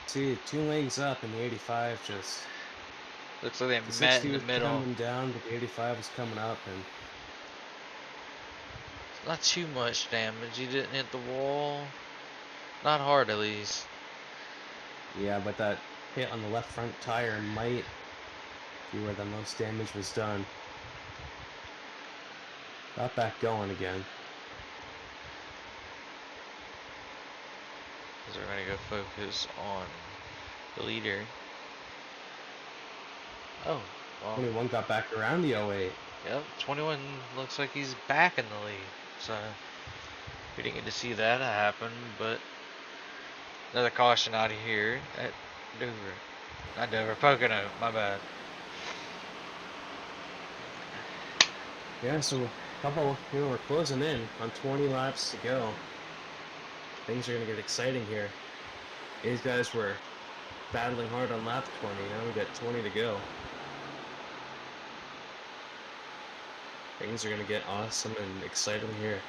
See, 2 lanes up, and the 85 just... Looks like they The met 60 in the was middle. coming down, but the 85 was coming up, and... Not too much damage. He didn't hit the wall. Not hard, at least. Yeah, but that hit on the left front tire might be where the most damage was done. Got back going again. So we're going to go focus on the leader. Oh, well. 21 got back around the 08. Yep, 21 looks like he's back in the lead. So we didn't get to see that happen, but another caution out of here at Dover. Not Dover, Pocono, my bad. Yeah, so we're closing in on 20 laps to go. Things are going to get exciting here. These guys were battling hard on lap 20. Now we got 20 to go. Things are going to get awesome and exciting here.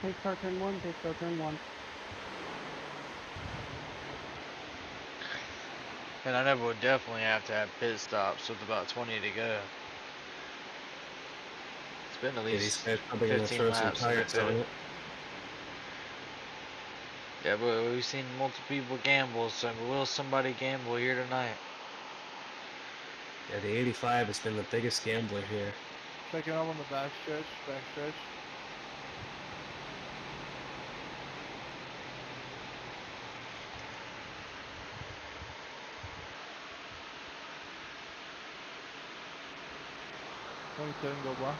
Take car turn 1, take car turn 1. And I know we'll definitely have to have pit stops with about 20 to go. It's been at Yeah, these least guys probably going to 15 throw some laps in the tires on pit. it. Yeah, but we've seen multiple people gamble, so will somebody gamble here tonight? Yeah, the 85 has been the biggest gambler here. Checking up on the back stretch, Go by.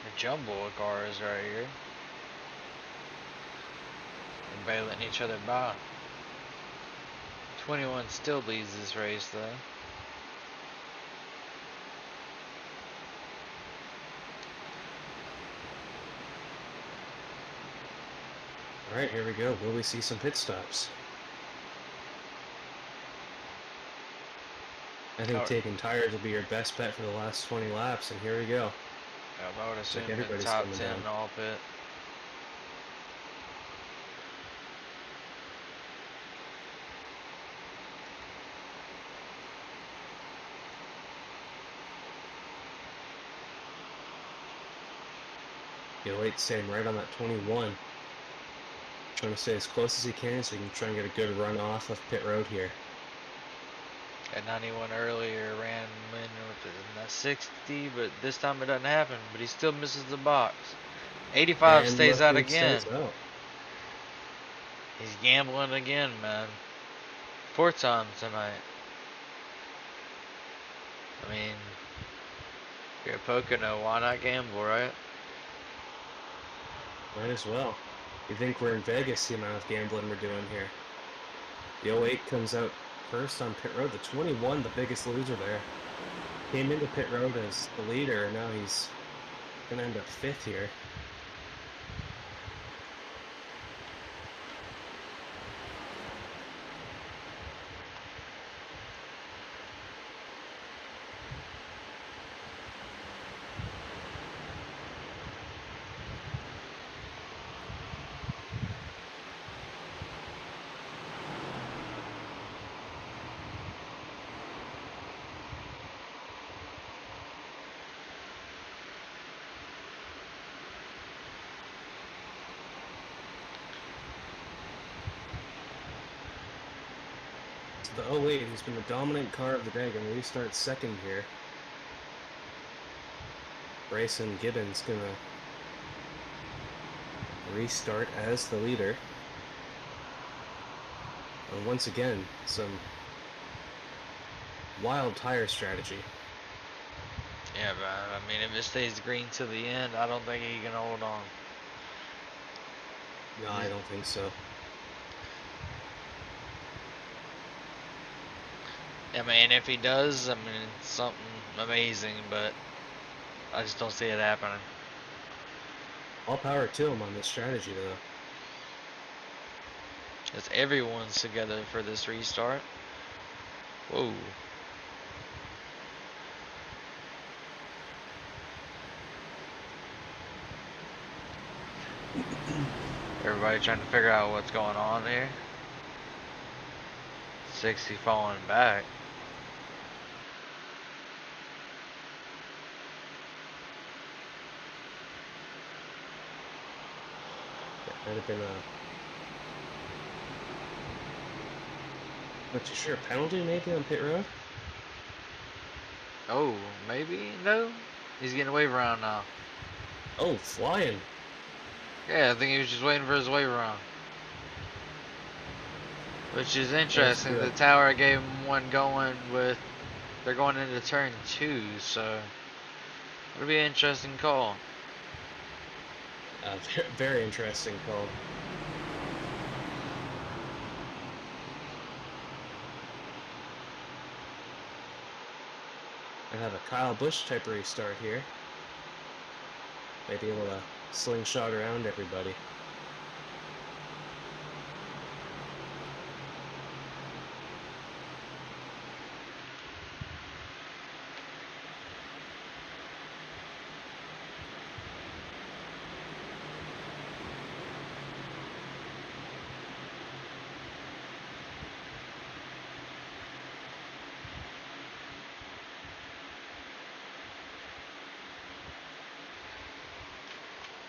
The jumble of cars right here. And bailing each other by. 21 still leads this race though. Alright, here we go. Will we see some pit stops? I think taking tires will be your best bet for the last 20 laps, and here we go. Yeah, I would assume like in everybody's top coming 10 down. all pit. Get late staying right on that 21. Trying to stay as close as he can so he can try and get a good run off of pit road here. At 91 earlier ran in with that 60, but this time it doesn't happen. But he still misses the box. 85 And stays out luckily again. stays out. He's gambling again, man. 4 times tonight. I mean, if you're a Pocono, why not gamble, right? Might as well. You think we're in Vegas, the amount of gambling we're doing here. The 08 comes out first on pit road. The 21, the biggest loser there. Came into pit road as the leader, and now he's going to end up 5th here. So the 08, who's been the dominant car of the day, gonna restart second here. Bryson Gibbons gonna restart as the leader. And once again, some wild tire strategy. Yeah, but I mean, if it stays green to the end, I don't think he can hold on. No, I don't think so. I mean, if he does, I mean, it's something amazing, but I just don't see it happening. All power to him on this strategy, though. Because everyone's together for this restart. Whoa. Everybody trying to figure out what's going on here. 60 falling back. That might have been a... Not too sure. A penalty maybe on pit road? Oh, maybe? No? He's getting a wave around now. Oh, flying. Yeah, I think he was just waiting for his wave around. Which is interesting. The good. tower gave him one going with... They're going into turn 2, so... It'll be an interesting call. Very interesting call. I have a Kyle Busch type restart here. Might be able to slingshot around everybody.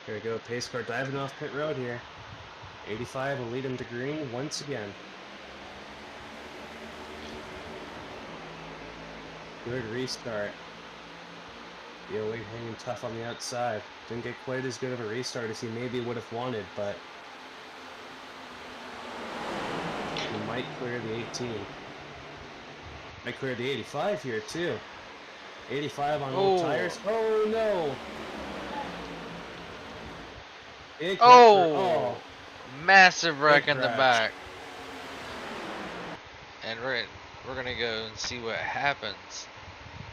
Here we go, pace car diving off pit road here. 85 will lead him to green once again. Good restart. The 08 hanging tough on the outside. Didn't get quite as good of a restart as he maybe would have wanted, but he might clear the 18. Might clear the 85 here too. 85 on all tires. Oh no! Big Oh! Massive wreck Big in the crash. back. And we're gonna go and see what happens.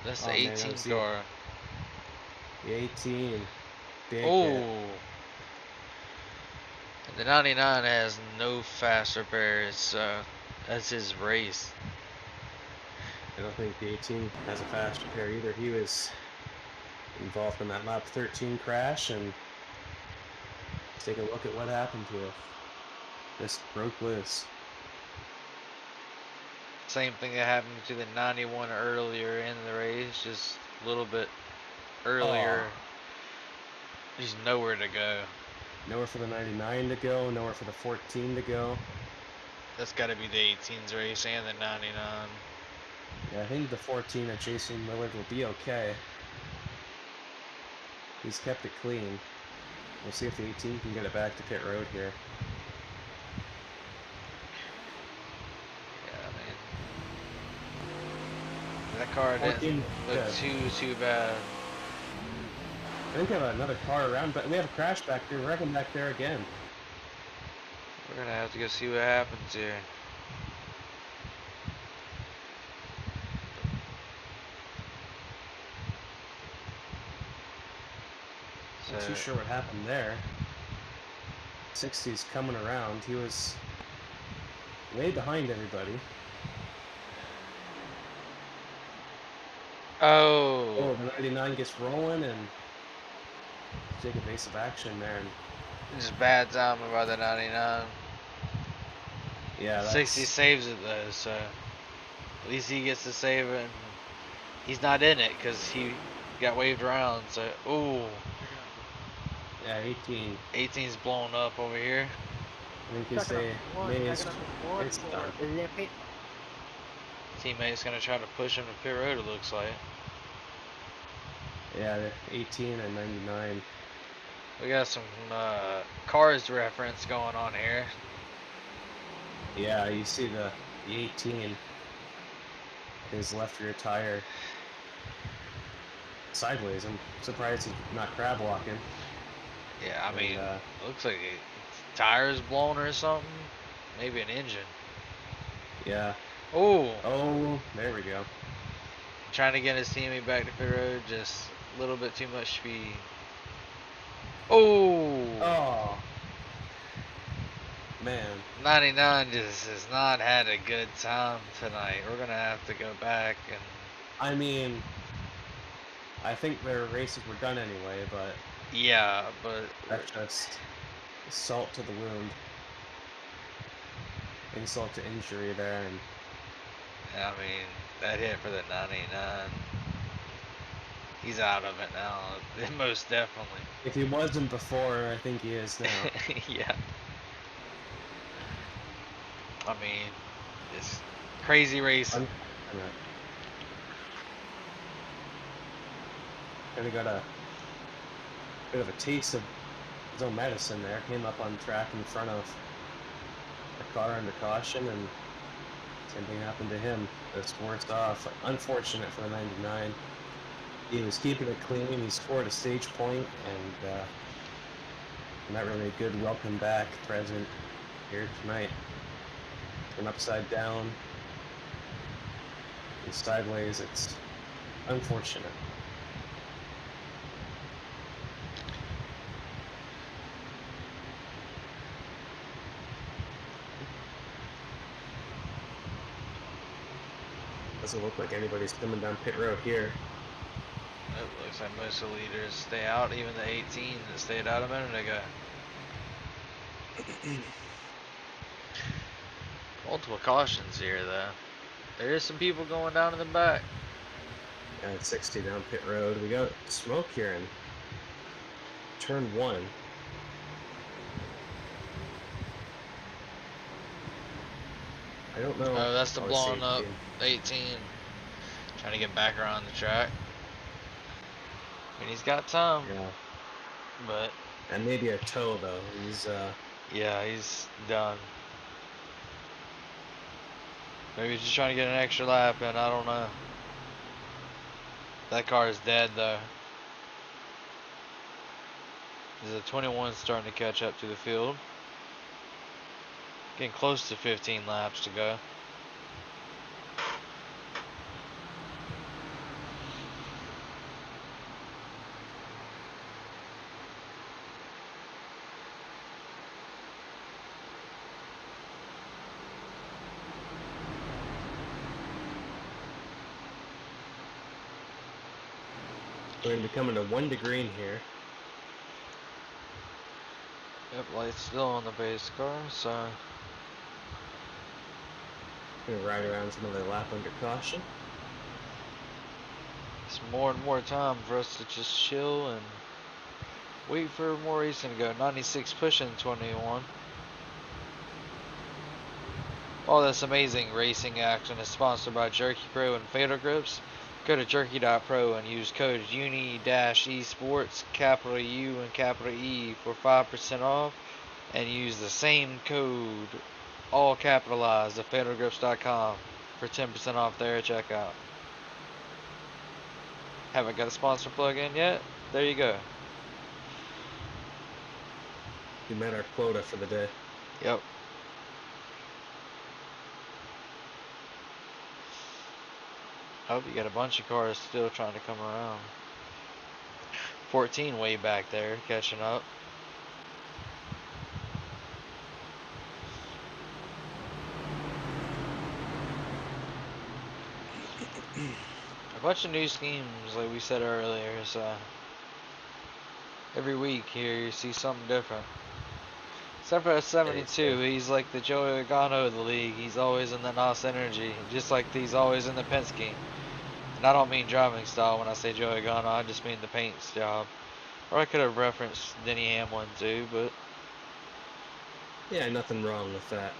That's the Oh, man, 18 that was car. The 18. Big Oh! hit. And the 99 has no fast repairs, so that's his race. I don't think the 18 has a fast repair either. He was involved in that lap 13 crash, and let's take a look at what happened to it. Just broke loose. Same thing that happened to the 91 earlier in the race, just a little bit earlier. There's nowhere to go. Nowhere for the 99 to go, nowhere for the 14 to go. That's got to be the 18's race and the 99. Yeah, I think the 14 at Jason Millard will be okay. He's kept it clean. We'll see if the 18 can get it back to pit road here. Yeah, I mean, that car didn't look too bad. I think we have another car around, but we have a crash back there. We're wrecking back there again. We're gonna have to go see what happens here. Not too sure what happened there. 60's coming around. He was way behind everybody. Oh, the 99 gets rolling and take evasive action there. And just bad timing by the 99. yeah, 60 saves it though, so at least he gets to save it. And he's not in it because he got waved around. So, ooh. Yeah, 18. 18's blown up over here. I think his day is done. Teammate's gonna try to push him to pit road, it looks like. Yeah, they're 18 and 99. We got some cars reference going on here. Yeah, you see the 18, his left rear tire sideways. I'm surprised he's not crab walking. Yeah, I And, mean, looks like tires blown or something. Maybe an engine. yeah. Oh, Oh, there we go. trying to get his teammate back to pit road, just a little bit too much speed. Oh, Oh, man. 99 just has not had a good time tonight. We're gonna have to go back and I mean, I think their races were done anyway, but yeah, but that's just salt to the wound. Insult to injury there, and I mean that hit for the 99. He's out of it now, most definitely. if he wasn't before, I think he is now. Yeah. I mean, it's crazy racing. Kind of got a bit of a taste of his own medicine there. Came up on track in front of a car under caution, and same thing happened to him. Just worse off. Unfortunate for the 99. He was keeping it clean. He scored a stage point, and not really a good welcome back present here tonight. An upside down and sideways. It's unfortunate. Doesn't look like anybody's coming down pit road here. It looks like most of the leaders stay out, even the 18 that stayed out a minute ago. Multiple cautions here, though. There is some people going down in the back. Yeah, it's 60 down pit road. We got smoke here in turn 1. I don't know. Oh, that's the it's blowing up 18. Trying to get back around the track. I mean, he's got time. Yeah. But. And maybe a toe, though. He's, yeah, he's done. Maybe he's just trying to get an extra lap in. I don't know. That car is dead, though. There's a 21 starting to catch up to the field. Getting close to 15 laps to go. going to be coming to 1 to green here. Yep, light's still on the base car, so. Gonna ride around some other lap under caution. It's more and more time for us to just chill and wait for more racing to go. 96 pushing 21. All this amazing racing action is sponsored by Jerky Pro and Fatal Grips. Go to jerky.pro and use code UNI-esports, capital U and capital E for 5% off. And use the same code, all capitalized, at fatalgrips.com for 10% off there at checkout. Haven't got a sponsor plug in yet? There you go. We met our quota for the day. Yep. Hope you got a bunch of cars still trying to come around. 14 way back there, catching up. A bunch of new schemes, like we said earlier, so every week here you see something different. Except for 72, he's like the Joey Logano of the league. He's always in the NOS Energy, just like he's always in the Penske. And I don't mean driving style when I say Joey Logano, I just mean the paint job. Or I could have referenced Denny Hamlin too, but Yeah, nothing wrong with that.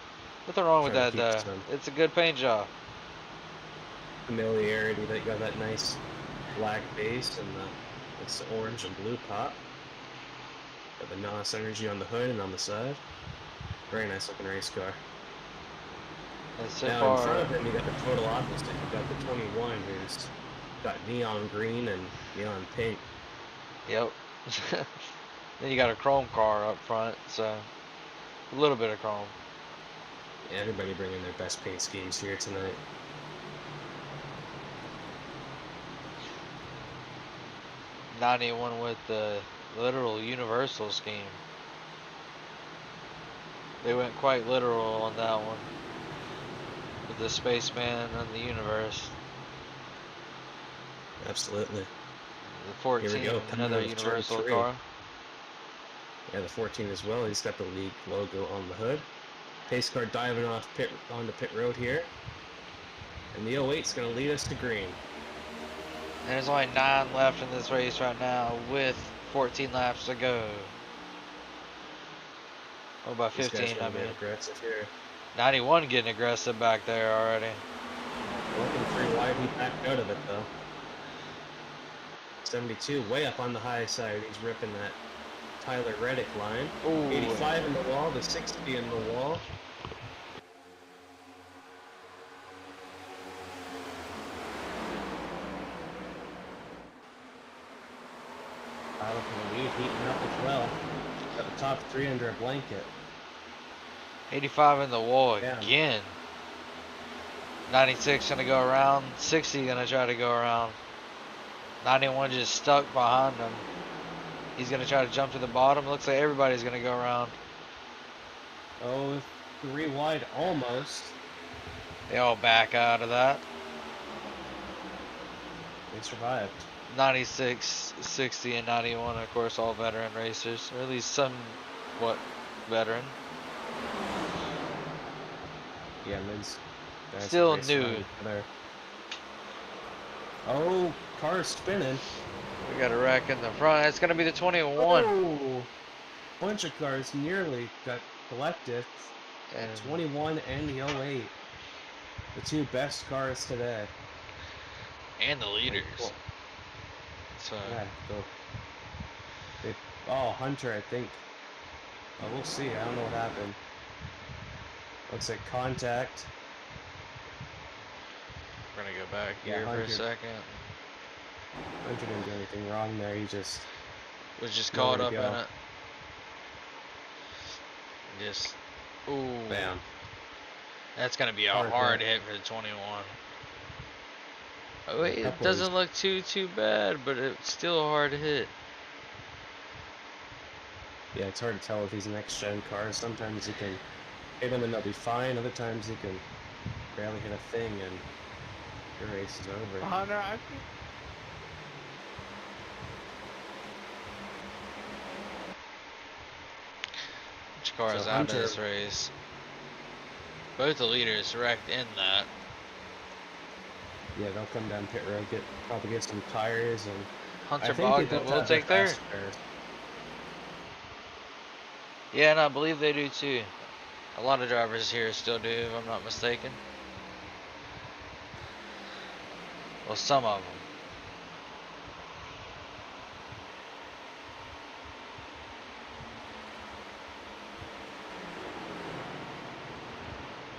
nothing wrong with Trying that to keep though. some. It's a good paint job. familiarity that you got that nice black base and it's the orange and blue pop. Got the NOS energy on the hood and on the side. Very nice looking race car. And so Now far, in front of him, you got the total opposite. You got the 21, who's got neon green and neon pink. yep. Then you got a chrome car up front, so a little bit of chrome. Yeah, everybody bringing their best paint schemes here tonight. '91 with the literal universal scheme. They went quite literal on that one with the spaceman and the universe. Absolutely. The 14, Here we go, coming another out of turn universal 3. car. Yeah, the 14 as well. He's got the league logo on the hood. Pace car diving off onto pit road here. And the 08's going to lead us to green. And there's only 9 left in this race right now with 14 laps to go. Oh, about These guys 15, are I gonna mean. get aggressive here. 91 getting aggressive back there already. Looking 3 wide, he backed out of it though. 72 way up on the high side. He's ripping that Tyler Reddick line. Ooh. 85 in the wall, the 60 in the wall. Battle for the lead, heating up as well. Got the top 3 under a blanket. 85 in the wall Yeah. again. 96 gonna go around. 60 gonna try to go around. 91 just stuck behind him. He's gonna try to jump to the bottom. Looks like everybody's gonna go around. Oh, 3 wide almost. They all back out of that. They survived. 96, 60, and 91, of course, all veteran racers, or at least somewhat veteran. Yeah, Liz. Still new. Oh, car's spinning. We got a wreck in the front. It's gonna be the 21. Oh, bunch of cars nearly got collected. And 21 and the 08. The 2 best cars today. and the leaders. Cool. So Yeah, oh, Hunter, I think. Oh, we'll see. I don't know what happened. Looks like contact. we're gonna go back Yeah, here for a 100. second. Hunter didn't do anything wrong there. He just Was just nowhere caught to up go. in it. Just, ooh. Bam. That's gonna be a Hard hard hit. hit for the 21. Oh, A it couple of doesn't look too bad, but it's still a hard hit. Yeah, it's hard to tell with these next gen cars. Sometimes you can hit them and they'll be fine. Other times you can barely hit a thing and your race is over. Hunter, I think Which car So is out of Hunter- this race? Both the leaders wrecked in that. Yeah, they'll come down pit road, probably get some tires, and Hunter I think they Bogdan both will have their take there. fast cars. Yeah, and I believe they do too. A lot of drivers here still do, if I'm not mistaken. Well, some of them.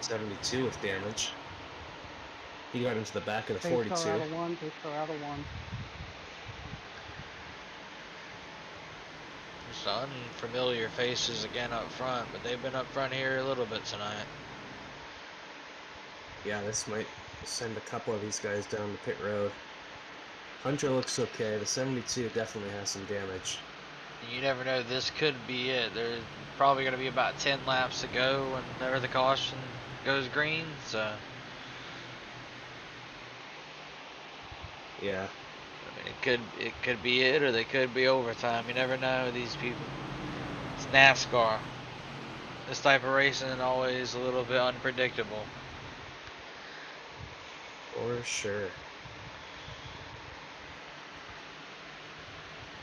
.72 with damage. He got into the back of the Pace 42. car out of 1, pace car out of 1. Some unfamiliar faces again up front, but they've been up front here a little bit tonight. Yeah, this might send a couple of these guys down the pit road. Hunter looks okay. The 72 definitely has some damage. You never know, this could be it. There's probably going to be about 10 laps to go whenever the caution goes green, so. Yeah. I mean, it could be it, or they could be overtime. You never know, these people. It's NASCAR. This type of racing is always a little bit unpredictable. For sure.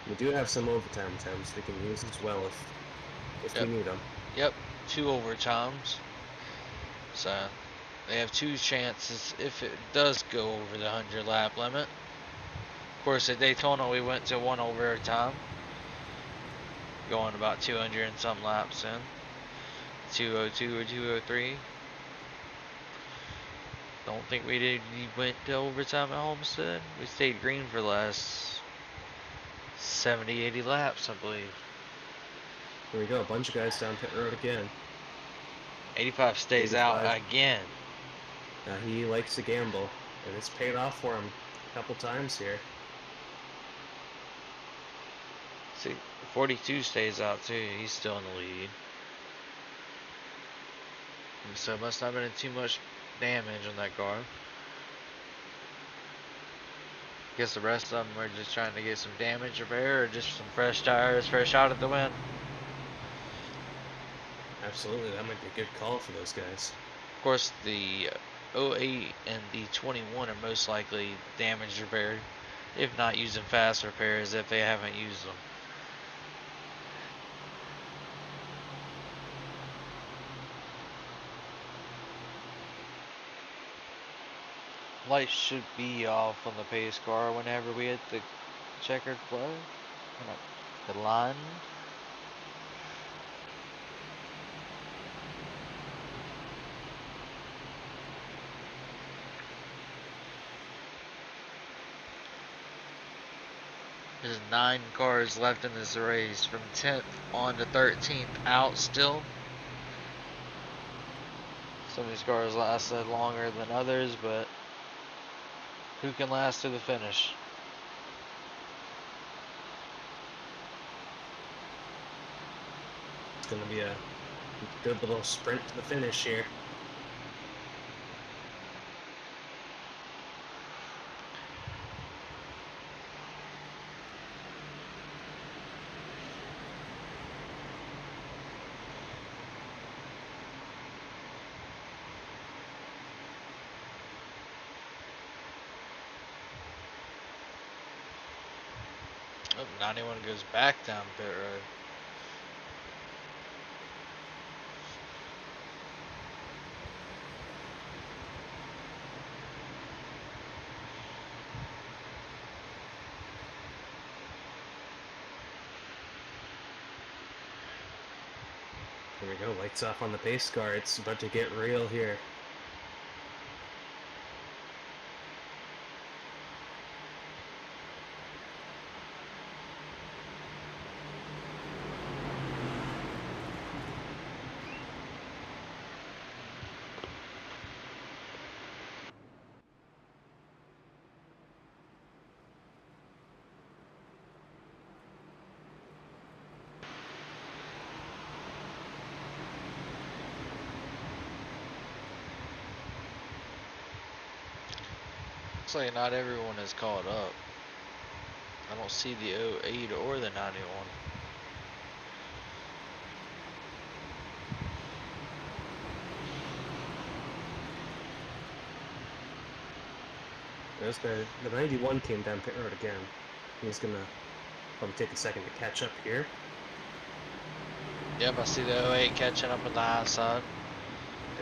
We do have some overtime times we can use as well if Yep. we need them. Yep, 2 overtimes. So, They have 2 chances if it does go over the 100 lap limit. Of course, at Daytona we went to 1 overtime, going about 200 and some laps in. 202 or 203. Don't think we went to overtime at Homestead. We stayed green for the last 70, 80 laps, I believe. Here we go, a bunch of guys down pit road again. 85 stays 85. out again. He likes to gamble, and it's paid off for him a couple times here. See, 42 stays out too. He's still in the lead. And so must not have been too much damage on that car. Guess the rest of them are just trying to get some damage repair or just some fresh tires, fresh out at the win. Absolutely, that might be a good call for those guys. Of course, the 08 and the 21 are most likely damage repaired, if not using fast repairs if they haven't used them. Lights should be off on the pace car whenever we hit the checkered flag, the line. There's 9 cars left in this race, from 10th on to 13th out still. Some of these cars lasted longer than others, but who can last to the finish? It's going to be a good little sprint to the finish here. Oh, 91 goes back down pit road. Here we go, lights off on the pace car. It's about to get real here. Looks like not everyone is caught up. I don't see the 08 or the 91. There's the 91 came down pit road again. He's gonna probably take a second to catch up here. Yep, I see the 08 catching up on the high side.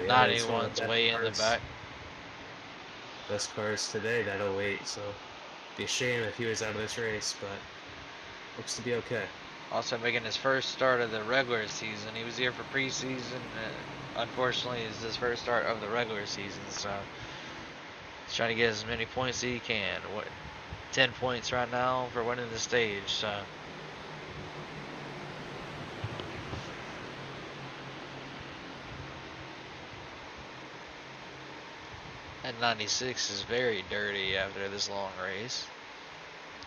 Yeah, it's one of 91's the way in the best back. Best cars today, that 08, so be a shame if he was out of this race, but looks to be okay. Also making his first start of the regular season. He was here for preseason. Unfortunately, it's his first start of the regular season, so he's trying to get as many points as he can. 10 points right now for winning the stage, so. And 96 is very dirty after this long race.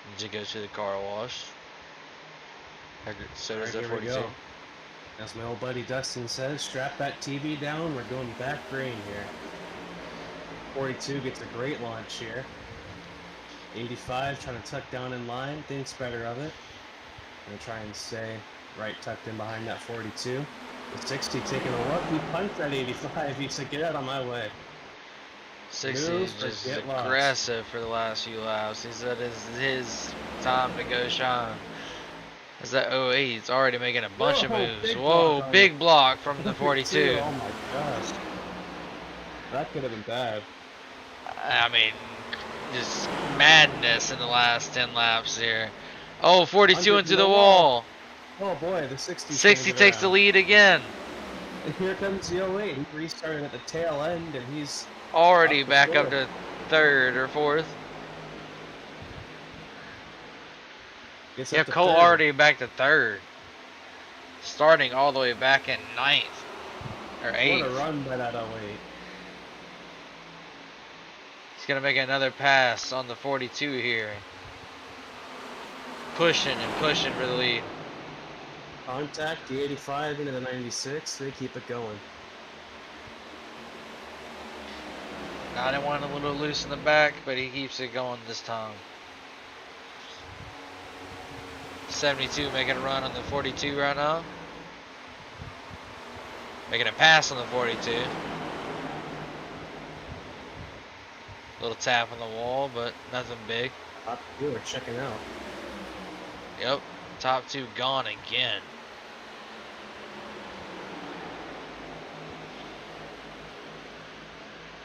Need to go to the car wash. So does that Here we 42. go. As my old buddy Dustin says, strap that TV down. We're going back green here. 42 gets a great launch here. 85 trying to tuck down in line, thinks better of it. Gonna try and stay right tucked in behind that 42. The 60 taking a look. He punched that 85. He said, "Get out of my way." 60 Move is or just get lost. aggressive for the last few laps. He said it's his time to go shine. As that 08, it's already making a bunch of Whoa, moves. big Whoa, block on big you. block from the 42. Oh my gosh. That could have been bad. I mean, just madness in the last 10 laps here. Oh, 42 100 into the wall. Oh boy, the 60's 60 turned it takes the around. lead again. And here comes the 08. He restarted at the tail end, and he's Already up the back up floor. to third or fourth. Gets Yeah, up to Cole third. already back to third. Starting all the way back in ninth or What a eighth. run by that 08. He's going to make another pass on the 42 here. Pushing and pushing for the lead. Contact, the 85 into the 96. They keep it going. 91 a little loose in the back, but he keeps it going this time. 72 making a run on the 42 right now. Making a pass on the 42. Little tap on the wall, but nothing big. Top two are checking out. Yep, top two gone again.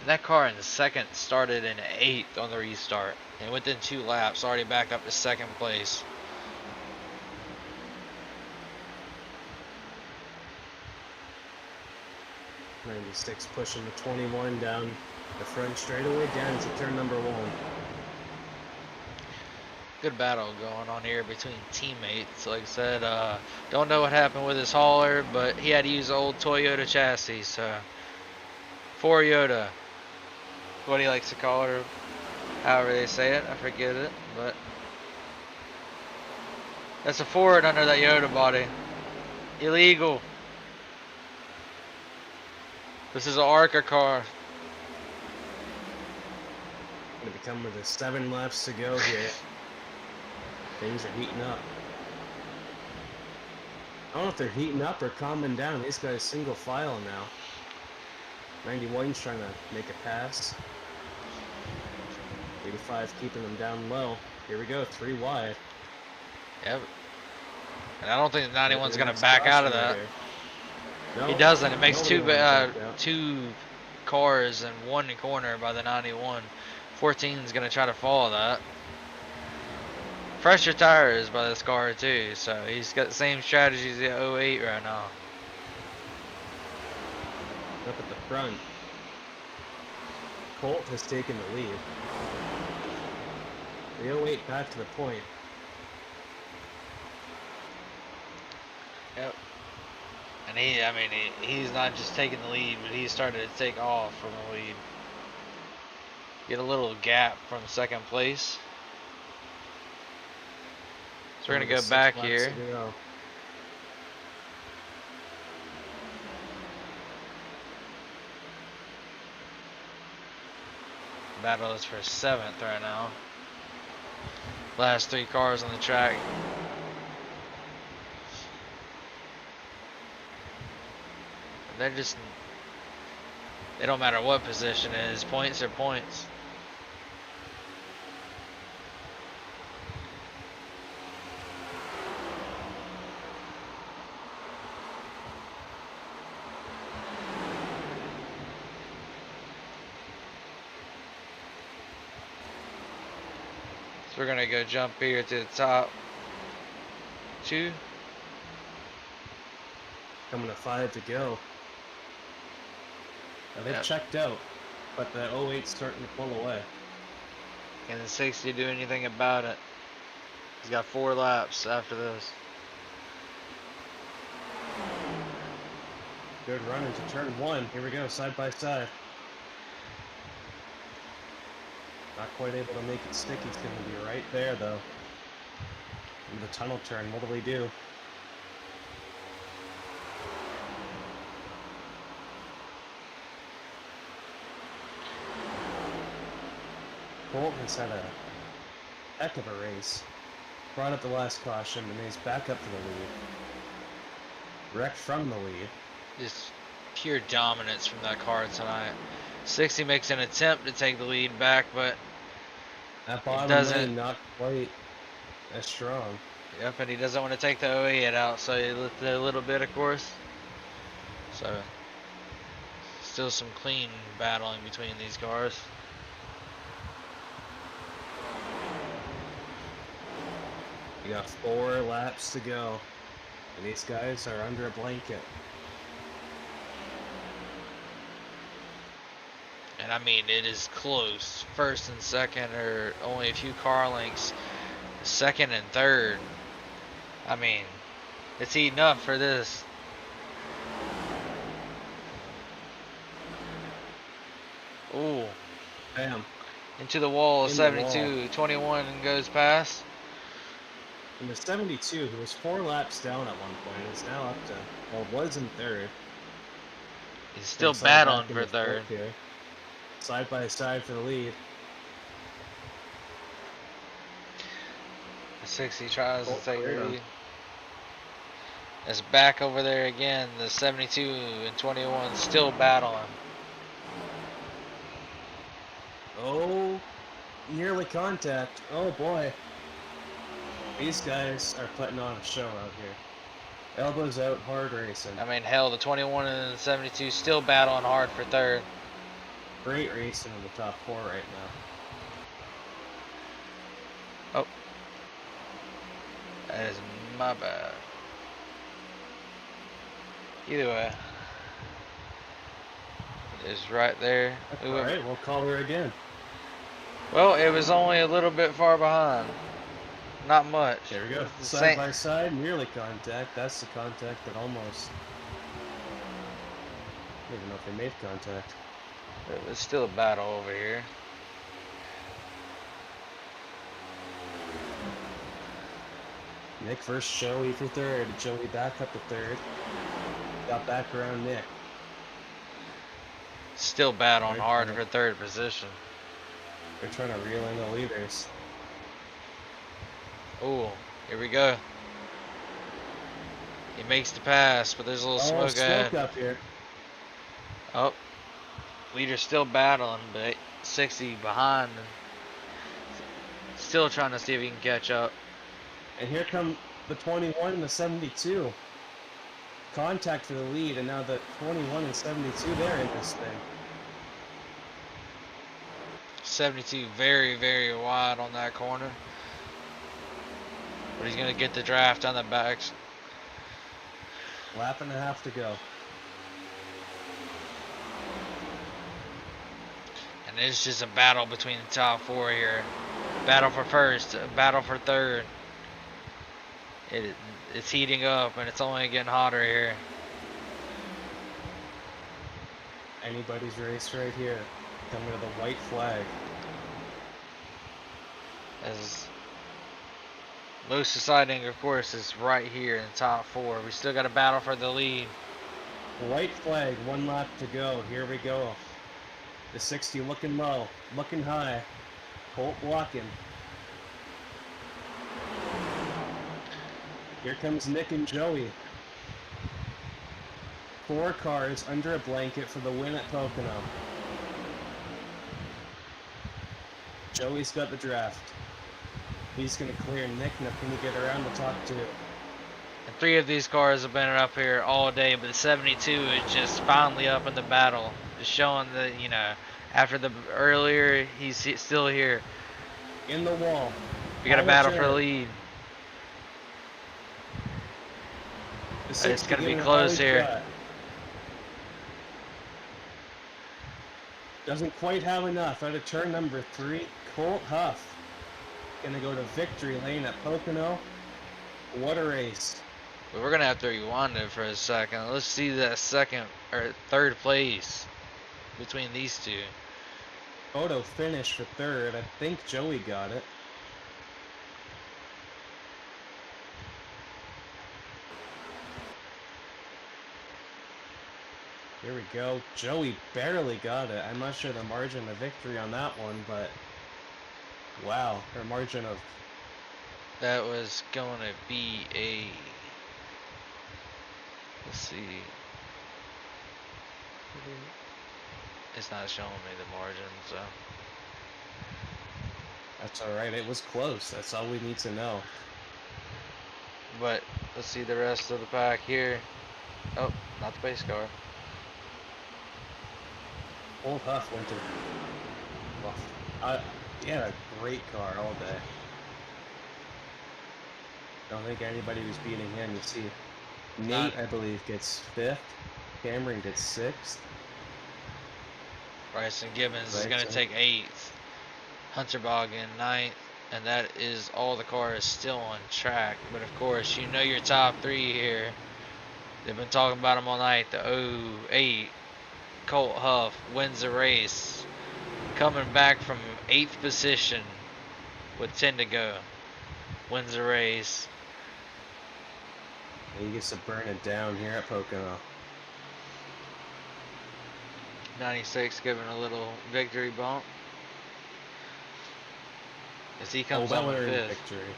That car in the second started in 8th on the restart. And within 2 laps, already back up to second place. '96 pushing the 21 down the front straightaway down to turn number 1. Good battle going on here between teammates. Like I said, don't know what happened with his hauler, but he had to use the old Toyota chassis. So, for Yoda, what he likes to call her, however they say it, I forget it, but that's a Ford under that Yoda body. Illegal. This is an ARCA car. Gonna become with 7 laps to go here. Things are heating up. I don't know if they're heating up or calming down. These guys single file now. 91's trying to make a pass. 85 keeping them down low. Here we go, 3 wide. Yep. And I don't think the 91's Maybe going to next back out of caution that. right here. He No, doesn't. It makes nobody two wanted to back out. two cars in one corner by the 91. 14's going to try to follow that. Fresher tires by this car too, so he's got the same strategy as the 08 right now. Up at the front. Colt has taken the lead. The 08 back to the point. Yep. And he's not just taking the lead, but he's started to take off from the lead. Get a little gap from second place. So we're gonna go back here. Battle is for 7th right now. Last 3 cars on the track. They don't matter what position it is. Points are points. So we're gonna go jump here to the top 2. Coming to 5 to go. Now they've Yep. checked out, but the 08's starting to pull away. Can the 60 do anything about it? He's got 4 laps after this. Good run into turn 1. Here we go, side by side. Not quite able to make it stick. He's going to be right there, though. In the tunnel turn, what do we do? Colt has had a heck of a race. Brought up the last caution, and he's back up to the lead. Wrecked from the lead. Just pure dominance from that car tonight. 60 makes an attempt to take the lead back, but That bottom doesn't- lane not quite as strong. yep, and he doesn't want to take the 08 out, so he lifted a little bit, of course. So still some clean battling between these cars. We got 4 laps to go. And these guys are under a blanket. And I mean, it is close. First and second are only a few car lengths. Second and third, I mean, it's heating up for this. Ooh. Bam. Into the wall of In the 72. 21 goes past. And the 72, who was 4 laps down at one point, is now up to, well, was in third. He's still Gonna settle battling back for into third. fourth here. Side by side for the lead. The 60 tries to take the yeah. lead. It's back over there again. The 72 and 21 still battling. Oh, nearly contact. Oh boy. These guys are putting on a show out here. Elbows out, hard racing. I mean, hell, the 21 and the 72 still battling hard for third. Great racing in the top 4 right now. Oh. That is my bad. Either way. It is right there. Alright, we'll call her again. Well, it was only a little bit far behind. Not much. There we go. The Side same- by side, nearly contact. That's the contact that almost... I don't even know if they made contact. It's still a battle over here. Nick first, Joey for third. Joey back up to third. Got back around Nick. Still battling Right hard there. for third position. They're trying to reel in the leaders. Oh, here we go. He makes the pass, but there's a little smoke ahead. Up here. Oh, leader's still battling, but 60 behind. Still trying to see if he can catch up. And here come the 21 and the 72. Contact for the lead, and now the 21 and 72, they're in this thing. 72 very, very wide on that corner. But he's going to get the draft on the backs. Lap and a half to go. And it's just a battle between the top 4 here. Battle for first, battle for third. It's heating up, and it's only getting hotter here. Anybody's race right here. Coming to the white flag. As most exciting, of course, is right here in the top 4. We still got a battle for the lead. White flag, 1 lap to go. Here we go. The 60 looking low, looking high. Colt blocking. Here comes Nick and Joey. 4 cars under a blanket for the win at Pocono. Joey's got the draft. He's going to clear Nick. Now can he get around the top 2? And 3 of these cars have been up here all day, but the 72 is just finally up in the battle. Just showing that, you know, after the earlier, he's still here. In the wall. We got a battle for the lead. It's going to be close here. Doesn't quite have enough. Out of turn number 3, Colt Huff. Gonna go to victory lane at Pocono. What a race. But we're going to have to rewind it for a second. Let's see that second or third place between these two. Photo finish for third. I think Joey got it. Here we go. Joey barely got it. I'm not sure the margin of victory on that one, but wow, her margin of... That was going to be a... Let's see. It's not showing me the margin, so... That's alright, it was close. That's all we need to know. But let's see the rest of the pack here. Oh, not the base car. Old Huff went to. Well, he had a great car all day. Don't think anybody was beating him. You see, Nate, I believe, gets 5th. Cameron gets 6th. Bryson Gibbons is Right, going to so- take 8th. Hunter Bogan 9th. And that is all the cars still on track. But of course, you know your top 3 here. They've been talking about them all night. The 08 Colt Huff wins the race. Coming back from 8th position with 10 to go. Wins the race. And he gets to burn it down here at Pocono. 96 giving a little victory bump. As he comes on Weller in 5th. victory.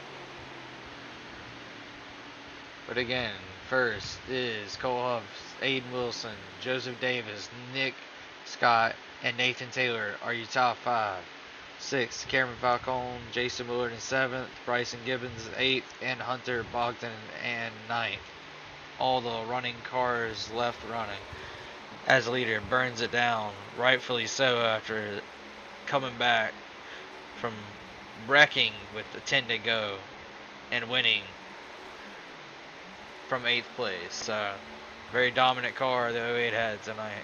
But again, first is Cole Huff, Aiden Wilson, Joseph Davis, Nick Scott, and Nathan Taylor are your top 5. 6th, Cameron Falcone, Jason Willard in 7th, Bryson Gibbons 8th, and Hunter Bogdan and 9th. All the running cars left running. As leader, burns it down, rightfully so, after coming back from wrecking with the 10 to go and winning from 8th place. So, very dominant car the 08 had tonight.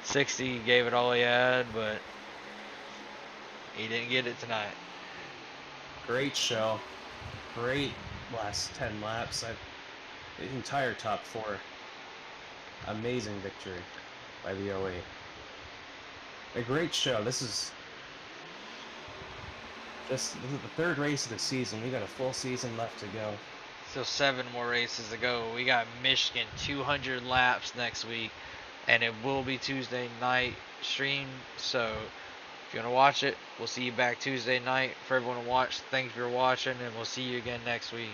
60 gave it all he had, but he didn't get it tonight. Great show. Great last 10 laps. The entire top 4. Amazing victory by the 08. A great show. This is the 3rd race of the season. We got a full season left to go. Still 7 more races to go. We got Michigan 200 laps next week, and it will be Tuesday night stream. So if you want to watch it, we'll see you back Tuesday night. For everyone to watch, thanks for watching, and we'll see you again next week.